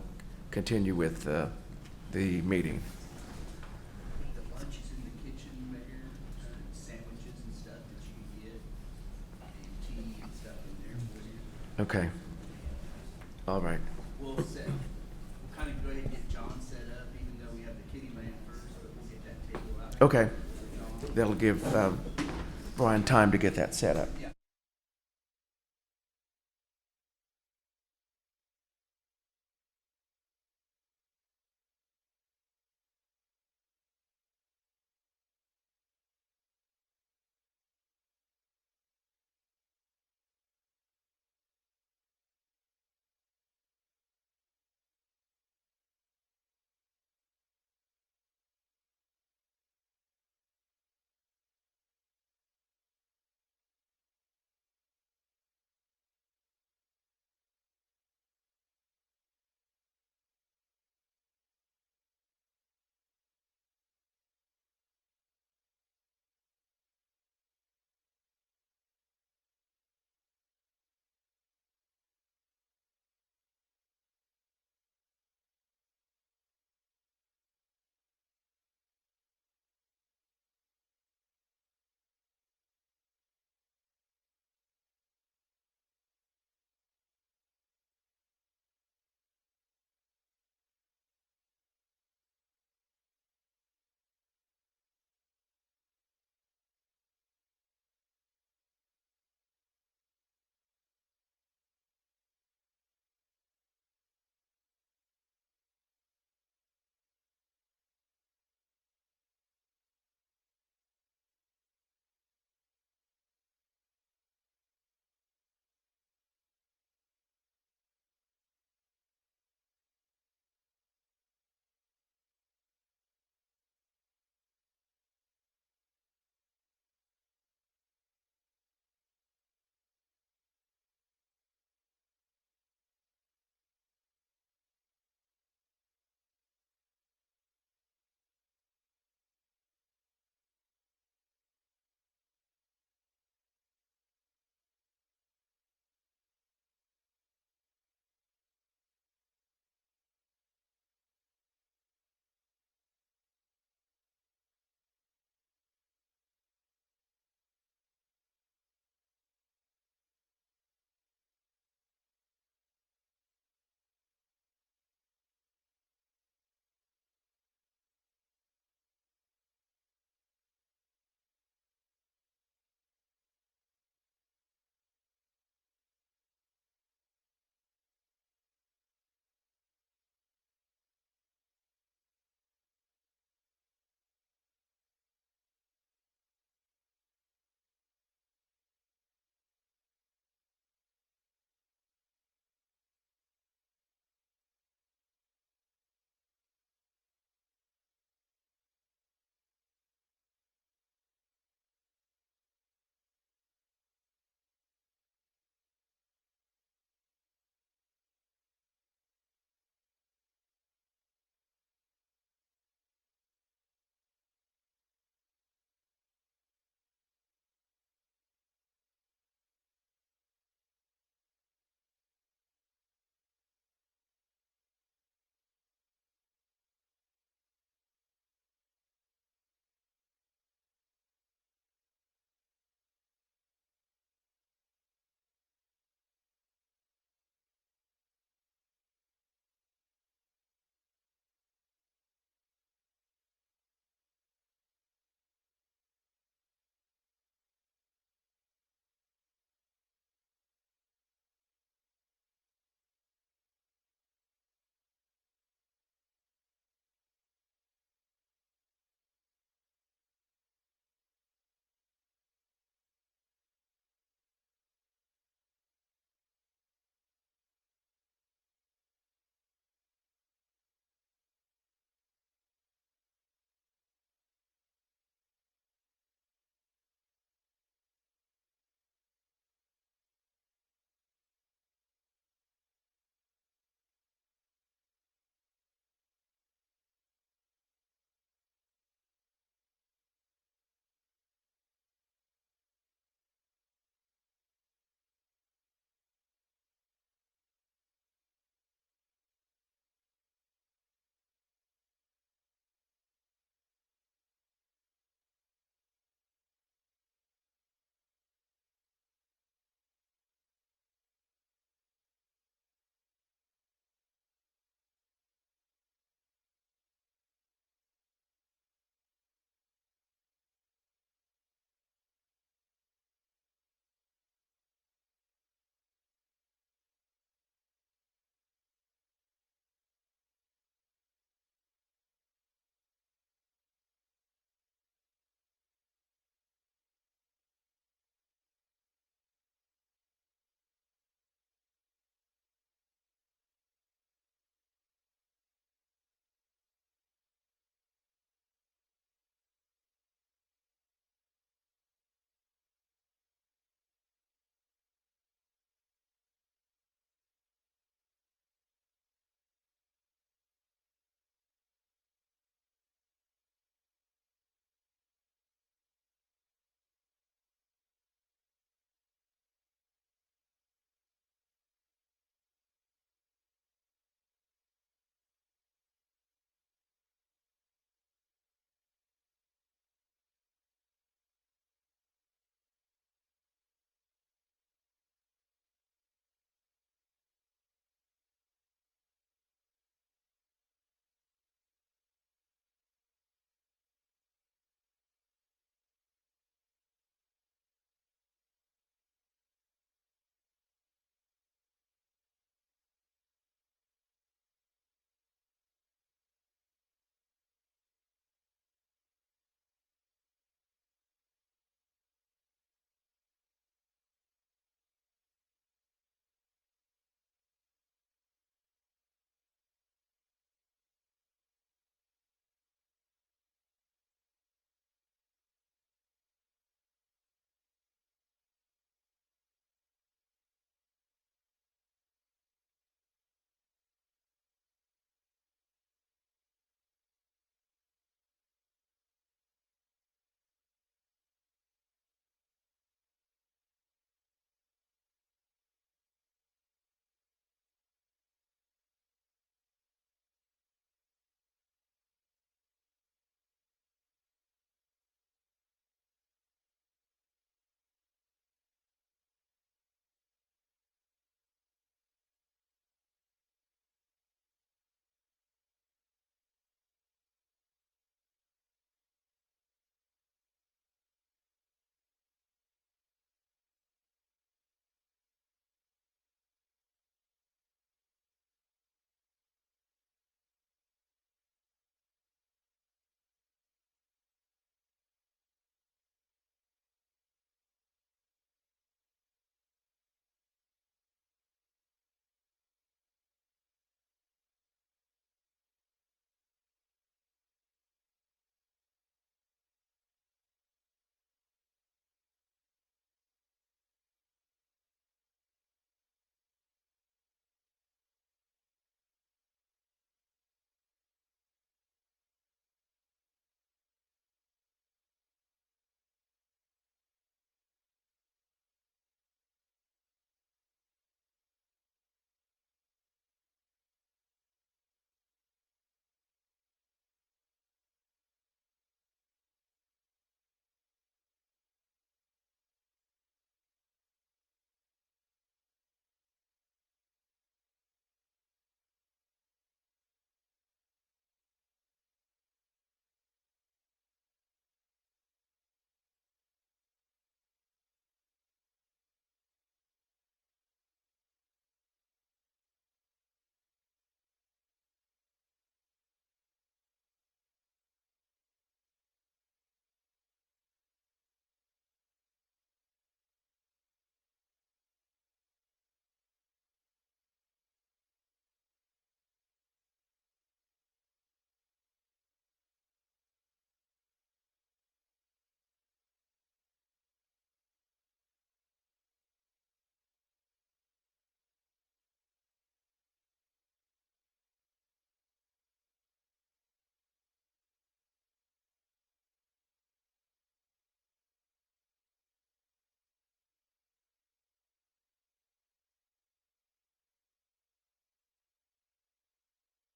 B: continue with the meeting.
M: The lunch is in the kitchen, Mayor, sandwiches and stuff that you can get, and tea and stuff in there for you.
B: Okay. All right.
M: We'll kind of go ahead and get John set up, even though we have the kitty land first, but we'll get that table out.
B: Okay.
M: for John.
B: That'll give Brian time to get that set up.
M: Yeah.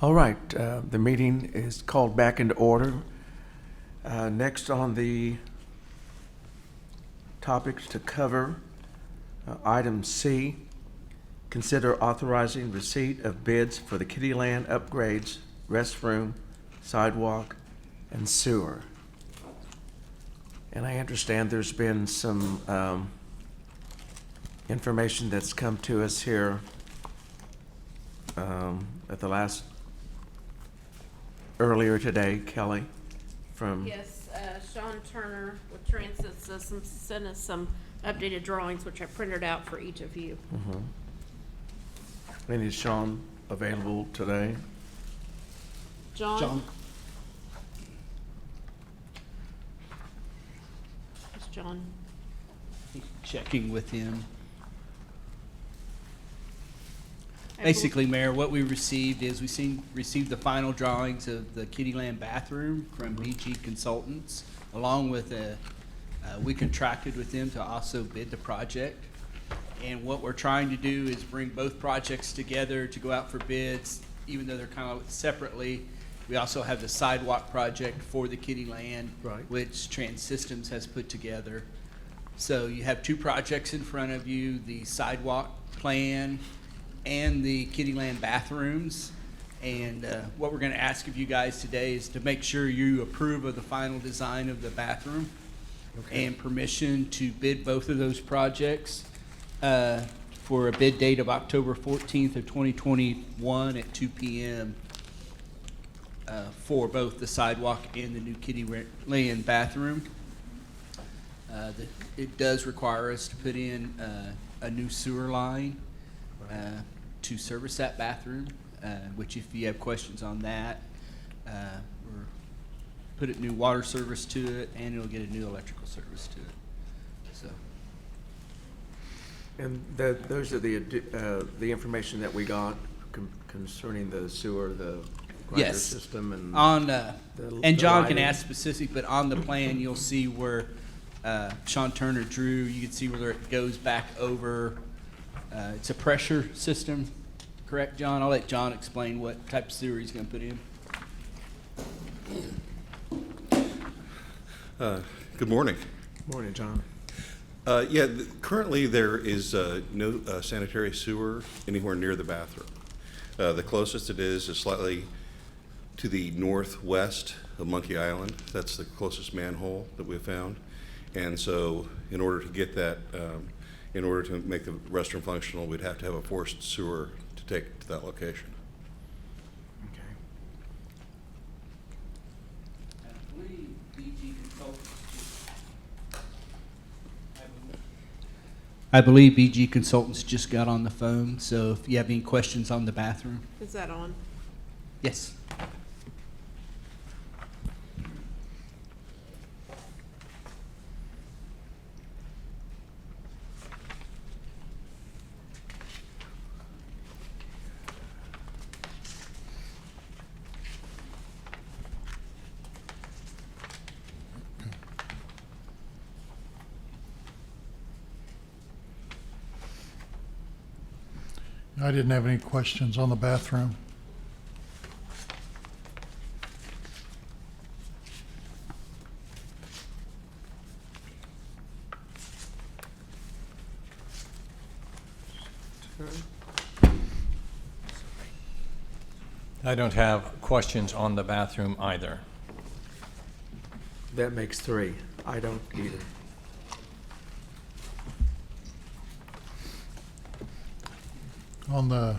B: All right, the meeting is called back into order. Next on the topics to cover, item C, consider authorizing receipt of bids for the Kittyland upgrades, restroom, sidewalk, and sewer. And I understand there's been some information that's come to us here at the last, earlier today, Kelly, from...
E: Yes, Sean Turner with Transit Systems sent us some updated drawings, which I printed out for each of you.
B: And is Sean available today?
E: John? It's John.
M: Checking with him.
E: I bel-
M: Basically, Mayor, what we received is received the final drawings of the Kittyland bathroom from BG Consultants, along with we contracted with them to also bid the project. And what we're trying to do is bring both projects together to go out for bids, even though they're kind of separately. We also have the sidewalk project for the Kittyland,
B: Right.
M: which Trans Systems has put together. So you have two projects in front of you, the sidewalk plan and the Kittyland bathrooms. And what we're going to ask of you guys today is to make sure you approve of the final design of the bathroom and permission to bid both of those projects for a bid date of October 14th of 2021 at 2 p.m. For both the sidewalk and the new Kittyland bathroom. It does require us to put in a new sewer line to service that bathroom, which if you have questions on that, we're put a new water service to it, and it'll get a new electrical service to it. So,
B: And those are the information that we got concerning the sewer, the grinder
M: yes,
B: system, and
M: on and John can
B: lighting.
M: ask specific, but on the plan you'll see where Sean Turner drew. You can see where it goes back over. It's a pressure system, correct, John? I'll let John explain what type of sewer he's going to put in.
N: Good morning.
B: Morning, John.
N: Currently there is no sanitary sewer anywhere near the bathroom. The closest it is slightly to the northwest of Monkey Island. That's the closest manhole that we've found. And so in order to get that, in order to make the restroom functional, we'd have to have a forced sewer to take to that location.
B: Okay.
M: I believe BG Consultants just got on the phone, so if you have any questions on the bathroom.
E: Is that on?
M: Yes.
H: I didn't have any questions on the bathroom.
G: I don't have questions on the bathroom either.
B: That makes three. I don't either.
H: On the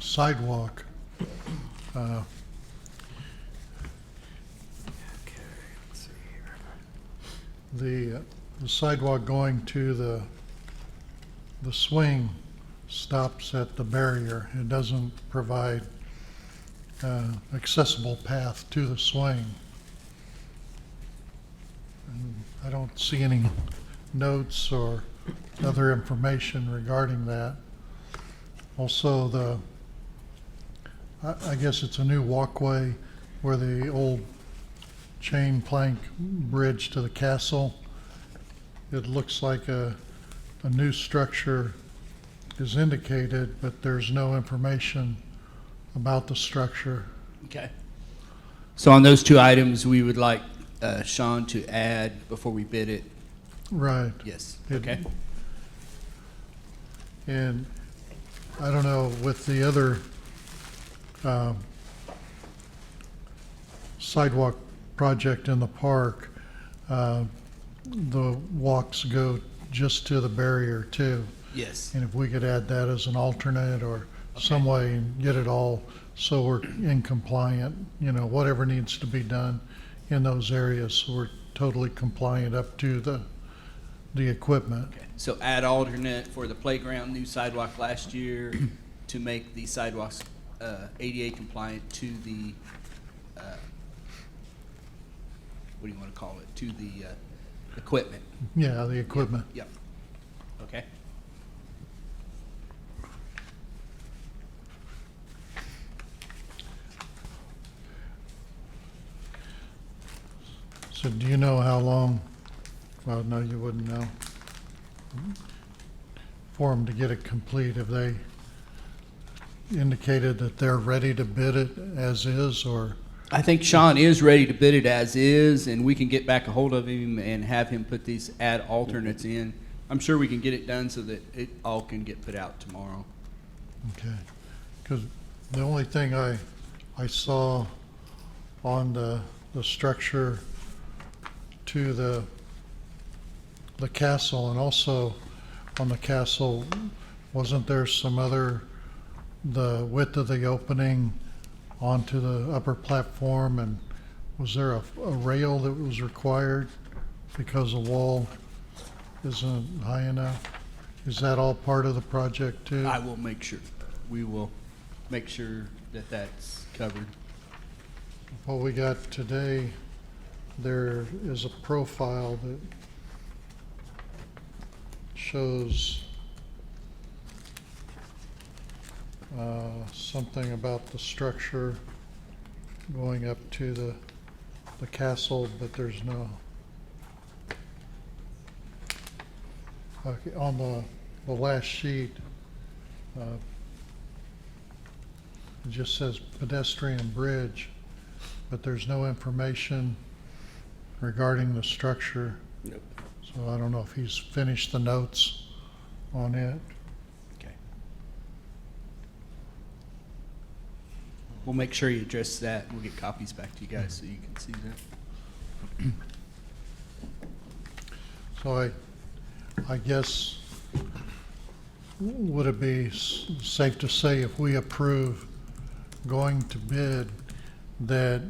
H: sidewalk,
B: Okay, let's see here.
H: the sidewalk going to the swing stops at the barrier. It doesn't provide accessible path to the swing. And I don't see any notes or other information regarding that. Also, I guess it's a new walkway where the old chain plank bridge to the castle. It looks like a new structure is indicated, but there's no information about the structure.
M: Okay. So on those two items, we would like Sean to add before we bid it.
H: Right.
M: Yes.
H: It-
M: Okay.
H: And I don't know, with the other sidewalk project in the park, the walks go just to the barrier too.
M: Yes.
H: And if we could add that as an alternate or some way and get it all so we're in compliant, whatever needs to be done in those areas, so we're totally compliant up to the equipment.
M: Okay. So add alternate for the playground, new sidewalk last year to make the sidewalks ADA compliant to the, what do you want to call it, to the equipment.
H: Yeah, the equipment.
M: Yep. Okay.
H: So do you know how long, well, no, you wouldn't know, for them to get it complete? Have they indicated that they're ready to bid it as is, or?
M: I think Sean is ready to bid it as is, and we can get back a hold of him and have him put these add alternates in. I'm sure we can get it done so that it all can get put out tomorrow.
H: Okay, because the only thing I saw on the structure to the castle, and also on the castle, wasn't there some other, the width of the opening onto the upper platform, and was there a rail that was required because the wall isn't high enough? Is that all part of the project too?
M: I will make sure, we will make sure that that's covered.
H: What we got today, there is a profile that shows something about the structure going up to the castle, but there's no. Okay, on the last sheet, it just says pedestrian bridge, but there's no information regarding the structure.
N: Nope.
H: So I don't know if he's finished the notes on it.
M: Okay. We'll make sure you address that. We'll get copies back to you guys so you can see that.
H: So I guess, would it be safe to say if we approve going to bid, that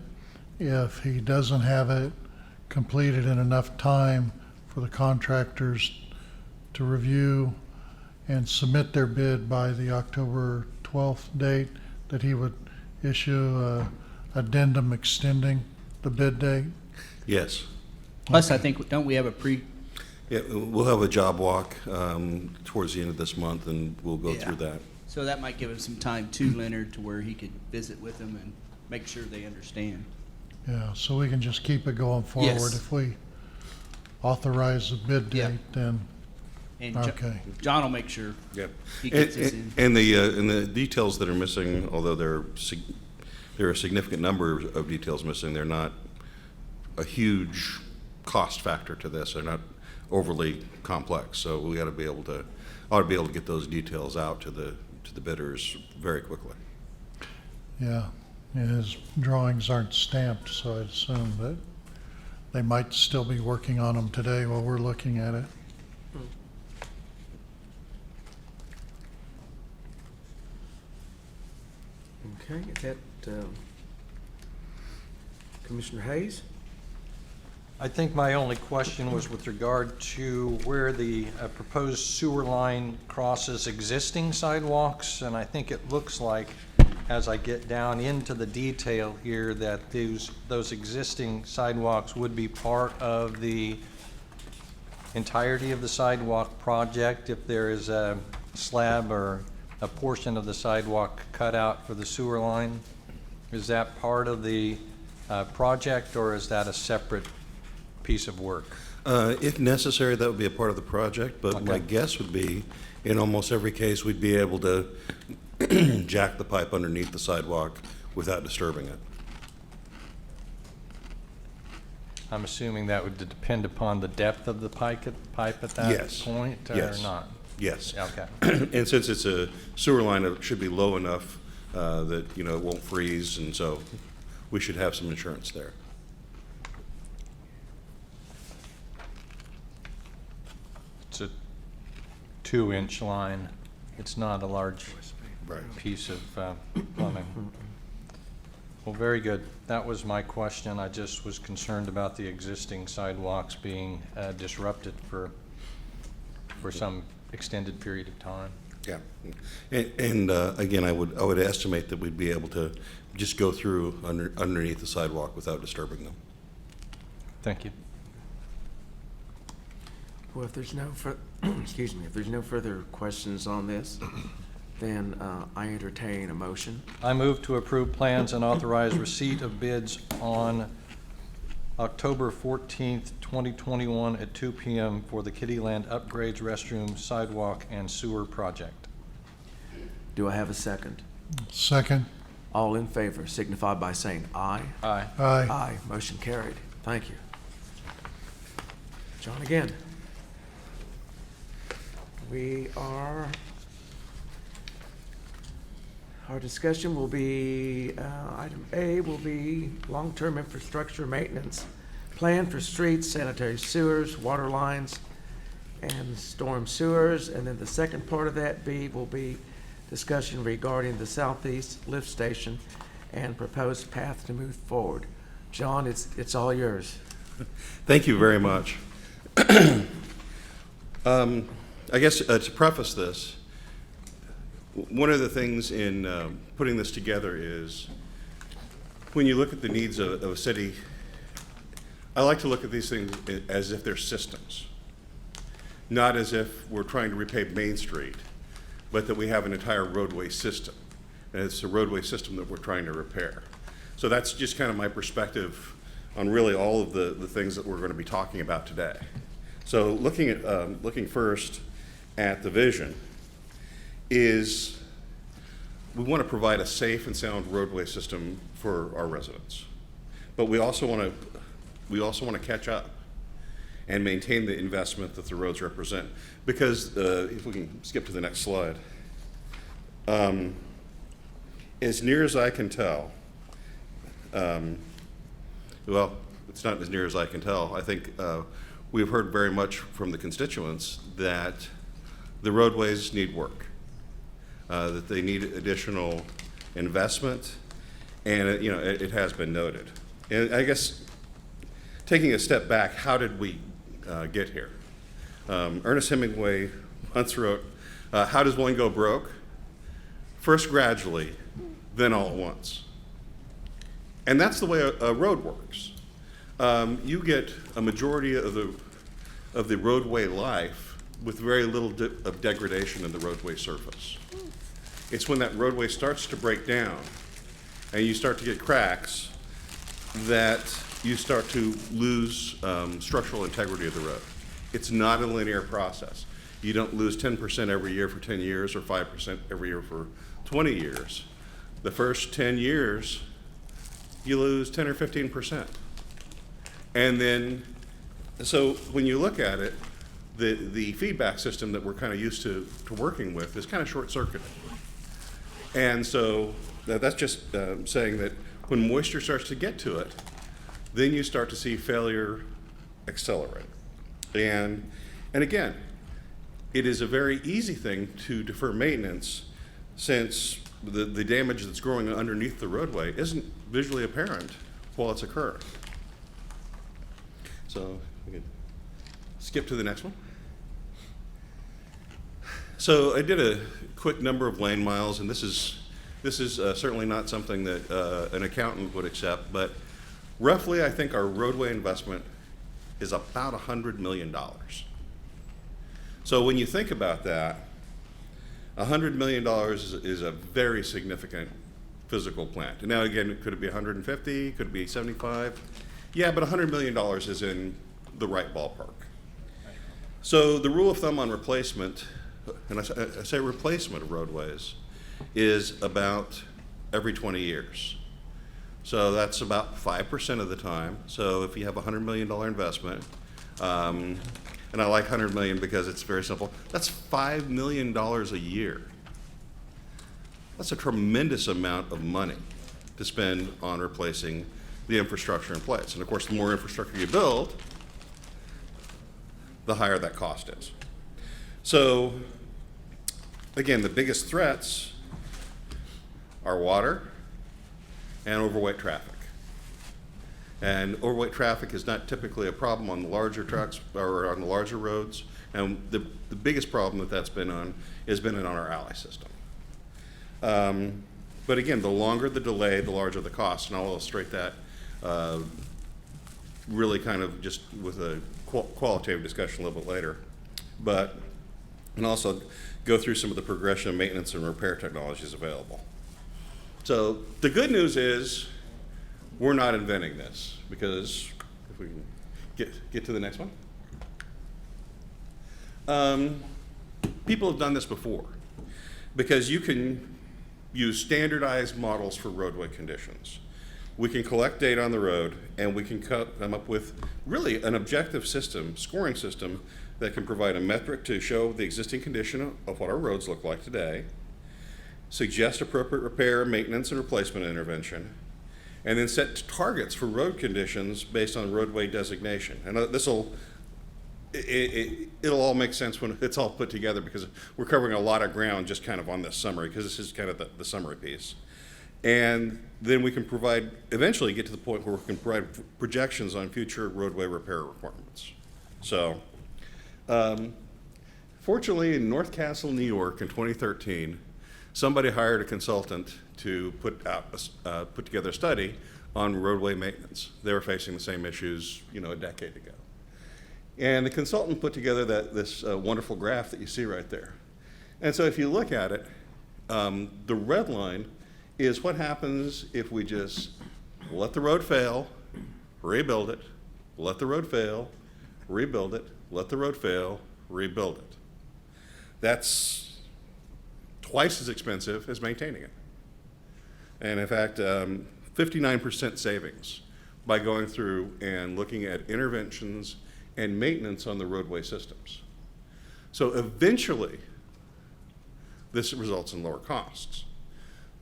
H: if he doesn't have it completed in enough time for the contractors to review and submit their bid by the October 12th date, that he would issue a addendum extending the bid date?
N: Yes.
M: Plus, I think, don't we have a
N: Yeah, we'll have a job walk towards the end of this month, and we'll go through that.
M: so that might give us some time too, Leonard, to where he could visit with them and make sure they understand.
H: Yeah, so we can just keep it going forward.
M: Yes.
H: If we authorize the bid
M: Yeah.
H: date, then,
M: And
H: okay.
M: John will make sure
N: Yep.
M: he gets this in.
N: And the details that are missing, although there are a significant number of details missing, they're not a huge cost factor to this. They're not overly complex, so we ought to be able to get those details out to the bidders very quickly.
H: Yeah, his drawings aren't stamped, so I assume that they might still be working on them today while we're looking at it.
B: Okay, is that Commissioner Hayes?
G: I think my only question was with regard to where the proposed sewer line crosses existing sidewalks, and I think it looks like, as I get down into the detail here, that those existing sidewalks would be part of the entirety of the sidewalk project if there is a slab or a portion of the sidewalk cut out for the sewer line. Is that part of the project, or is that a separate piece of work?
N: If necessary, that would be a part of the project, but my
G: Okay.
N: guess would be, in almost every case, we'd be able to jack the pipe underneath the sidewalk without disturbing it.
G: I'm assuming that would depend upon the depth of the pipe at that
N: Yes.
G: point, or
N: Yes.
G: not?
N: Yes.
G: Okay.
N: And since it's a sewer line, it should be low enough that, you know, it won't freeze, and so we should have some insurance there.
G: It's a 2-inch line. It's not a large
N: Right.
G: piece of plumbing. Well, very good. That was my question. I just was concerned about the existing sidewalks being disrupted for some extended period of time.
N: Yeah. And again, I would estimate that we'd be able to just go through underneath the sidewalk without disturbing them.
G: Thank you.
B: Well, if there's no excuse me, if there's no further questions on this, then I entertain a motion.
G: I move to approve plans and authorize receipt of bids on October 14th, 2021 at 2 p.m. for the Kittyland Upgrades Restroom Sidewalk and Sewer Project.
B: Do I have a second?
H: Second.
B: All in favor signify by saying aye.
G: Aye.
H: Aye.
B: Aye. Motion carried. Thank you. John again. Our discussion will be, item A will be long-term infrastructure maintenance plan for streets, sanitary sewers, water lines, and storm sewers. And then the second part of that, B, will be discussion regarding the southeast lift station and proposed path to move forward. John, it's all yours.
N: Thank you very much. I guess to preface this, one of the things in putting this together is when you look at the needs of a city, I like to look at these things as if they're systems, not as if we're trying to repave Main Street, but that we have an entire roadway system, and it's a roadway system that we're trying to repair. So that's just kind of my perspective on really all of the things that we're going to be talking about today. So looking first at the vision is we want to provide a safe and sound roadway system for our residents, but we also want to catch up and maintain the investment that the roads represent. Because if we can skip to the next slide, as near as I can tell, well, it's not as near as I can tell. I think we've heard very much from the constituents that the roadways need work, that they need additional investment, and it has been noted. And I guess taking a step back, how did we get here? Ernest Hemingway once wrote, "How does one go broke? First gradually, then all at once." And that's the way a road works. You get a majority of the roadway life with very little of degradation in the roadway surface. It's when that roadway starts to break down and you start to get cracks that you start to lose structural integrity of the road. It's not a linear process. You don't lose 10% every year for 10 years or 5% every year for 20 years. The first 10 years, you lose 10 or 15%. And then, so when you look at it, the feedback system that we're kind of used to working with is kind of short-circuited. And so that's just saying that when moisture starts to get to it, then you start to see failure accelerate. And again, it is a very easy thing to defer maintenance since the damage that's growing underneath the roadway isn't visually apparent while it's occurring. So we can skip to the next one. So I did a quick number of lane miles, and this is certainly not something that an accountant would accept, but roughly I think our roadway investment is about $100 million. So when you think about that, $100 million is a very significant physical plant. And now again, could it be 150? Could it be 75? Yeah, but $100 million is in the right ballpark. So the rule of thumb on replacement, and I say replacement of roadways, is about every 20 years. So that's about 5% of the time. So if you have a $100 million investment, and I like 100 million because it's very simple, that's $5 million a year. That's a tremendous amount of money to spend on replacing the infrastructure in place. And of course, the more infrastructure you build, the higher that cost is. So again, the biggest threats are water and overweight traffic. And overweight traffic is not typically a problem on the larger trucks or on the larger roads. And the biggest problem that that's been on has been on our alley system. But again, the longer the delay, the larger the cost. And I'll illustrate that really kind of just with a qualitative discussion a little bit later. And also go through some of the progression of maintenance and repair technologies available. So the good news is we're not inventing this, because if we can get to the next one. People have done this before, because you can use standardized models for roadway conditions. We can collect data on the road, and we can come up with really an objective system, scoring system, that can provide a metric to show the existing condition of what our roads look like today, suggest appropriate repair, maintenance, and replacement intervention, and then set targets for road conditions based on roadway designation. And it'll all make sense when it's all put together, because we're covering a lot of ground just kind of on this summary, because this is kind of the summary piece. And then we can eventually get to the point where we can provide projections on future roadway repair requirements. So, fortunately, in North Castle, New York in 2013, somebody hired a consultant to put together a study on roadway maintenance. They were facing the same issues, a decade ago. And the consultant put together this wonderful graph that you see right there. And so if you look at it, the red line is what happens if we just let the road fail, rebuild it, let the road fail, rebuild it, let the road fail, rebuild it. That's twice as expensive as maintaining it. And in fact, 59% savings by going through and looking at interventions and maintenance on the roadway systems. So eventually, this results in lower costs.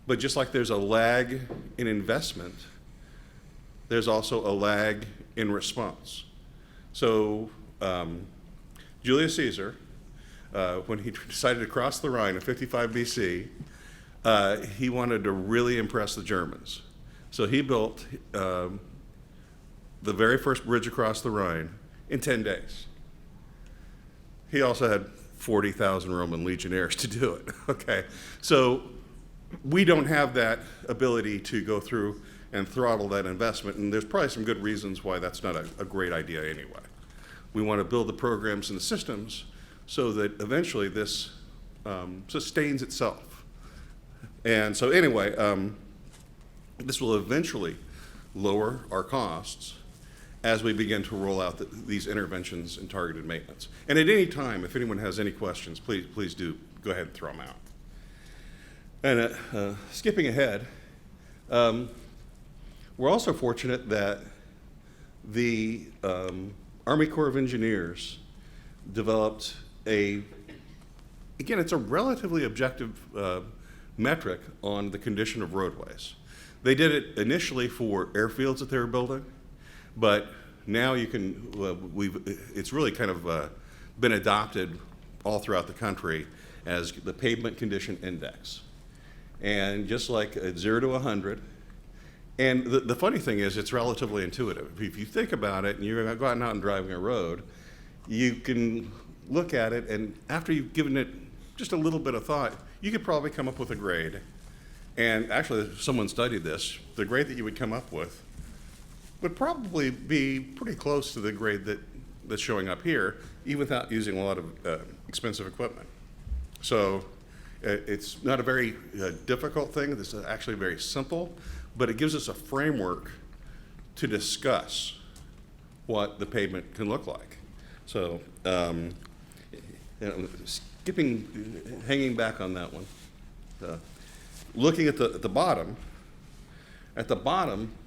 N: But just like there's a lag in investment, there's also a lag in response. So Julius Caesar, when he decided to cross the Rhine in 55 BC, he wanted to really impress the Germans. So he built the very first bridge across the Rhine in 10 days. He also had 40,000 Roman legionnaires to do it, okay? So we don't have that ability to go through and throttle that investment, and there's probably some good reasons why that's not a great idea anyway. We want to build the programs and the systems so that eventually this sustains itself. And so anyway, this will eventually lower our costs as we begin to roll out these interventions and targeted maintenance. And at any time, if anyone has any questions, please do go ahead and throw them out. And skipping ahead, we're also fortunate that the Army Corps of Engineers developed again, it's a relatively objective metric on the condition of roadways. They did it initially for airfields that they were building, but now you can, it's really kind of been adopted all throughout the country as the Pavement Condition Index. And just like at 0 to 100, and the funny thing is it's relatively intuitive. If you think about it and you're going out and driving a road, you can look at it, and after you've given it just a little bit of thought, you could probably come up with a grade. And actually, if someone studied this, the grade that you would come up with would probably be pretty close to the grade that's showing up here, even without using a lot of expensive equipment. So it's not a very difficult thing. This is actually very simple, but it gives us a framework to discuss what the pavement can look like. So hanging back on that one, looking at the bottom,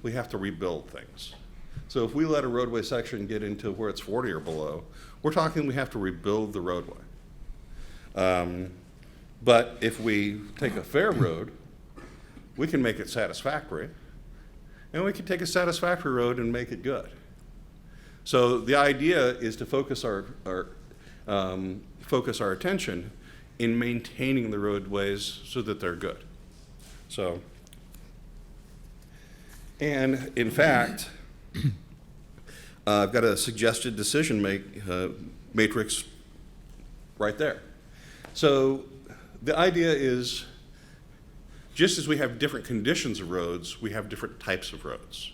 N: we have to rebuild things. So if we let a roadway section get into where it's 40 or below, we're talking we have to rebuild the roadway. But if we take a fair road, we can make it satisfactory, and we can take a satisfactory road and make it good. So the idea is to focus our attention in maintaining the roadways so that they're good. So, and in fact, I've got a suggested decision matrix right there. So the idea is, just as we have different conditions of roads, we have different types of roads.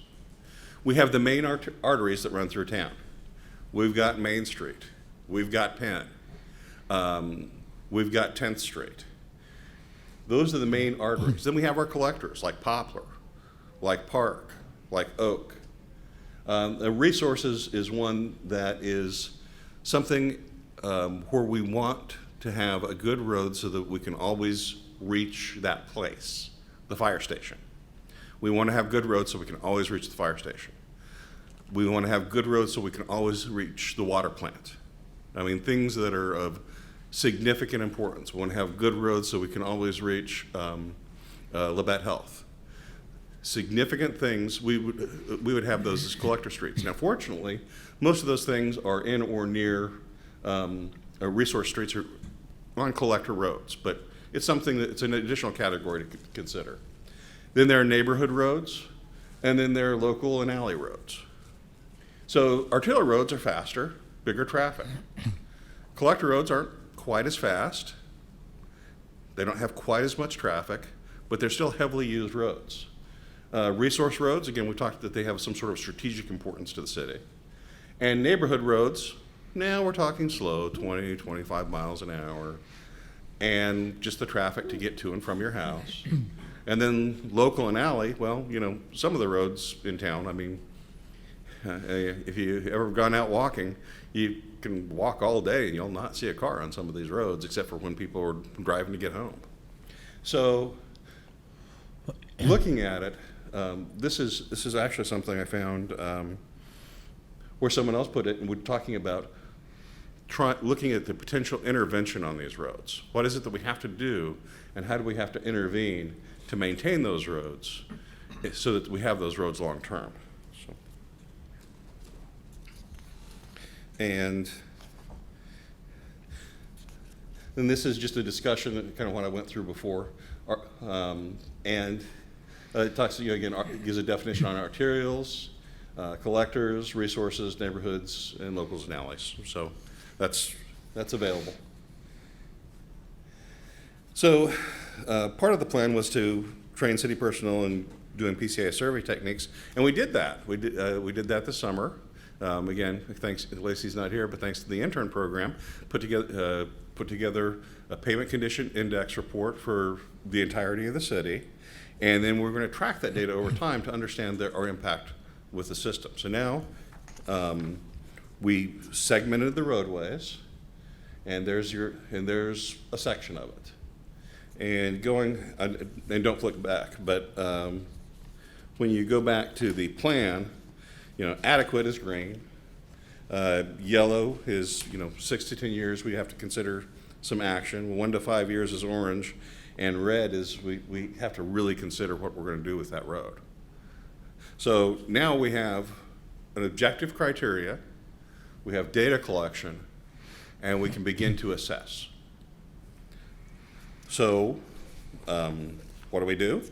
N: We have the main arteries that run through town. We've got Main Street. We've got Penn. We've got 10th Street. Those are the main arteries. Then we have our collectors, like Poplar, like Park, like Oak. The Resources is one that is something where we want to have a good road so that we can always reach that place, the fire station. We want to have good roads so we can always reach the fire station. We want to have good roads so we can always reach the water plant. I mean, things that are of significant importance. We want to have good roads so we can always reach Labette Health. Significant things, we would have those as collector streets. Now, fortunately, most of those things are in or near resource streets or on collector roads, but it's something that it's an additional category to consider. Then there are neighborhood roads, and then there are local and alley roads. So arterial roads are faster, bigger traffic. Collector roads aren't quite as fast. They don't have quite as much traffic, but they're still heavily used roads. Resource roads, again, we talked that they have some sort of strategic importance to the city. And neighborhood roads, now we're talking slow, 20, 25 miles an hour, and just the traffic to get to and from your house. And then local and alley, well, you know, some of the roads in town, I mean, if you've ever gone out walking, you can walk all day and you'll not see a car on some of these roads except for when people are driving to get home. So looking at it, this is actually something I found where someone else put it, and we're talking about looking at the potential intervention on these roads. What is it that we have to do, and how do we have to intervene to maintain those roads so that we have those roads long term? So, and then this is just a discussion, kind of what I went through before, and it talks to you again, gives a definition on arterials, collectors, resources, neighborhoods, and locals and alleys. So that's available. So part of the plan was to train city personnel in doing PCI survey techniques, and we did that. We did that this summer. Again, thanks, Lacey's not here, but thanks to the intern program, put together a pavement condition index report for the entirety of the city, and then we're going to track that data over time to understand our impact with the system. So now we segmented the roadways, and there's a section of it. And and don't flick back, but when you go back to the plan, you know, adequate is green. Yellow is, 6 to 10 years we have to consider some action. 1 to 5 years is orange, and red is we have to really consider what we're going to do with that road. So now we have an objective criteria, we have data collection, and we can begin to assess. So what do?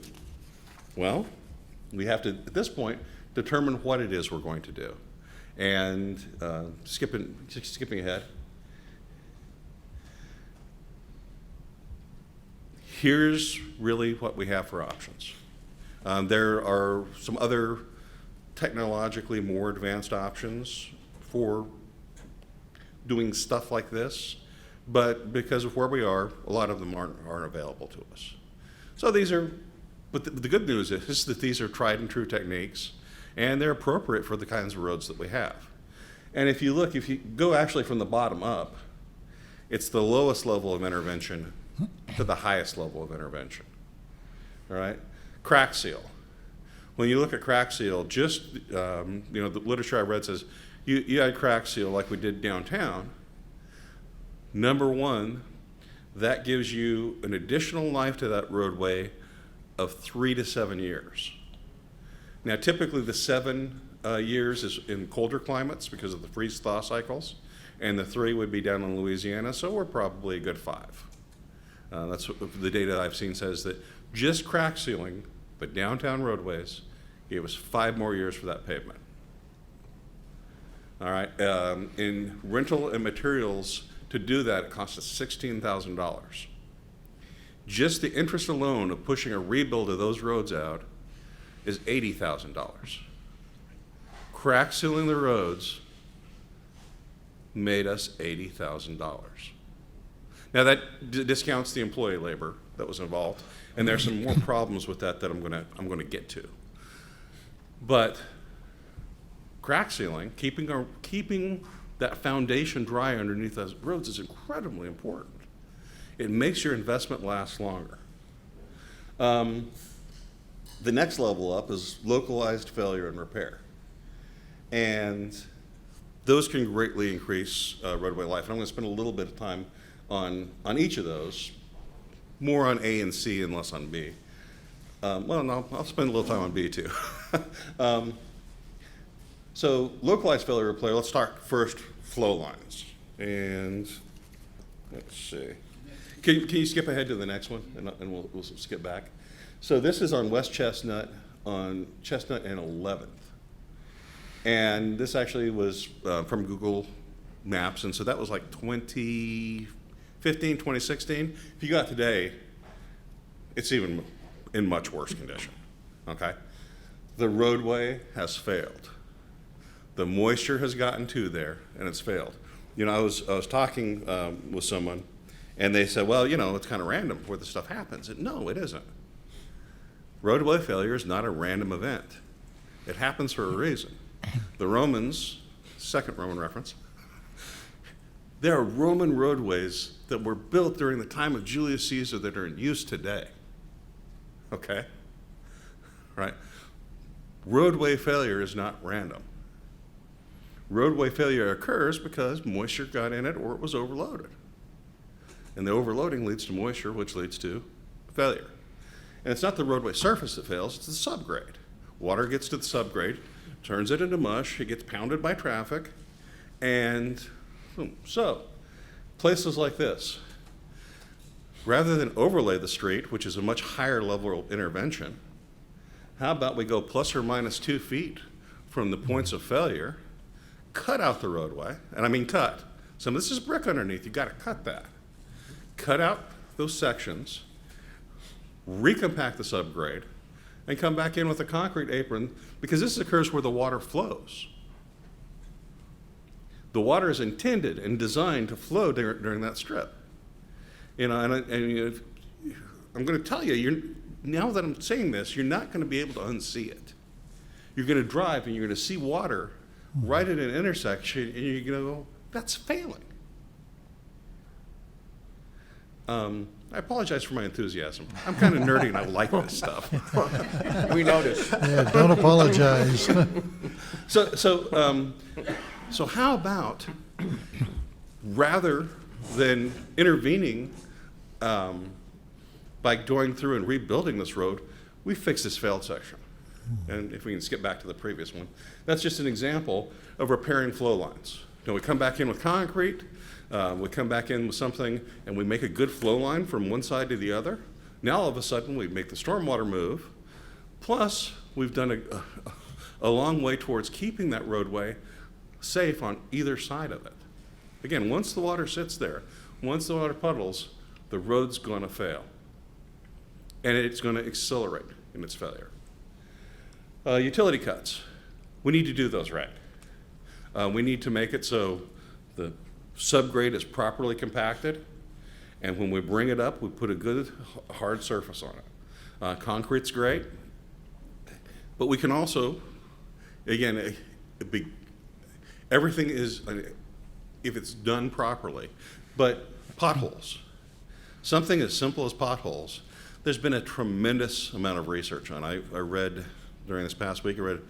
N: Well, we have to, at this point, determine what it is we're going to do. And skipping ahead, here's really what we have for options. There are some other technologically more advanced options for doing stuff like this, but because of where we are, a lot of them aren't available to us. So these are, but the good news is that these are tried and true techniques, and they're appropriate for the kinds of roads that we have. And if you go actually from the bottom up, it's the lowest level of intervention to the highest level of intervention. all right? Crack seal. When you look at crack seal, just, the literature I read says, you add crack seal like we did downtown. Number one, that gives you an additional life to that roadway of 3 to 7 years. Now, typically the 7 years is in colder climates because of the freeze-thaw cycles, and the 3 would be down in Louisiana, so we're probably a good 5. That's what the data I've seen says, that just crack sealing the downtown roadways gave us 5 more years for that pavement. All right, in rental and materials to do that, it costs us $16,000. Just the interest alone of pushing a rebuild of those roads out is $80,000. Crack sealing the roads made us $80,000. Now that discounts the employee labor that was involved, and there's some more problems with that I'm gonna get to. But crack sealing, keeping that foundation dry underneath those roads is incredibly important. It makes your investment last longer. The next level up is localized failure and repair. And those can greatly increase roadway life. And I'm going to spend a little bit of time on each of those, more on A and C and less on B. Well, no, I'll spend a little time on B too. So localized failure repair, let's start first, flow lines. And let's see. Can you skip ahead to the next one, and we'll skip back? So this is on West Chestnut, on Chestnut and 11th. And this actually was from Google Maps, and so that was like 2015, 2016. If you got today, it's even in much worse condition, okay? The roadway has failed. The moisture has gotten to there, and it's failed. You know, I was talking with someone, and they said, well, it's kind of random where this stuff happens. And no, it isn't. Roadway failure is not a random event. It happens for a reason. The Romans, second Roman reference, there are Roman roadways that were built during the time of Julius Caesar that are in use today. Okay? Right? Roadway failure is not random. Roadway failure occurs because moisture got in it or it was overloaded. And the overloading leads to moisture, which leads to failure. And it's not the roadway surface that fails, it's the subgrade. Water gets to the subgrade, turns it into mush, it gets pounded by traffic, and boom. So, places like this, rather than overlay the street, which is a much higher level of intervention, how about we go plus or minus 2 feet from the points of failure, cut out the roadway, and I mean cut. Some of this is brick underneath, you gotta cut that. Cut out those sections, recompact the subgrade, and come back in with a concrete apron, because this occurs where the water flows. The water is intended and designed to flow during that strip. I'm going to tell you, now that I'm saying this, you're not going to be able to unsee it. You're going to drive and you're going to see water right at an intersection, and you're going to go, that's failing. I apologize for my enthusiasm. I'm kind of nerdy and I like this stuff.
B: We noticed.
H: Yeah, don't apologize.
N: So how about, rather than intervening by going through and rebuilding this road, we fix this failed section. And if we can skip back to the previous one, that's just an example of repairing flow lines. We come back in with concrete, we come back in with something, and we make a good flow line from one side to the other. Now all of a sudden we make the stormwater move, plus we've done a long way towards keeping that roadway safe on either side of it. Again, once the water sits there, once the water puddles, the road's going to fail. And it's going to accelerate in its failure. Utility cuts. We need to do those right. We need to make it so the subgrade is properly compacted, and when we bring it up, we put a good hard surface on it. Concrete's great, but we can also, again, everything is, if it's done properly, but potholes. Something as simple as potholes. there's been a tremendous amount of research on. I read during this past week, I read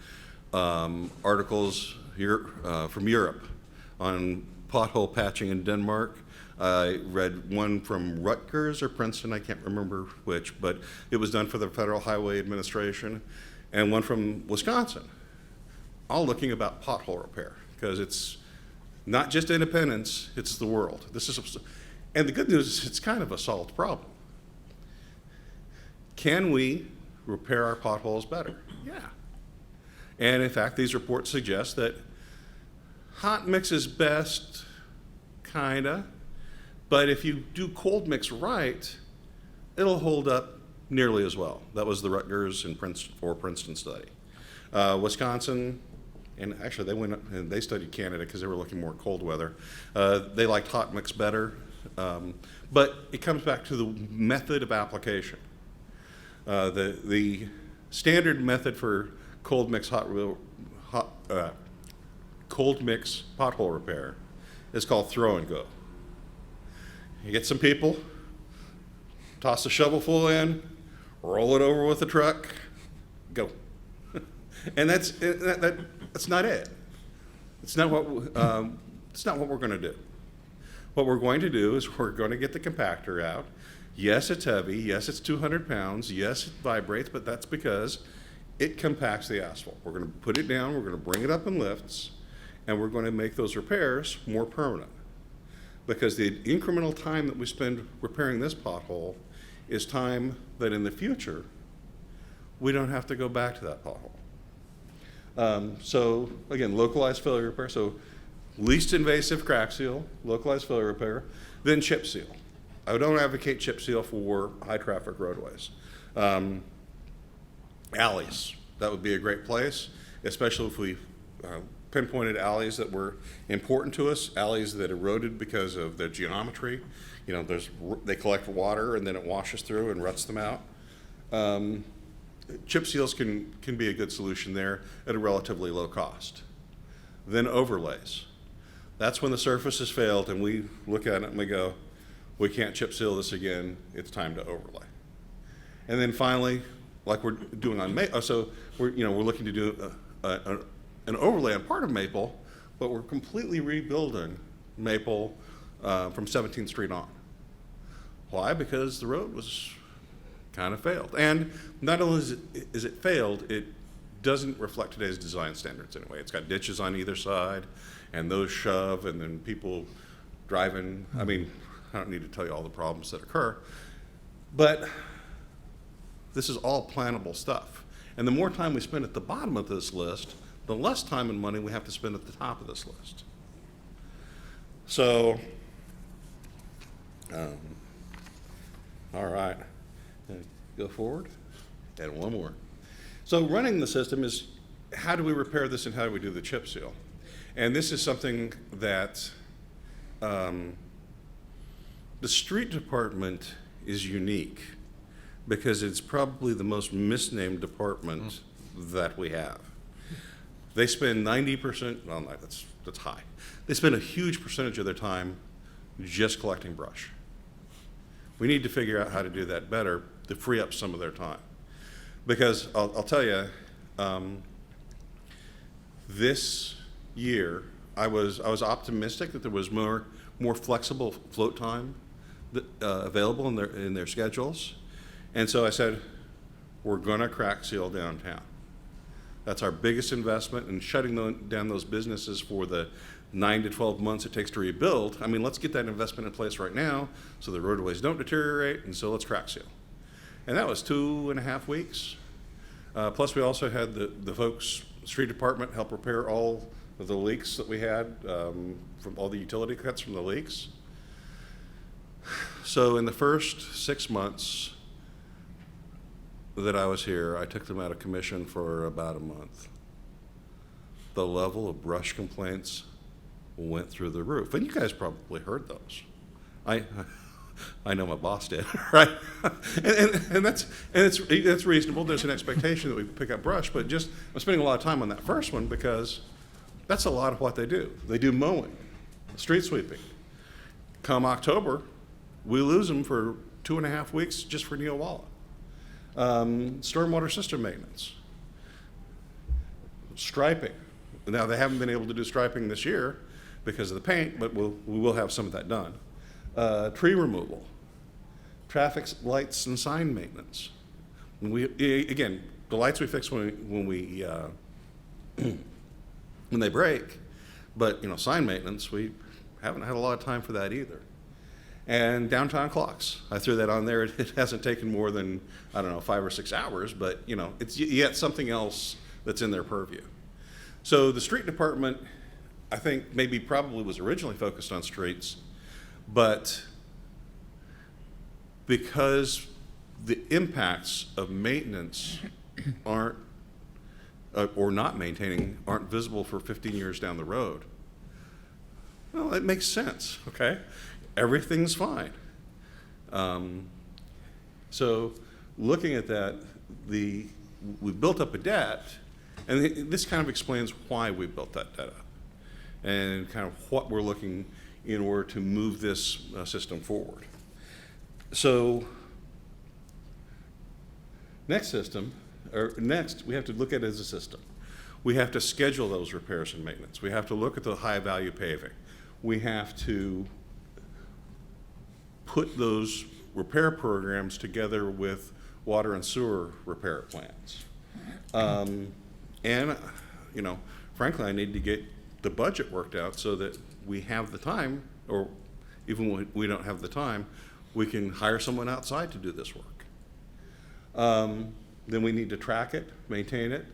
N: articles here from Europe on pothole patching in Denmark. I read one from Rutgers or Princeton, I can't remember which, but it was done for the Federal Highway Administration, and one from Wisconsin, all looking about pothole repair, because it's not just Independence, it's the world. And the good news is it's kind of a solved problem. Can we repair our potholes better? Yeah. And in fact, these reports suggest that hot mix is best, kinda, but if you do cold mix right, it'll hold up nearly as well. That was the Rutgers and Princeton study. Wisconsin, and actually they went and they studied Canada because they were looking more at cold weather. They liked hot mix better, but it comes back to the method of application. The standard method for cold mix cold mix pothole repair is called throw and go. You get some people, toss a shovelful in, roll it over with a truck, go. And that's not it. It's not what we're going to do. What we're going to do is we're going to get the compactor out. Yes, it's heavy. Yes, it's 200 pounds. Yes, it vibrates, but that's because it compacts the asphalt. We're going to put it down. We're going to bring it up in lifts, and we're going to make those repairs more permanent. Because the incremental time that we spend repairing this pothole is time that in the future, we don't have to go back to that pothole. So again, localized failure repair. So least invasive crack seal, localized failure repair, then chip seal. I don't advocate chip seal for high traffic roadways. Alleys, that would be a great place, especially if we pinpointed alleys that were important to us, alleys that eroded because of their geometry. You know, they collect water and then it washes through and ruts them out. Chip seals can be a good solution there at a relatively low cost. Then overlays. That's when the surface has failed and we look at it and we go, we can't chip seal this again, it's time to overlay. And then finally, like we're doing on Maple, so we're looking to do an overlay on part of Maple, but we're completely rebuilding Maple from 17th Street on. Why? Because the road was kind of failed. And not only is it failed, it doesn't reflect today's design standards anyway. It's got ditches on either side, and those shove, and then people driving. I mean, I don't need to tell you all the problems that occur, but this is all plannable stuff. And the more time we spend at the bottom of this list, the less time and money we have to spend at the top of this list. So, all right, go forward, and one more. So running the system is, how do we repair this and how do we do the chip seal? And this is something that the street department is unique because it's probably the most misnamed department that we have. They spend 90%, well, no, that's high. They spend a huge percentage of their time just collecting brush. We need to figure out how to do that better to free up some of their time. Because I'll tell you, this year, I was optimistic that there was more flexible float time available in their schedules. And so I said, we're gonna crack seal downtown. That's our biggest investment in shutting down those businesses for the 9 to 12 months it takes to rebuild. I mean, let's get that investment in place right now so the roadways don't deteriorate, and so let's crack seal. And that was 2.5 weeks. Plus we also had the folks, street department, help repair all of the leaks that we had from all the utility cuts from the leaks. So in the first 6 months that I was here, I took them out of commission for about a month. The level of brush complaints went through the roof. And you guys probably heard those. I know my boss did, right? and that's reasonable. There's an expectation that we pick up brush, but just I'm spending a lot of time on that first one because that's a lot of what they do. They do mowing, street sweeping. Come October, we lose them for 2.5 weeks just for Neowalla. Stormwater system maintenance. Striping. Now, they haven't been able to do striping this year because of the paint, but we will have some of that done. Tree removal. Traffic lights and sign maintenance. Again, the lights we fix when they break, but sign maintenance, we haven't had a lot of time for that either. And downtown clocks. I threw that on there. It hasn't taken more than, I don't know, 5 or 6 hours, but it's yet something else that's in their purview. So the street department, I think probably was originally focused on streets, but because the impacts of maintenance aren't, or not maintaining, aren't visible for 15 years down the road, well, it makes sense, okay? Everything's fine. So looking at that, we've built up a debt, and this kind of explains why we built that debt up and kind of what we're looking in order to move this system forward. So next, we have to look at it as a system. We have to schedule those repairs and maintenance. We have to look at the high-value paving. We have to put those repair programs together with water and sewer repair plans. And, frankly, I need to get the budget worked out so that we have the time, or even when we don't have the time, we can hire someone outside to do this work. Then we need to track it, maintain it,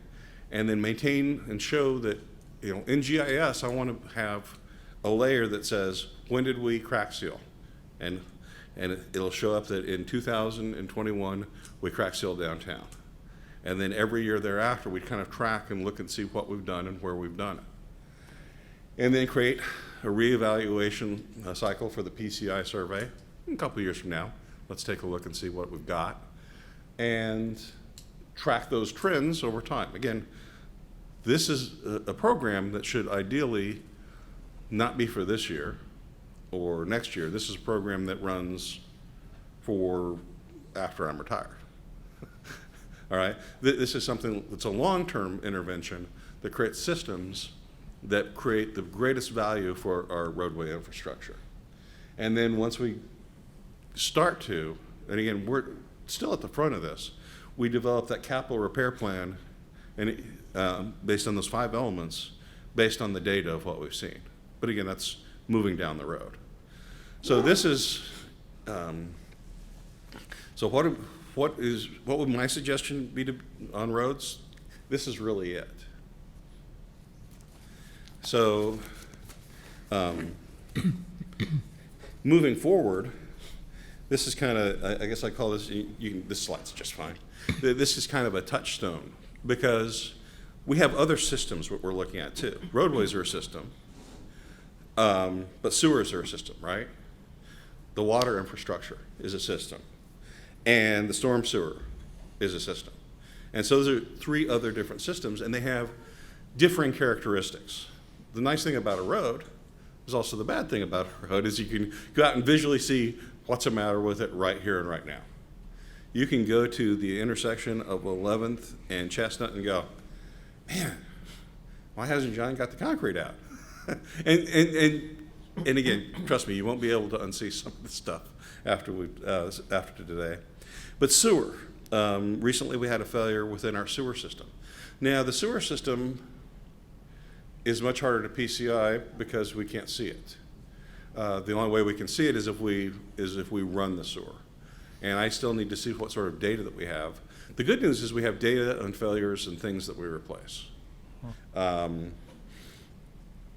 N: and then maintain and show that, in GIS, I want to have a layer that says, when did we crack seal? And it'll show up that in 2021, we crack seal downtown. And then every year thereafter, we kind of track and look and see what we've done and where we've done it. And then create a reevaluation cycle for the PCI survey. A couple of years from now, let's take a look and see what we've got. And track those trends over time. Again, this is a program that should ideally not be for this year or next year. This is a program that runs for after I'm retired. All right? This is something that's a long-term intervention that creates systems that create the greatest value for our roadway infrastructure. And then once we start to, and again, we're still at the front of this, we develop that capital repair plan and based on those 5 elements, based on the data of what we've seen. But again, that's moving down the road. So this is, so what would my suggestion be on roads? This is really it. So moving forward, this is kind of, I guess I call this, this slide's just fine. This is kind of a touchstone because we have other systems what we're looking at too. Roadways are a system, but sewers are a system, right? The water infrastructure is a system, and the storm sewer is a system. And so those are 3 other different systems, and they have differing characteristics. The nice thing about a road is also the bad thing about a road is you can go out and visually see what's the matter with it right here and right now. You can go to the intersection of 11th and Chestnut and go, man, why hasn't John got the concrete out? And again, trust me, you won't be able to unsee some of this stuff after today. But sewer, recently we had a failure within our sewer system. Now the sewer system is much harder to PCI because we can't see it. The only way we can see it is if we run the sewer. And I still need to see what sort of data that we have. The good news is we have data on failures and things that we replace.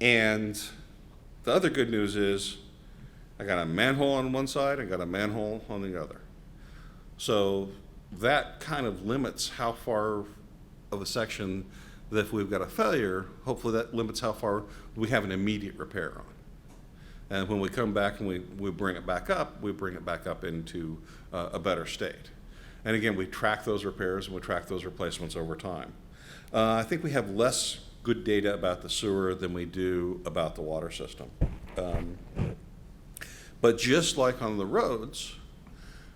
N: And the other good news is I got a manhole on one side, I got a manhole on the other. So that kind of limits how far of a section that if we've got a failure, hopefully that limits how far we have an immediate repair on. And when we come back and we bring it back up into a better state. And again, we track those repairs and we track those replacements over time. I think we have less good data about the sewer than we do about the water system. But just like on the roads,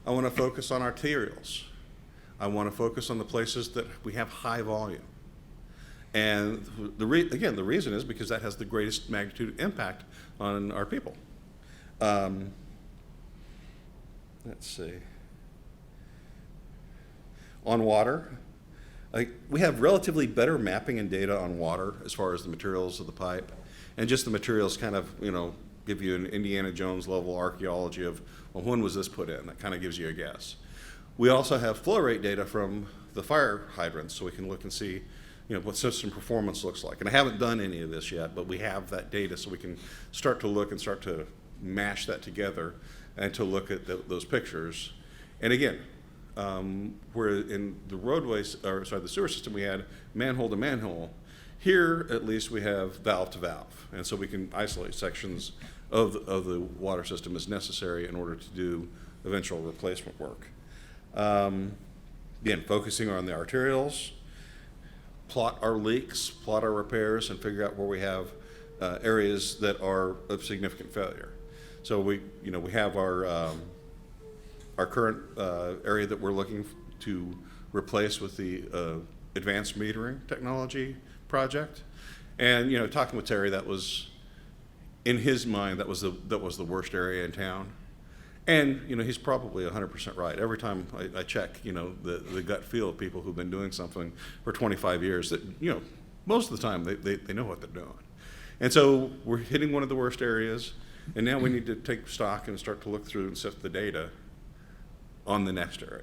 N: I want to focus on arterials. I want to focus on the places that we have high volume. And again, the reason is because that has the greatest magnitude impact on our people. Let's see. On water, we have relatively better mapping and data on water as far as the materials of the pipe. And just the materials kind of, give you an Indiana Jones level archaeology of, well, when was this put in? That kind of gives you a guess. We also have flow rate data from the fire hydrants, so we can look and see what system performance looks like. And I haven't done any of this yet, but we have that data, so we can start to look and start to mash that together and to look at those pictures. And again, where in the the sewer system, we had manhole to manhole. Here, at least, we have valve to valve, and so we can isolate sections of the water system as necessary in order to do eventual replacement work. Again, focusing on the arterials, plot our leaks, plot our repairs, and figure out where we have areas that are of significant failure. So we have our current area that we're looking to replace with the advanced metering technology project, and talking with Terry, that was in his mind that was the worst area in town, and he's probably 100% right. Every time I check, the gut feel of people who've been doing something for 25 years, that most of the time they know what they're doing, and so we're hitting one of the worst areas, and now we need to take stock and start to look through and sift the data on the next area.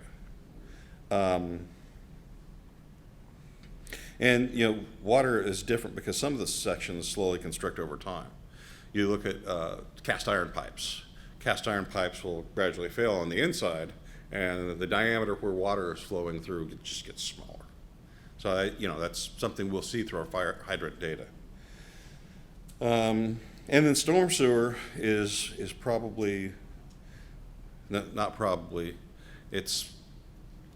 N: And water is different because some of the sections slowly constrict over time. You look at cast iron pipes. Cast iron pipes will gradually fail on the inside, and the diameter where water is flowing through just gets smaller. So that's something we'll see through our fire hydrant data. And then storm sewer is probably not probably. It's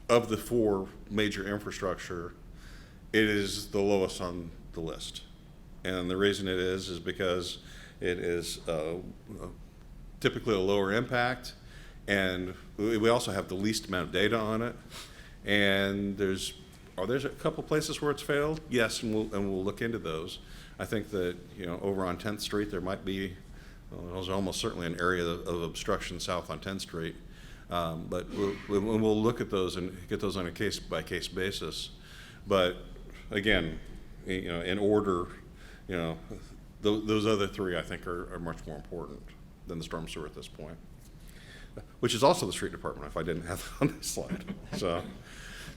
N: of the four major infrastructure, it is the lowest on the list. And the reason it is because it is typically a lower impact, and we also have the least amount of data on it. And there's a couple places where it's failed? Yes, and we'll look into those. I think that over on 10th Street there might be, there's almost certainly an area of obstruction south on 10th Street. But we'll look at those and get those on a case-by-case basis. But again, in order, those other three I think are much more important than the storm sewer at this point, which is also the street department if I didn't have it on this slide.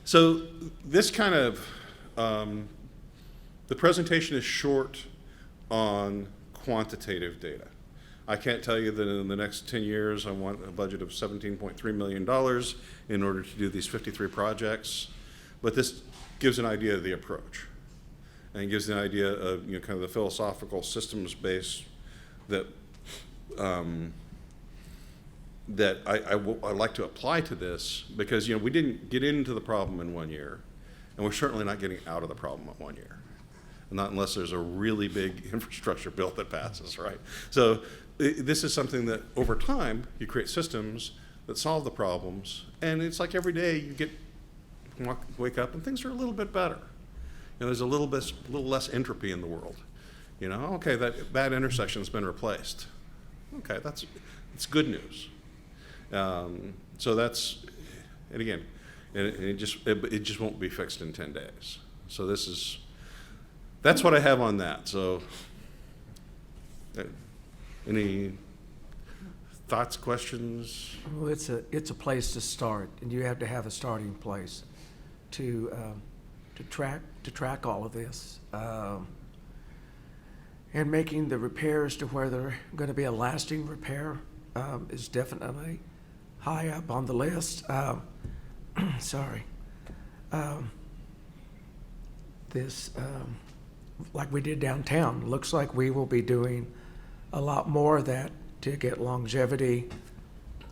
N: So this kind of, the presentation is short on quantitative data. I can't tell you that in the next 10 years I want a budget of $17.3 million in order to do these 53 projects, but this gives an idea of the approach, and gives an idea of kind of the philosophical systems base that I like to apply to this, because we didn't get into the problem in 1 year, and we're certainly not getting out of the problem in 1 year, not unless there's a really big infrastructure bill that passes, right? So this is something that over time you create systems that solve the problems, and it's like every day you wake up and things are a little bit better. There's a little less entropy in the world. Okay, that bad intersection's been replaced. Okay, it's good news. So that's, and again, it just won't be fixed in 10 days. So that's what I have on that. So any thoughts, questions?
O: Well, it's a place to start, and you have to have a starting place to track all of this, and making the repairs to where they're going to be a lasting repair is definitely high up on the list. Sorry. This, like we did downtown, looks like we will be doing a lot more of that to get longevity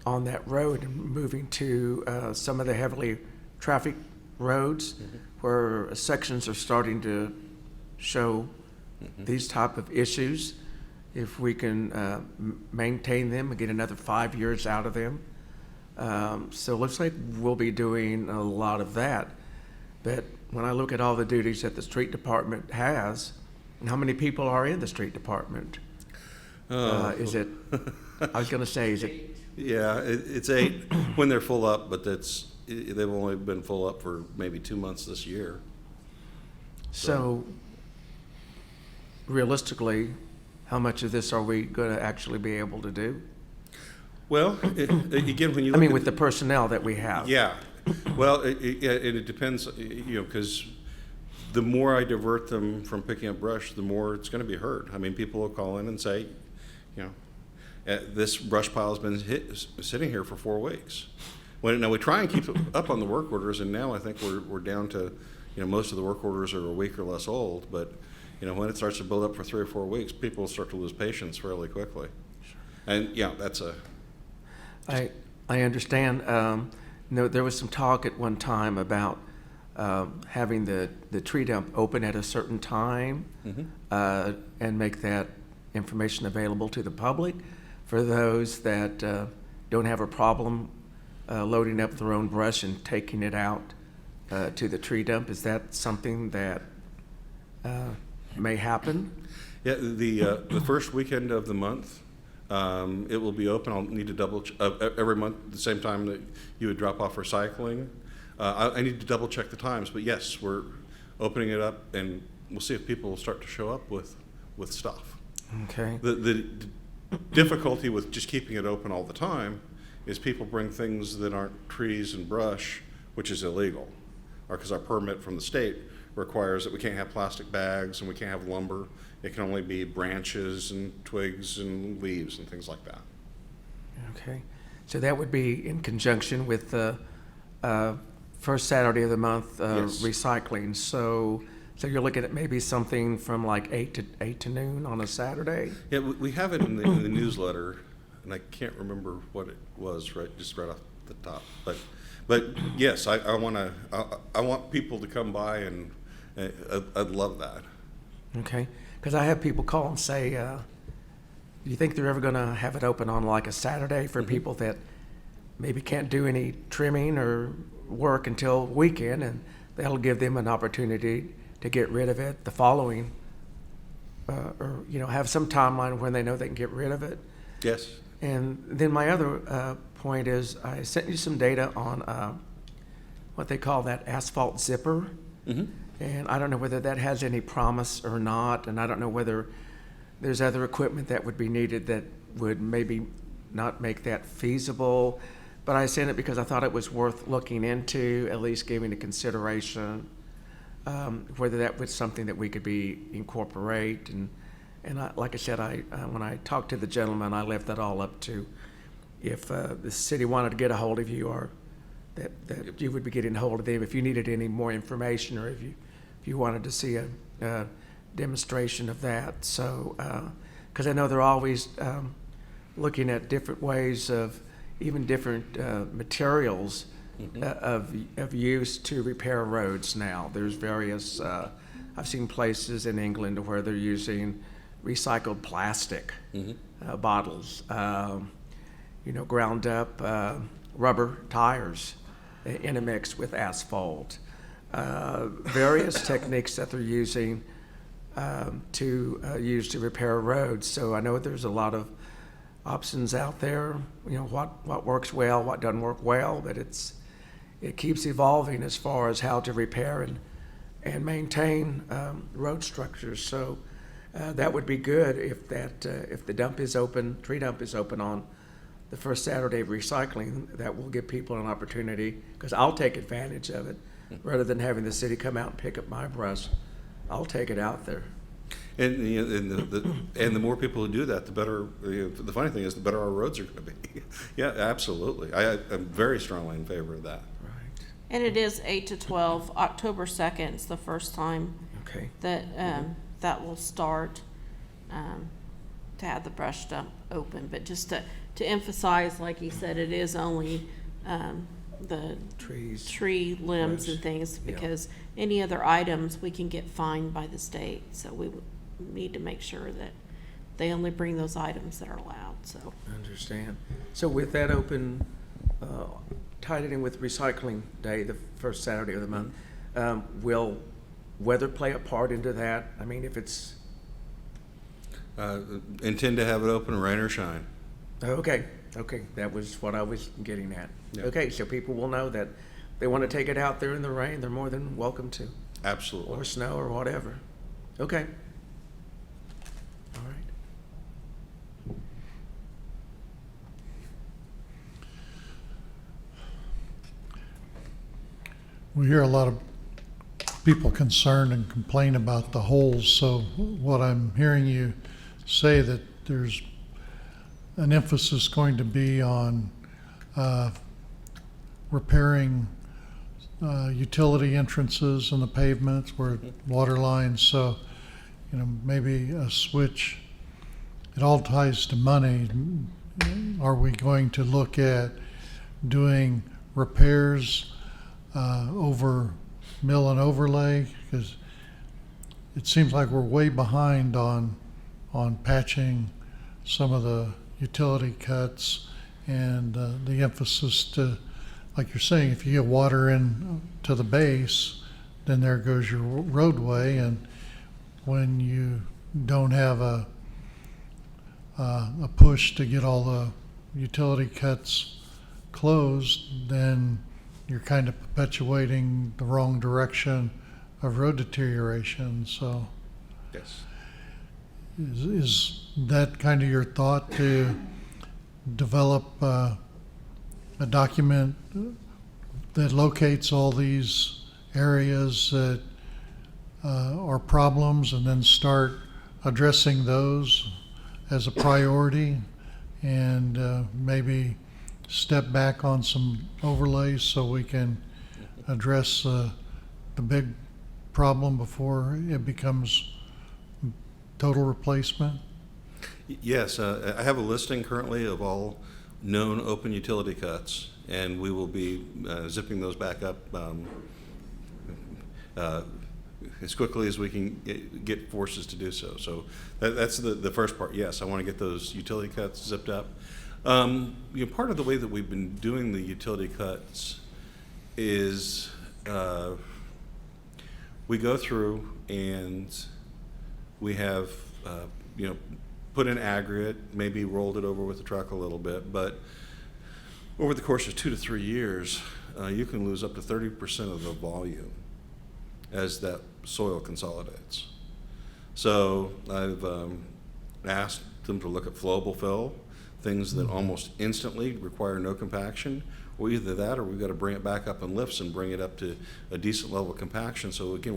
O: on that road, and moving to some of the heavily traffic roads where sections are starting to show these type of issues. If we can maintain them and get another 5 years out of them, So it looks like we'll be doing a lot of that. But when I look at all the duties that the street department has, and how many people are in the street department, is it, I was gonna say, is it,
N: Yeah, it's 8 when they're full up, but they've only been full up for maybe 2 months this year.
O: so realistically, how much of this are we gonna actually be able to do?
N: Well, again, when you
O: I
N: look
O: mean,
N: at
O: with the personnel that we have.
N: Yeah, well, it depends, because the more I divert them from picking up brush, the more it's going to be hurt. I mean, people will call in and say, this brush pile's been sitting here for 4 weeks. Now we try and keep it up on the work orders, and now I think we're down to, most of the work orders are a week or less old. But when it starts to build up for 3 or 4 weeks, people start to lose patience fairly quickly. And that's a.
O: I understand. There was some talk at one time about having the tree dump open at a certain time and make that information available to the public for those that don't have a problem loading up their own brush and taking it out to the tree dump. Is that something that may happen?
N: Yeah, the first weekend of the month. It will be open. I'll need to every month at the same time that you would drop off recycling. I need to double check the times, but yes, we're opening it up, and we'll see if people will start to show up with stuff.
O: Okay.
N: The difficulty with just keeping it open all the time is people bring things that aren't trees and brush, which is illegal, or because our permit from the state requires that we can't have plastic bags and we can't have lumber. It can only be branches and twigs and leaves and things like that.
O: Okay. So that would be in conjunction with the first Saturday of the month
N: Yes.
O: recycling. So you're looking at maybe something from like 8 to noon on a Saturday?
N: Yeah, we have it in the newsletter, and I can't remember what it was right off the top. But yes, I want people to come by, and I'd love that.
O: Okay. Because I have people call and say, do you think they're ever going to have it open on like a Saturday for people that maybe can't do any trimming or work until weekend, and that'll give them an opportunity to get rid of it the following, or have some timeline when they know they can get rid of it.
N: Yes.
O: And then my other point is I sent you some data on what they call that asphalt zipper.
N: Mm-hmm.
O: And I don't know whether that has any promise or not, and I don't know whether there's other equipment that would be needed that would maybe not make that feasible. But I sent it because I thought it was worth looking into, at least giving a consideration, whether that was something that we could incorporate. And like I said, when I talked to the gentleman, I left that all up to if the city wanted to get a hold of you, or that you would be getting a hold of them if you needed any more information, or if you wanted to see a demonstration of that. So, because I know they're always looking at different ways of even different materials of use to repair roads now. There's various, I've seen places in England where they're using recycled plastic bottles, ground up rubber tires in a mix with asphalt. Various techniques that they're using to use to repair roads. So I know there's a lot of options out there, what works well, what doesn't work well, but it keeps evolving as far as how to repair and maintain road structures. So that would be good if the dump is open, tree dump is open on the first Saturday of recycling. That will give people an opportunity, because I'll take advantage of it rather than having the city come out and pick up my brush. I'll take it out there.
N: And the more people who do that, the better. The funny thing is, the better our roads are going to be. Yeah, absolutely. I'm very strongly in favor of that.
O: Right.
E: And it is 8 to 12. October 2nd is the first time
O: Okay.
E: that will start to have the brush dump open. But just to emphasize, like you said, it is only the tree limbs and things, because any other items we can get fined by the state. So we need to make sure that they only bring those items that are allowed. So
O: I understand. So with that open
B: tied it in with recycling day, the first Saturday of the month. Will weather play a part into that? I mean, if it's,
N: Intend to have it open, rain or shine.
B: okay, that was what I was getting at.
N: Yeah.
B: Okay, so people will know that they want to take it out there in the rain, they're more than welcome to,
N: Absolutely.
B: or snow or whatever. Okay. All right.
H: We hear a lot of people concerned and complain about the holes, so what I'm hearing you say that there's an emphasis going to be on repairing utility entrances in the pavements where water lines, so maybe a switch. It all ties to money. Are we going to look at doing repairs over mill and overlay? Because it seems like we're way behind on patching some of the utility cuts, and the emphasis to, like you're saying, if you get water in to the base, then there goes your roadway, and when you don't have a push to get all the utility cuts closed, then you're kind of perpetuating the wrong direction of road deterioration. So
N: Yes.
H: is that kind of your thought, to develop a document that locates all these areas that are problems, and then start addressing those as a priority, and maybe step back on some overlays so we can address the big problem before it becomes total replacement?
N: Yes, I have a listing currently of all known open utility cuts, and we will be zipping those back up as quickly as we can get forces to do so. So that's the first part. Yes, I want to get those utility cuts zipped up. Part of the way that we've been doing the utility cuts is we go through and we have put in aggregate, maybe rolled it over with the truck a little bit, but over the course of 2 to 3 years, you can lose up to 30% of the volume as that soil consolidates. So I've asked them to look at flowable fill, things that almost instantly require no compaction, or either that, or we've got to bring it back up in lifts and bring it up to a decent level of compaction. So again,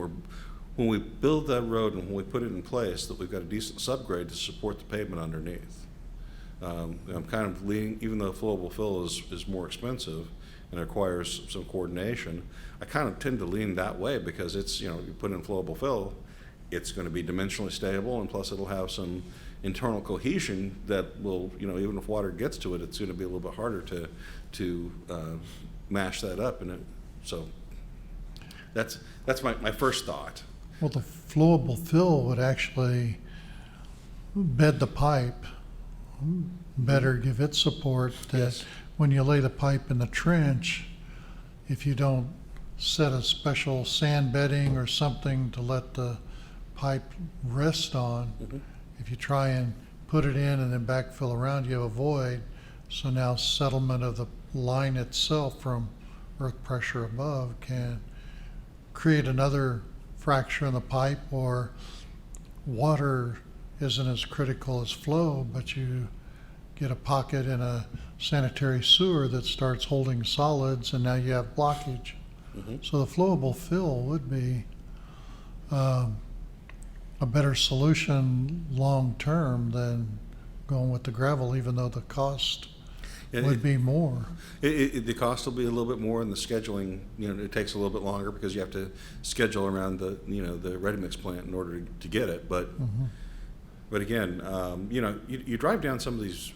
N: when we build that road and when we put it in place, that we've got a decent subgrade to support the pavement underneath. I'm kind of leaning, even though flowable fill is more expensive and requires some coordination, I kind of tend to lean that way, because it's, you put in flowable fill, it's going to be dimensionally stable, and plus it'll have some internal cohesion that will, even if water gets to it, it's going to be a little bit harder to mash that up. And so that's my first thought.
H: Well, the flowable fill would actually bed the pipe better, give it support. That
N: Yes.
H: when you lay the pipe in the trench, if you don't set a special sand bedding or something to let the pipe rest on, if you try and put it in and then backfill around, you have a void. So now settlement of the line itself from earth pressure above can create another fracture in the pipe, or water isn't as critical as flow, but you get a pocket in a sanitary sewer that starts holding solids, and now you have blockage. So the flowable fill would be a better solution long-term than going with the gravel, even though the cost would be more.
N: The cost will be a little bit more, and the scheduling, it takes a little bit longer because you have to schedule around the ready-mix plant in order to get it. But again, you drive down some of these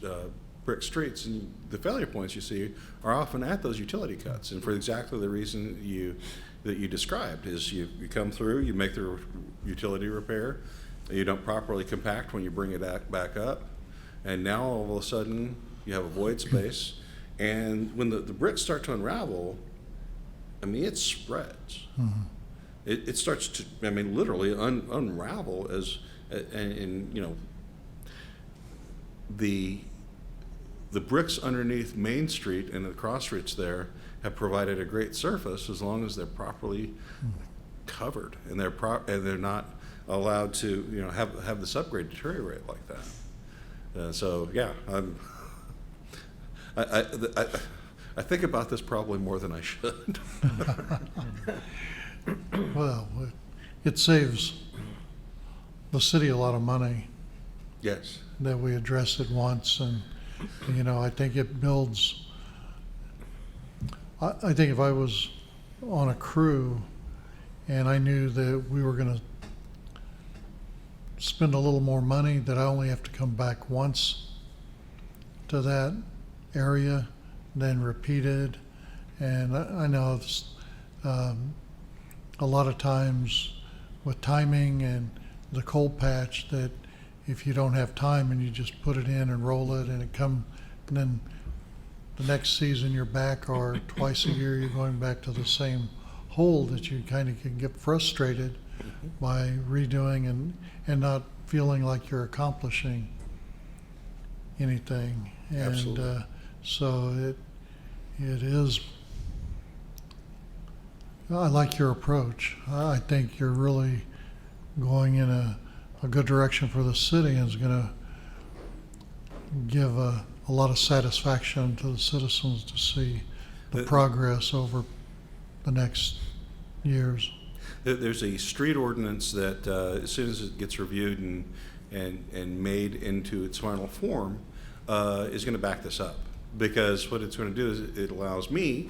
N: brick streets, and the failure points you see are often at those utility cuts, and for exactly the reason that you described, is you come through, you make the utility repair, you don't properly compact when you bring it back up, and now all of a sudden you have a void space, And when the bricks start to unravel, I mean, it spreads. It starts to, I mean, literally unravel as, and you know, the bricks underneath Main Street and the cross streets there have provided a great surface as long as they're properly covered and they're not allowed to, you know, have the subgrade deteriorate like that. So yeah, I think about this probably more than I should.
H: Well, it saves the city a lot of money
N: Yes.
H: that we address it once, and, you know, I think it builds, I think if I was on a crew and I knew that we were gonna spend a little more money, that I only have to come back once to that area, then repeated. And I know it's, a lot of times with timing and the cold patch, that if you don't have time and you just put it in and roll it and and then the next season you're back, or twice a year you're going back to the same hole, that you kind of can get frustrated by redoing and not feeling like you're accomplishing anything. And
N: Absolutely.
H: so it is, I like your approach. I think you're really going in a good direction for the city, and is going to give a lot of satisfaction to the citizens to see the progress over the next years.
N: There's a street ordinance that as soon as it gets reviewed and made into its final form, is going to back this up. Because what it's going to do is it allows me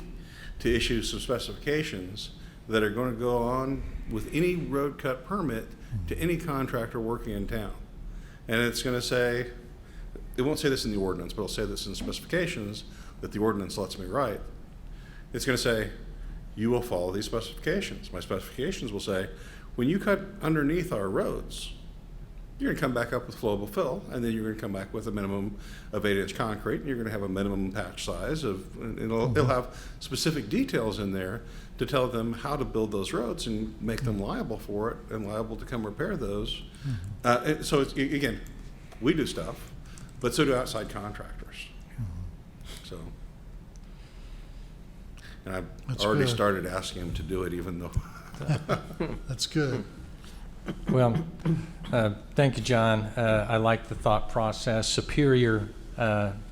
N: to issue some specifications that are going to go on with any road cut permit to any contractor working in town. And it's going to say, it won't say this in the ordinance, but it'll say this in the specifications that the ordinance lets me write. It's going to say, you will follow these specifications. My specifications will say, when you cut underneath our roads, you're going to come back up with flowable fill, and then you're going to come back with a minimum of 8-inch concrete, and you're going to have a minimum patch size of, and it'll have specific details in there to tell them how to build those roads and make them liable for it and liable to come repair those. So it's, again, we do stuff, but so do outside contractors. So, and I've
H: That's
N: already
H: good.
N: started asking them to do it, even though.
H: That's good.
G: Well, thank you, John. I like the thought process. Superior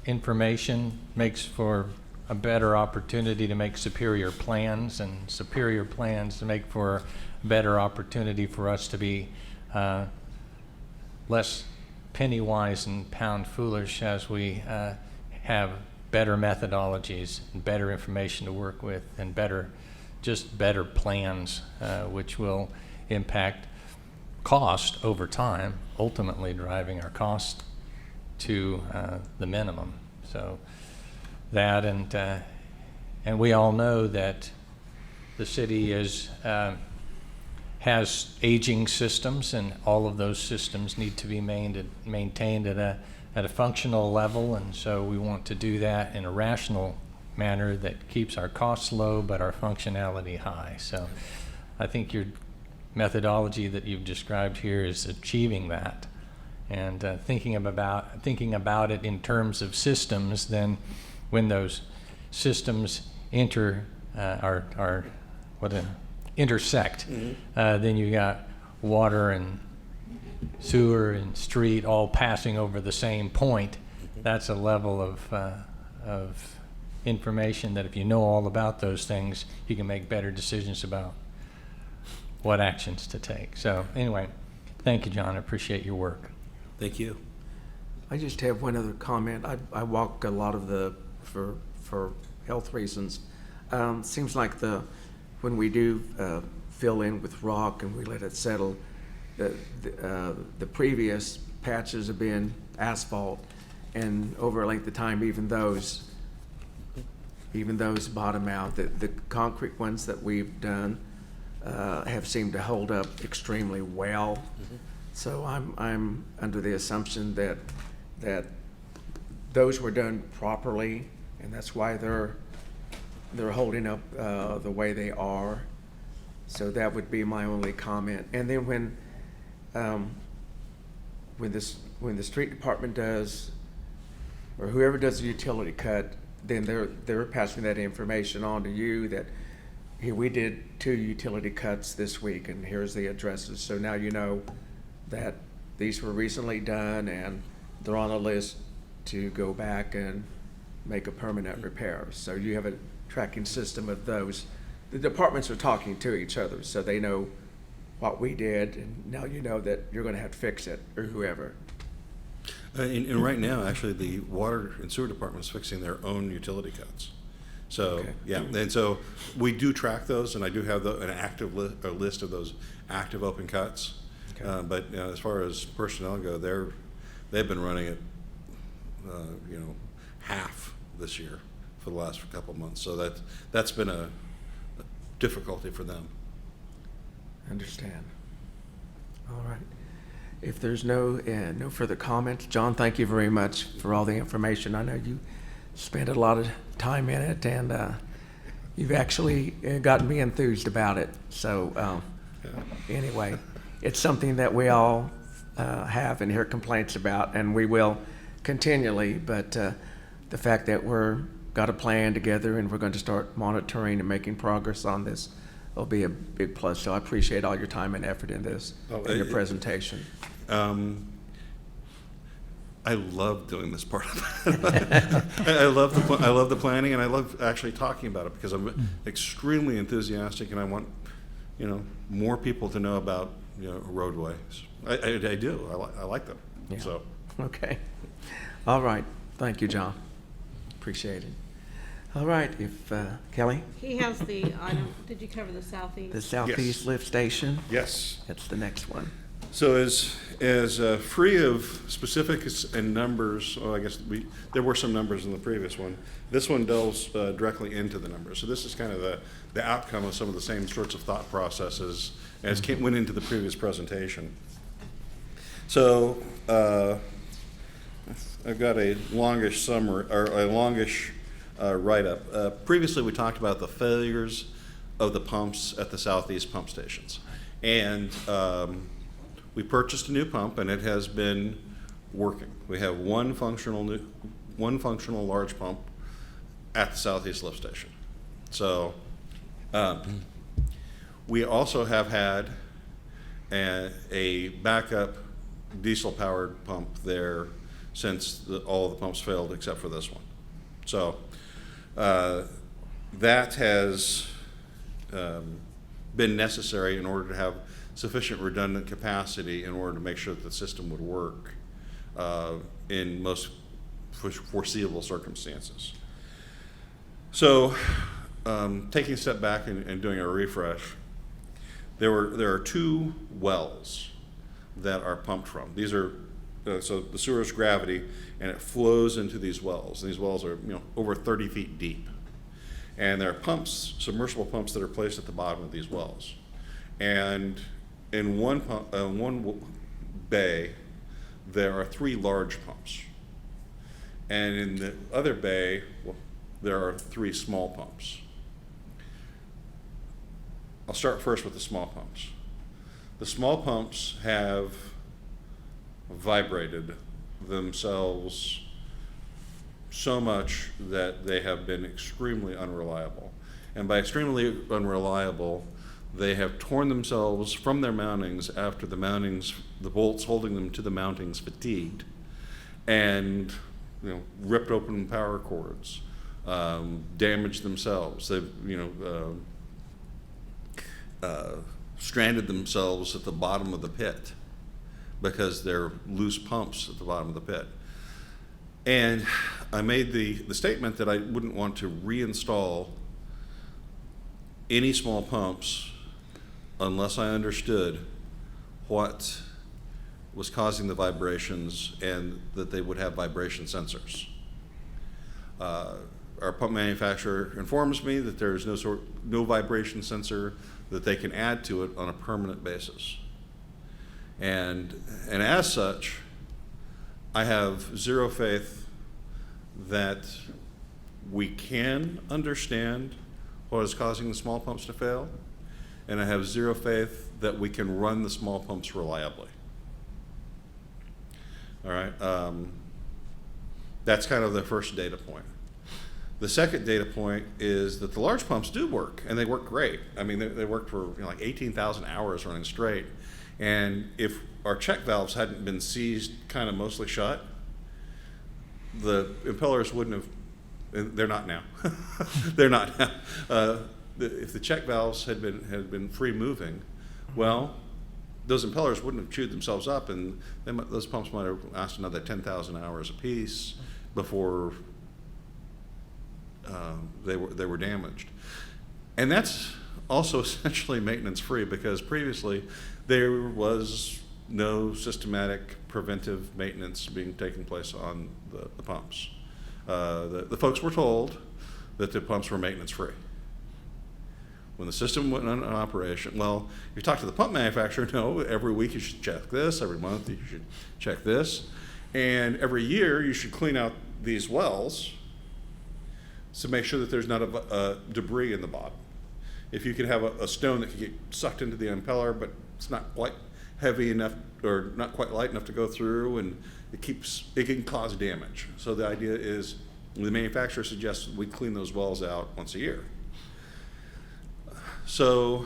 G: information makes for a better opportunity to make superior plans, and superior plans to make for a better opportunity for us to be less penny wise and pound foolish as we have better methodologies and better information to work with, and just better plans, which will impact cost over time, ultimately driving our cost to the minimum. So that, and we all know that the city has aging systems, and all of those systems need to be maintained at a functional level, and so we want to do that in a rational manner that keeps our costs low but our functionality high. So I think your methodology that you've described here is achieving that, and thinking about it in terms of systems. Then when those systems intersect, then you got water and sewer and street all passing over the same point. That's a level of information that if you know all about those things, you can make better decisions about what actions to take. So anyway, thank you, John. I appreciate your work.
N: Thank you.
O: I just have one other comment. I walk a lot of for health reasons. Seems like when we do fill in with rock and we let it settle, the previous patches have been asphalt, and over a length of time, even those bottom out. The concrete ones that we've done have seemed to hold up extremely well. So I'm under the assumption that those were done properly and that's why they're holding up the way they are. So that would be my only comment. And then when the street department does, or whoever does the utility cut, then they're passing that information on to you that, here, we did 2 utility cuts this week, and here's the addresses. So now you know that these were recently done, and they're on a list to go back and make a permanent repair. So you have a tracking system of those. The departments are talking to each other, so they know what we did, and now you know that you're gonna have to fix it, or whoever.
N: And right now, actually, the water and sewer department is fixing their own utility cuts. So,
O: Okay.
N: yeah, and so we do track those, and I do have an active list of those active open cuts.
O: Okay.
N: But as far as personnel go, they've been running it, half this year for the last couple of months. So that's been a difficulty for them.
O: Understand. All right. If there's no further comments, John, thank you very much for all the information. I know you spent a lot of time in it, and you've actually gotten me enthused about it. So anyway, it's something that we all have and hear complaints about, and we will continually. But the fact that we're got a plan together and we're going to start monitoring and making progress on this will be a big plus. So I appreciate all your time and effort in this, in your presentation.
N: I love doing this part of it. I love the planning, and I love actually talking about it because I'm extremely enthusiastic, and I want more people to know about roadways. I do. I like them.
O: Yeah.
N: So
O: Okay. All right. Thank you, John. Appreciate it. All right. If Kelly,
E: He has the item, did you cover the southeast?
O: the Southeast Lift Station.
N: yes.
O: That's the next one.
N: So as free of specifics and numbers, well, I guess there were some numbers in the previous one. This one delves directly into the numbers. So this is kind of the outcome of some of the same sorts of thought processes as went into the previous presentation. So I've got a longish summary, or a longish write-up. Previously, we talked about the failures of the pumps at the southeast pump stations, and we purchased a new pump, and it has been working. We have one functional large pump at the southeast lift station. So we also have had a backup diesel-powered pump there since all of the pumps failed except for this one. So that has been necessary in order to have sufficient redundant capacity in order to make sure that the system would work in most foreseeable circumstances. So taking a step back and doing a refresh, there are 2 wells that are pumped from. These are so the sewer is gravity, and it flows into these wells. And these wells are over 30 feet deep, and there are pumps, submersible pumps, that are placed at the bottom of these wells. And in one bay, there are 3 large pumps, and in the other bay, there are 3 small pumps. I'll start first with the small pumps. The small pumps have vibrated themselves so much that they have been extremely unreliable. And by extremely unreliable, they have torn themselves from their mountings after the bolts holding them to the mountings fatigued, and ripped open power cords, damaged themselves. They've stranded themselves at the bottom of the pit because they're loose pumps at the bottom of the pit. And I made the statement that I wouldn't want to reinstall any small pumps unless I understood what was causing the vibrations and that they would have vibration sensors. Our pump manufacturer informs me that there is no vibration sensor that they can add to it on a permanent basis. And as such, I have zero faith that we can understand what is causing the small pumps to fail, and I have zero faith that we can run the small pumps reliably. All right, that's kind of the first data point. The second data point is that the large pumps do work, and they work great. I mean, they worked for like 18,000 hours running straight. And if our check valves hadn't been seized kind of mostly shut, the impellers wouldn't have, and they're not now. They're not now. If the check valves had been free moving, well, those impellers wouldn't have chewed themselves up, and those pumps might have lasted another 10,000 hours apiece before they were damaged. And that's also essentially maintenance free, because previously there was no systematic preventive maintenance being taking place on the pumps. The folks were told that the pumps were maintenance free. When the system went in operation, well, you talk to the pump manufacturer, no, every week you should check this, every month you should check this, and every year you should clean out these wells to make sure that there's not a debris in the bottom. If you could have a stone that could get sucked into the impeller, but it's not quite heavy enough or not quite light enough to go through, and it can cause damage. So the idea is the manufacturer suggests we clean those wells out once a year. So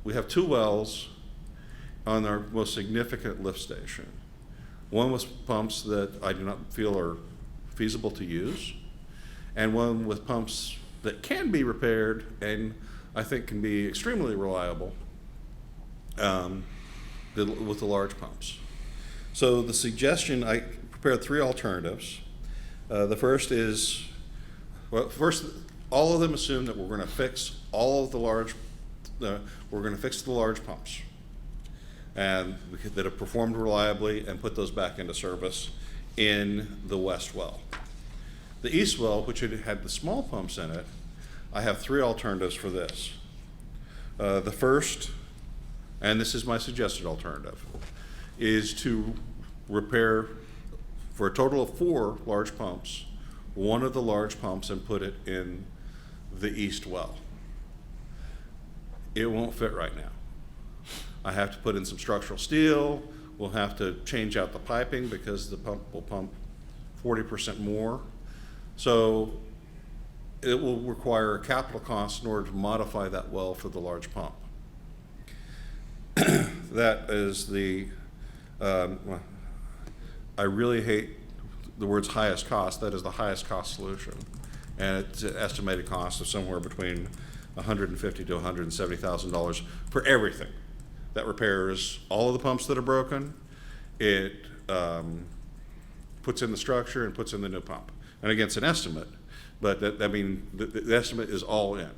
N: we have 2 wells on our most significant lift station. One with pumps that I do not feel are feasible to use, and one with pumps that can be repaired and I think can be extremely reliable with the large pumps. So the suggestion, I prepared 3 alternatives. The first is, well, first, all of them assume that we're going to fix all of the large, we're going to fix the large pumps and that have performed reliably and put those back into service in the west well. The east well, which had the small pumps in it, I have 3 alternatives for this. The first, and this is my suggested alternative, is to repair, for a total of 4 large pumps, one of the large pumps and put it in the east well. It won't fit right now. I have to put in some structural steel. We'll have to change out the piping because the pump will pump 40% more. So it will require a capital cost in order to modify that well for the large pump. That is the, I really hate the words highest cost. That is the highest cost solution. And it's an estimated cost of somewhere between $150,000 to $170,000 for everything. That repairs all of the pumps that are broken. It puts in the structure and puts in the new pump. And again, it's an estimate, but the estimate is all in.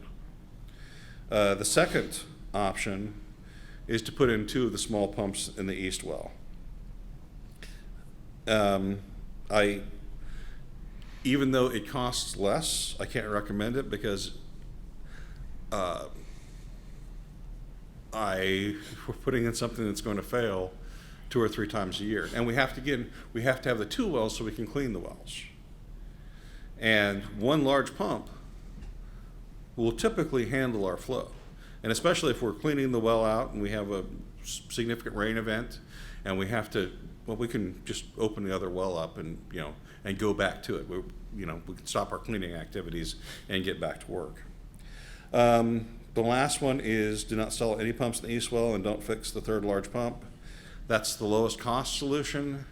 N: The second option is to put in 2 of the small pumps in the east well. Even though it costs less, I can't recommend it because we're putting in something that's going to fail 2 or 3 times a year. And we have to have the 2 wells so we can clean the wells. And one large pump will typically handle our flow. And especially if we're cleaning the well out and we have a significant rain event and we have to, well, we can just open the other well up and, and go back to it. We can stop our cleaning activities and get back to work. The last one is do not install any pumps in the east well and don't fix the 3rd large pump. That's the lowest cost solution,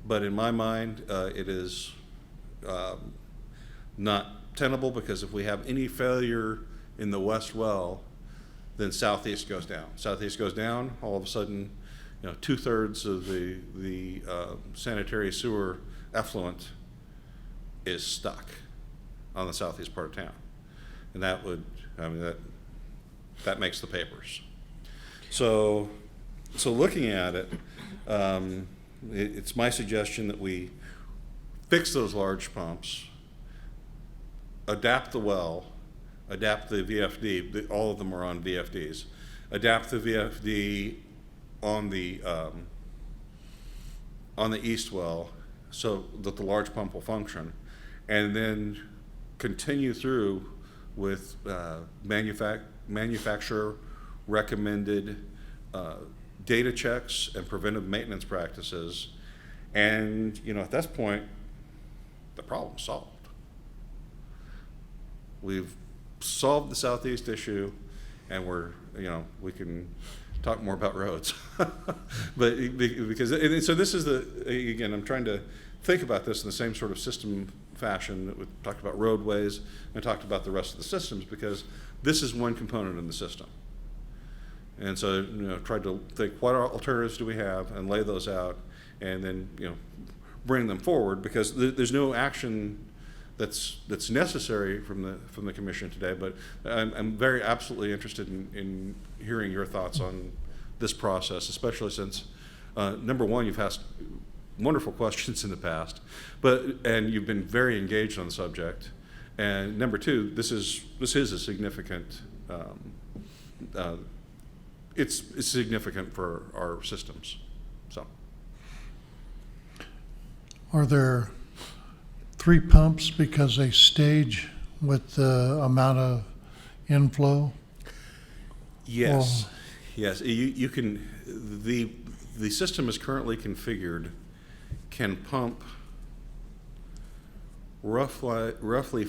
N: but in my mind, it is not tenable because if we have any failure in the west well, then southeast goes down. Southeast goes down, all of a sudden, 2/3 of the sanitary sewer effluent is stuck on the southeast part of town. And that would, that makes the papers. So looking at it, it's my suggestion that we fix those large pumps, adapt the well, adapt the VFD, all of them are on VFDs, adapt the VFD on the east well so that the large pump will function, and then continue through with manufacturer recommended data checks and preventive maintenance practices. And, at this point, the problem's solved. We've solved the Southeast issue, and we can talk more about roads. But and so this is again, I'm trying to think about this in the same sort of system fashion that we talked about roadways and talked about the rest of the systems, because this is one component in the system. And so, tried to think, what alternatives do we have, and lay those out, and then, bring them forward, because there's no action that's necessary from the commission today. But I'm very absolutely interested in hearing your thoughts on this process, especially since, number one, you've asked wonderful questions in the past, and you've been very engaged on the subject. And number two, this is a significant. It's significant for our systems. So,
H: Are there 3 pumps because they stage with the amount of inflow?
N: yes, yes. You can. The system is currently configured, can pump roughly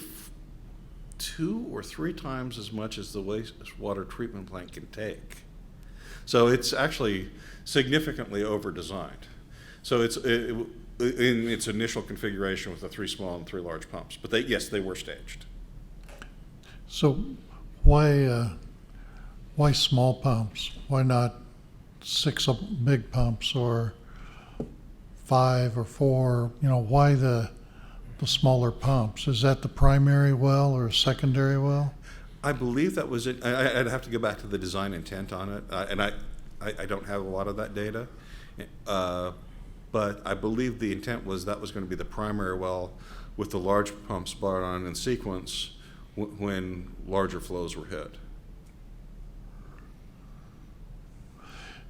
N: 2 or 3 times as much as the wastewater treatment plant can take. So it's actually significantly over-designed. So it's in its initial configuration with the 3 small and 3 large pumps. But they were staged.
H: So why small pumps? Why not 6 big pumps or 5 or 4? Why the smaller pumps? Is that the primary well or secondary well?
N: I believe that was it. I'd have to go back to the design intent on it, and I don't have a lot of that data. But I believe the intent was that was going to be the primary well, with the large pumps brought on in sequence when larger flows were hit.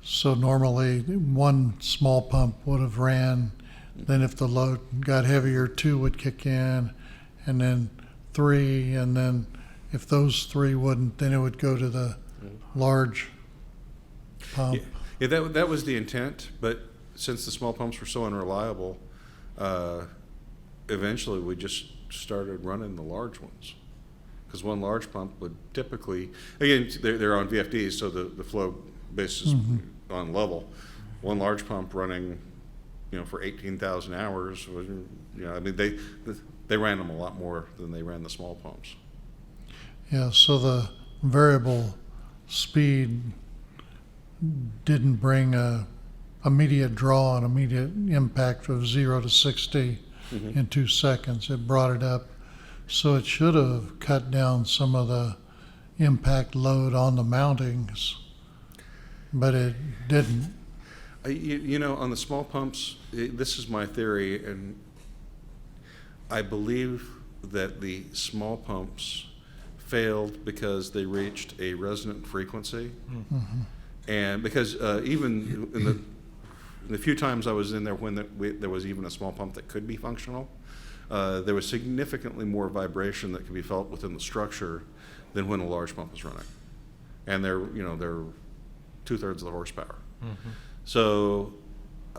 H: So normally 1 small pump would have ran, then if the load got heavier, 2 would kick in, and then 3, and then if those 3 wouldn't, then it would go to the large pump.
N: Yeah, that was the intent, but since the small pumps were so unreliable, eventually we just started running the large ones. Because 1 large pump would typically, again, they're on VFDs, so the flow base is on level. 1 large pump running, for 18,000 hours was, they ran them a lot more than they ran the small pumps.
H: Yeah, so the variable speed didn't bring a immediate draw and immediate impact of 0 to 60 in 2 seconds. It brought it up. So it should have cut down some of the impact load on the mountings, but it didn't.
N: On the small pumps, this is my theory, and I believe that the small pumps failed because they reached a resonant frequency. And because even in the few times I was in there when there was even a small pump that could be functional, there was significantly more vibration that could be felt within the structure than when a large pump was running. And they're 2/3 of the horsepower. So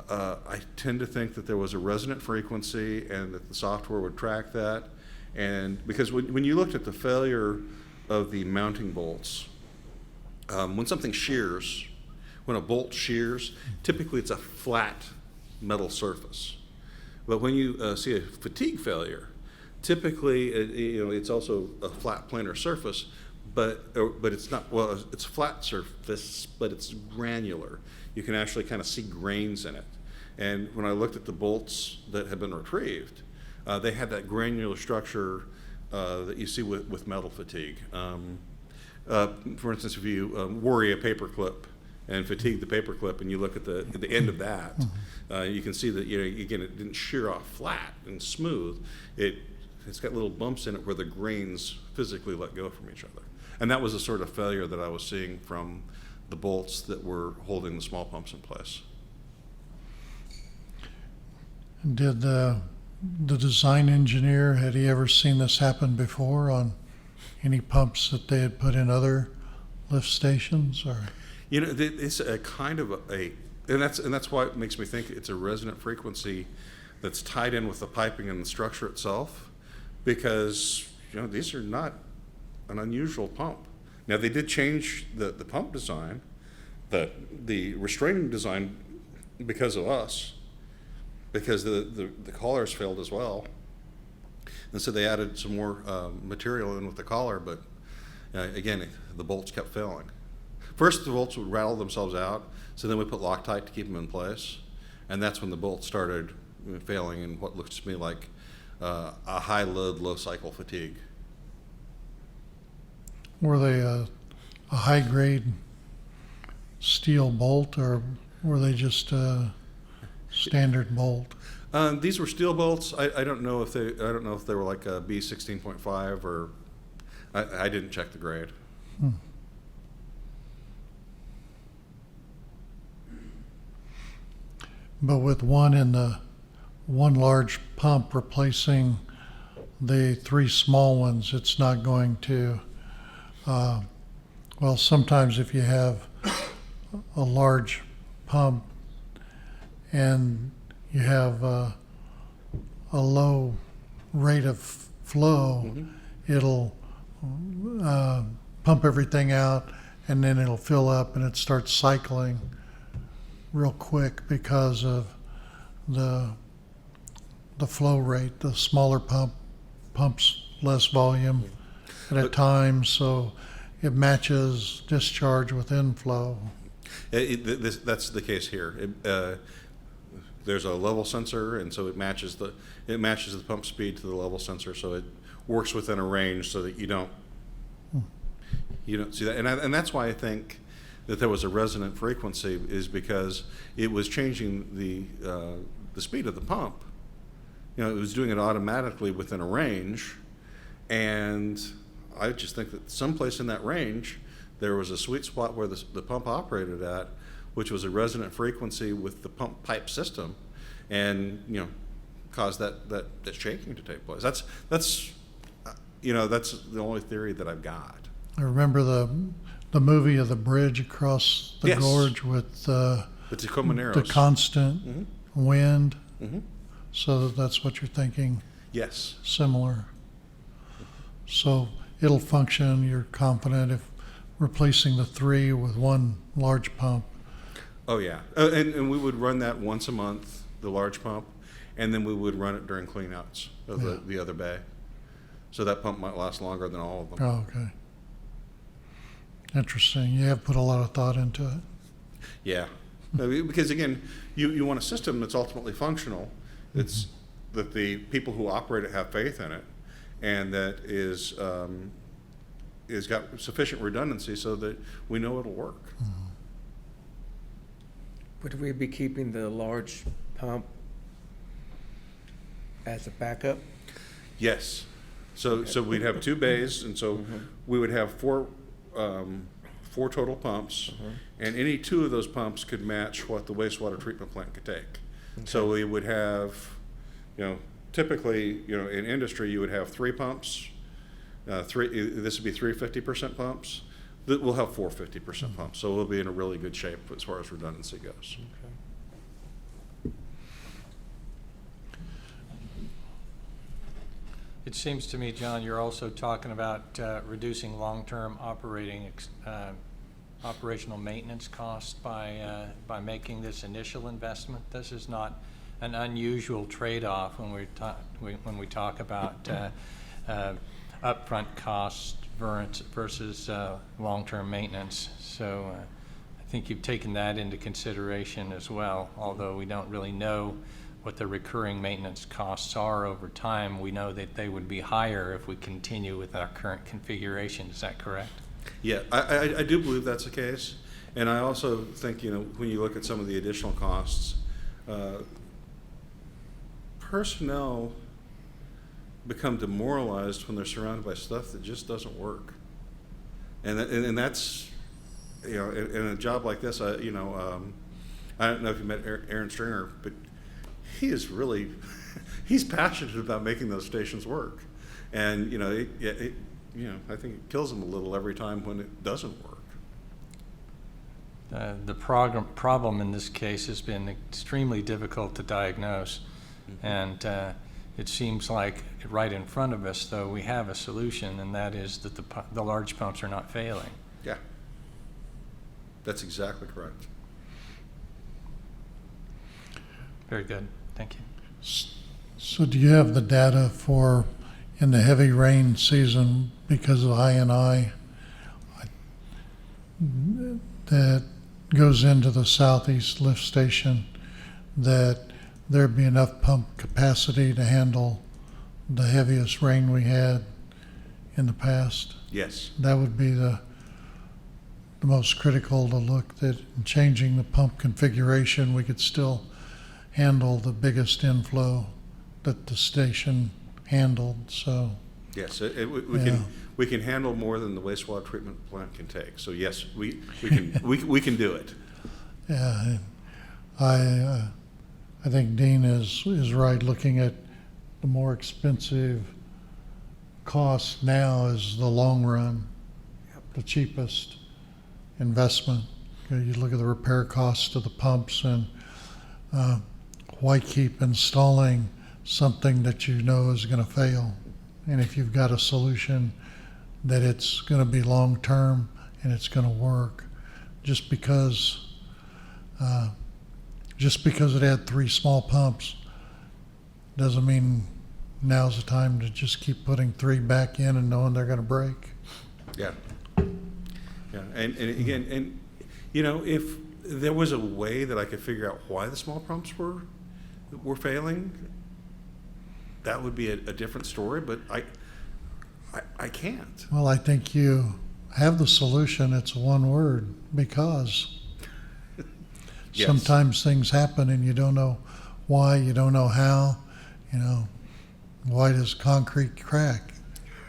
N: I tend to think that there was a resonant frequency and that the software would track that. And because when you looked at the failure of the mounting bolts, when something shears, when a bolt shears, typically it's a flat metal surface. But when you see a fatigue failure, typically it's also a flat planar surface, but it's not, well, it's a flat surface, but it's granular. You can actually kind of see grains in it. And when I looked at the bolts that had been retrieved, they had that granular structure that you see with metal fatigue. For instance, if you worry a paper clip and fatigue the paper clip, and you look at the end of that, you can see that again it didn't shear off flat and smooth. It's got little bumps in it where the grains physically let go from each other, and that was the sort of failure that I was seeing from the bolts that were holding the small pumps in place.
H: Did the the design engineer, had he ever seen this happen before on any pumps that they had put in other lift stations, or?
N: You know, it's a kind of and that's why it makes me think it's a resonant frequency that's tied in with the piping and the structure itself, because, you know, these are not an unusual pump. Now, they did change the pump design, the restraining design, because of us, because the collars failed as well. And so they added some more material in with the collar, but again, the bolts kept failing. First, the bolts would rattle themselves out, so then we put Loctite to keep them in place, and that's when the bolts started failing in what looks to me like a high load, low cycle fatigue.
H: Were they a high-grade steel bolt, or were they just a standard bolt?
N: These were steel bolts. I don't know if they were like a B16.5 or I didn't check the grade.
H: But with one large pump replacing the 3 small ones, it's not going to, well, sometimes if you have a large pump and you have a low rate of flow, it'll pump everything out, and then it'll fill up and it starts cycling real quick because of the flow rate. The smaller pump pumps less volume at a time, so it matches discharge with inflow.
N: That's the case here. There's a level sensor, and so it matches the pump speed to the level sensor, so it works within a range so that you don't see that. And that's why I think that there was a resonant frequency, is because it was changing the speed of the pump. You know, it was doing it automatically within a range, and I just think that someplace in that range there was a sweet spot where the pump operated at, which was a resonant frequency with the pump pipe system, and caused that shaking to take place. That's the only theory that I've got.
H: I remember the movie of the bridge across the gorge with the
N: Tacoma Narrows.
H: The constant wind. So that's what you're thinking?
N: Yes.
H: Similar. So it'll function, you're confident, if replacing the 3 with one large pump.
N: Oh, yeah. And we would run that once a month, the large pump, and then we would run it during cleanouts of the other bay. So that pump might last longer than all of them.
H: Oh, okay. Interesting. You have put a lot of thought into it.
N: Yeah. Because, again, you want a system that's ultimately functional. It's that the people who operate it have faith in it, and that is got sufficient redundancy so that we know it'll work.
O: Would we be keeping the large pump as a backup?
N: Yes. So we'd have 2 bays, and so we would have 4 total pumps, and any 2 of those pumps could match what the wastewater treatment plant could take. Okay. So we would have, typically, in industry, you would have 3 pumps. This would be 3 50% pumps. We'll have 4 50% pumps, so we'll be in a really good shape as far as redundancy goes.
O: Okay.
G: It seems to me, John, you're also talking about reducing long-term operational maintenance costs by making this initial investment. This is not an unusual trade-off when we talk about upfront costs versus long-term maintenance. So I think you've taken that into consideration as well. Although we don't really know what the recurring maintenance costs are over time, we know that they would be higher if we continue with our current configuration. Is that correct?
N: Yeah, I do believe that's the case. And I also think, when you look at some of the additional costs, personnel become demoralized when they're surrounded by stuff that just doesn't work. And that's, in a job like this, I don't know if you met Aaron Stringer, but he is really he's passionate about making those stations work. And, you know, I think it kills him a little every time when it doesn't work.
G: The problem in this case has been extremely difficult to diagnose. And it seems like right in front of us, though, we have a solution, and that is that the large pumps are not failing.
N: Yeah, that's exactly correct.
G: Very good. Thank you.
H: So do you have the data for in the heavy rain season because of I&I that goes into the southeast lift station, that there'd be enough pump capacity to handle the heaviest rain we had in the past?
N: Yes.
H: That would be the most critical, to look that in changing the pump configuration, we could still handle the biggest inflow that the station handled. So
N: Yes, we can handle more than the wastewater treatment plant can take. So yes, we can do it.
H: yeah, I think Dean is right. Looking at the more expensive cost now is the long run, the cheapest investment. You look at the repair costs of the pumps, and why keep installing something that you know is going to fail? And if you've got a solution that it's going to be long term and it's going to work, just because it had 3 small pumps doesn't mean now's the time to just keep putting 3 back in and knowing they're going to break.
N: Yeah. Yeah, and again, you know, if there was a way that I could figure out why the small pumps were failing, that would be a different story, but I can't.
H: Well, I think you have the solution. It's one word: because.
N: Yes.
H: Sometimes things happen and you don't know why, you don't know how. You know, why does concrete crack?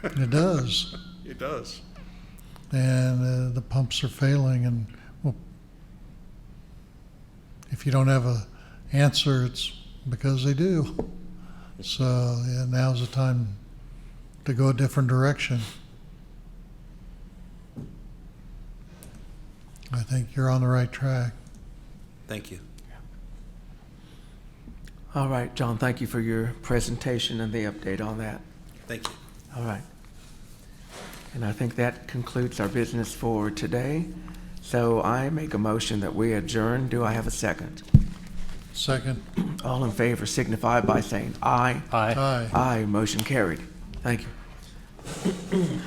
H: It does.
N: It does.
H: And the pumps are failing, and well, if you don't have an answer, it's because they do. So yeah, now's the time to go a different direction. I think you're on the right track.
N: Thank you.
O: All right, John, thank you for your presentation and the update on that.
N: Thank you.
O: All right. And I think that concludes our business for today. So I make a motion that we adjourn. Do I have a second?
H: Second.
O: All in favor signify by saying aye.
G: Aye.
H: Aye.
O: Aye, motion carried. Thank you.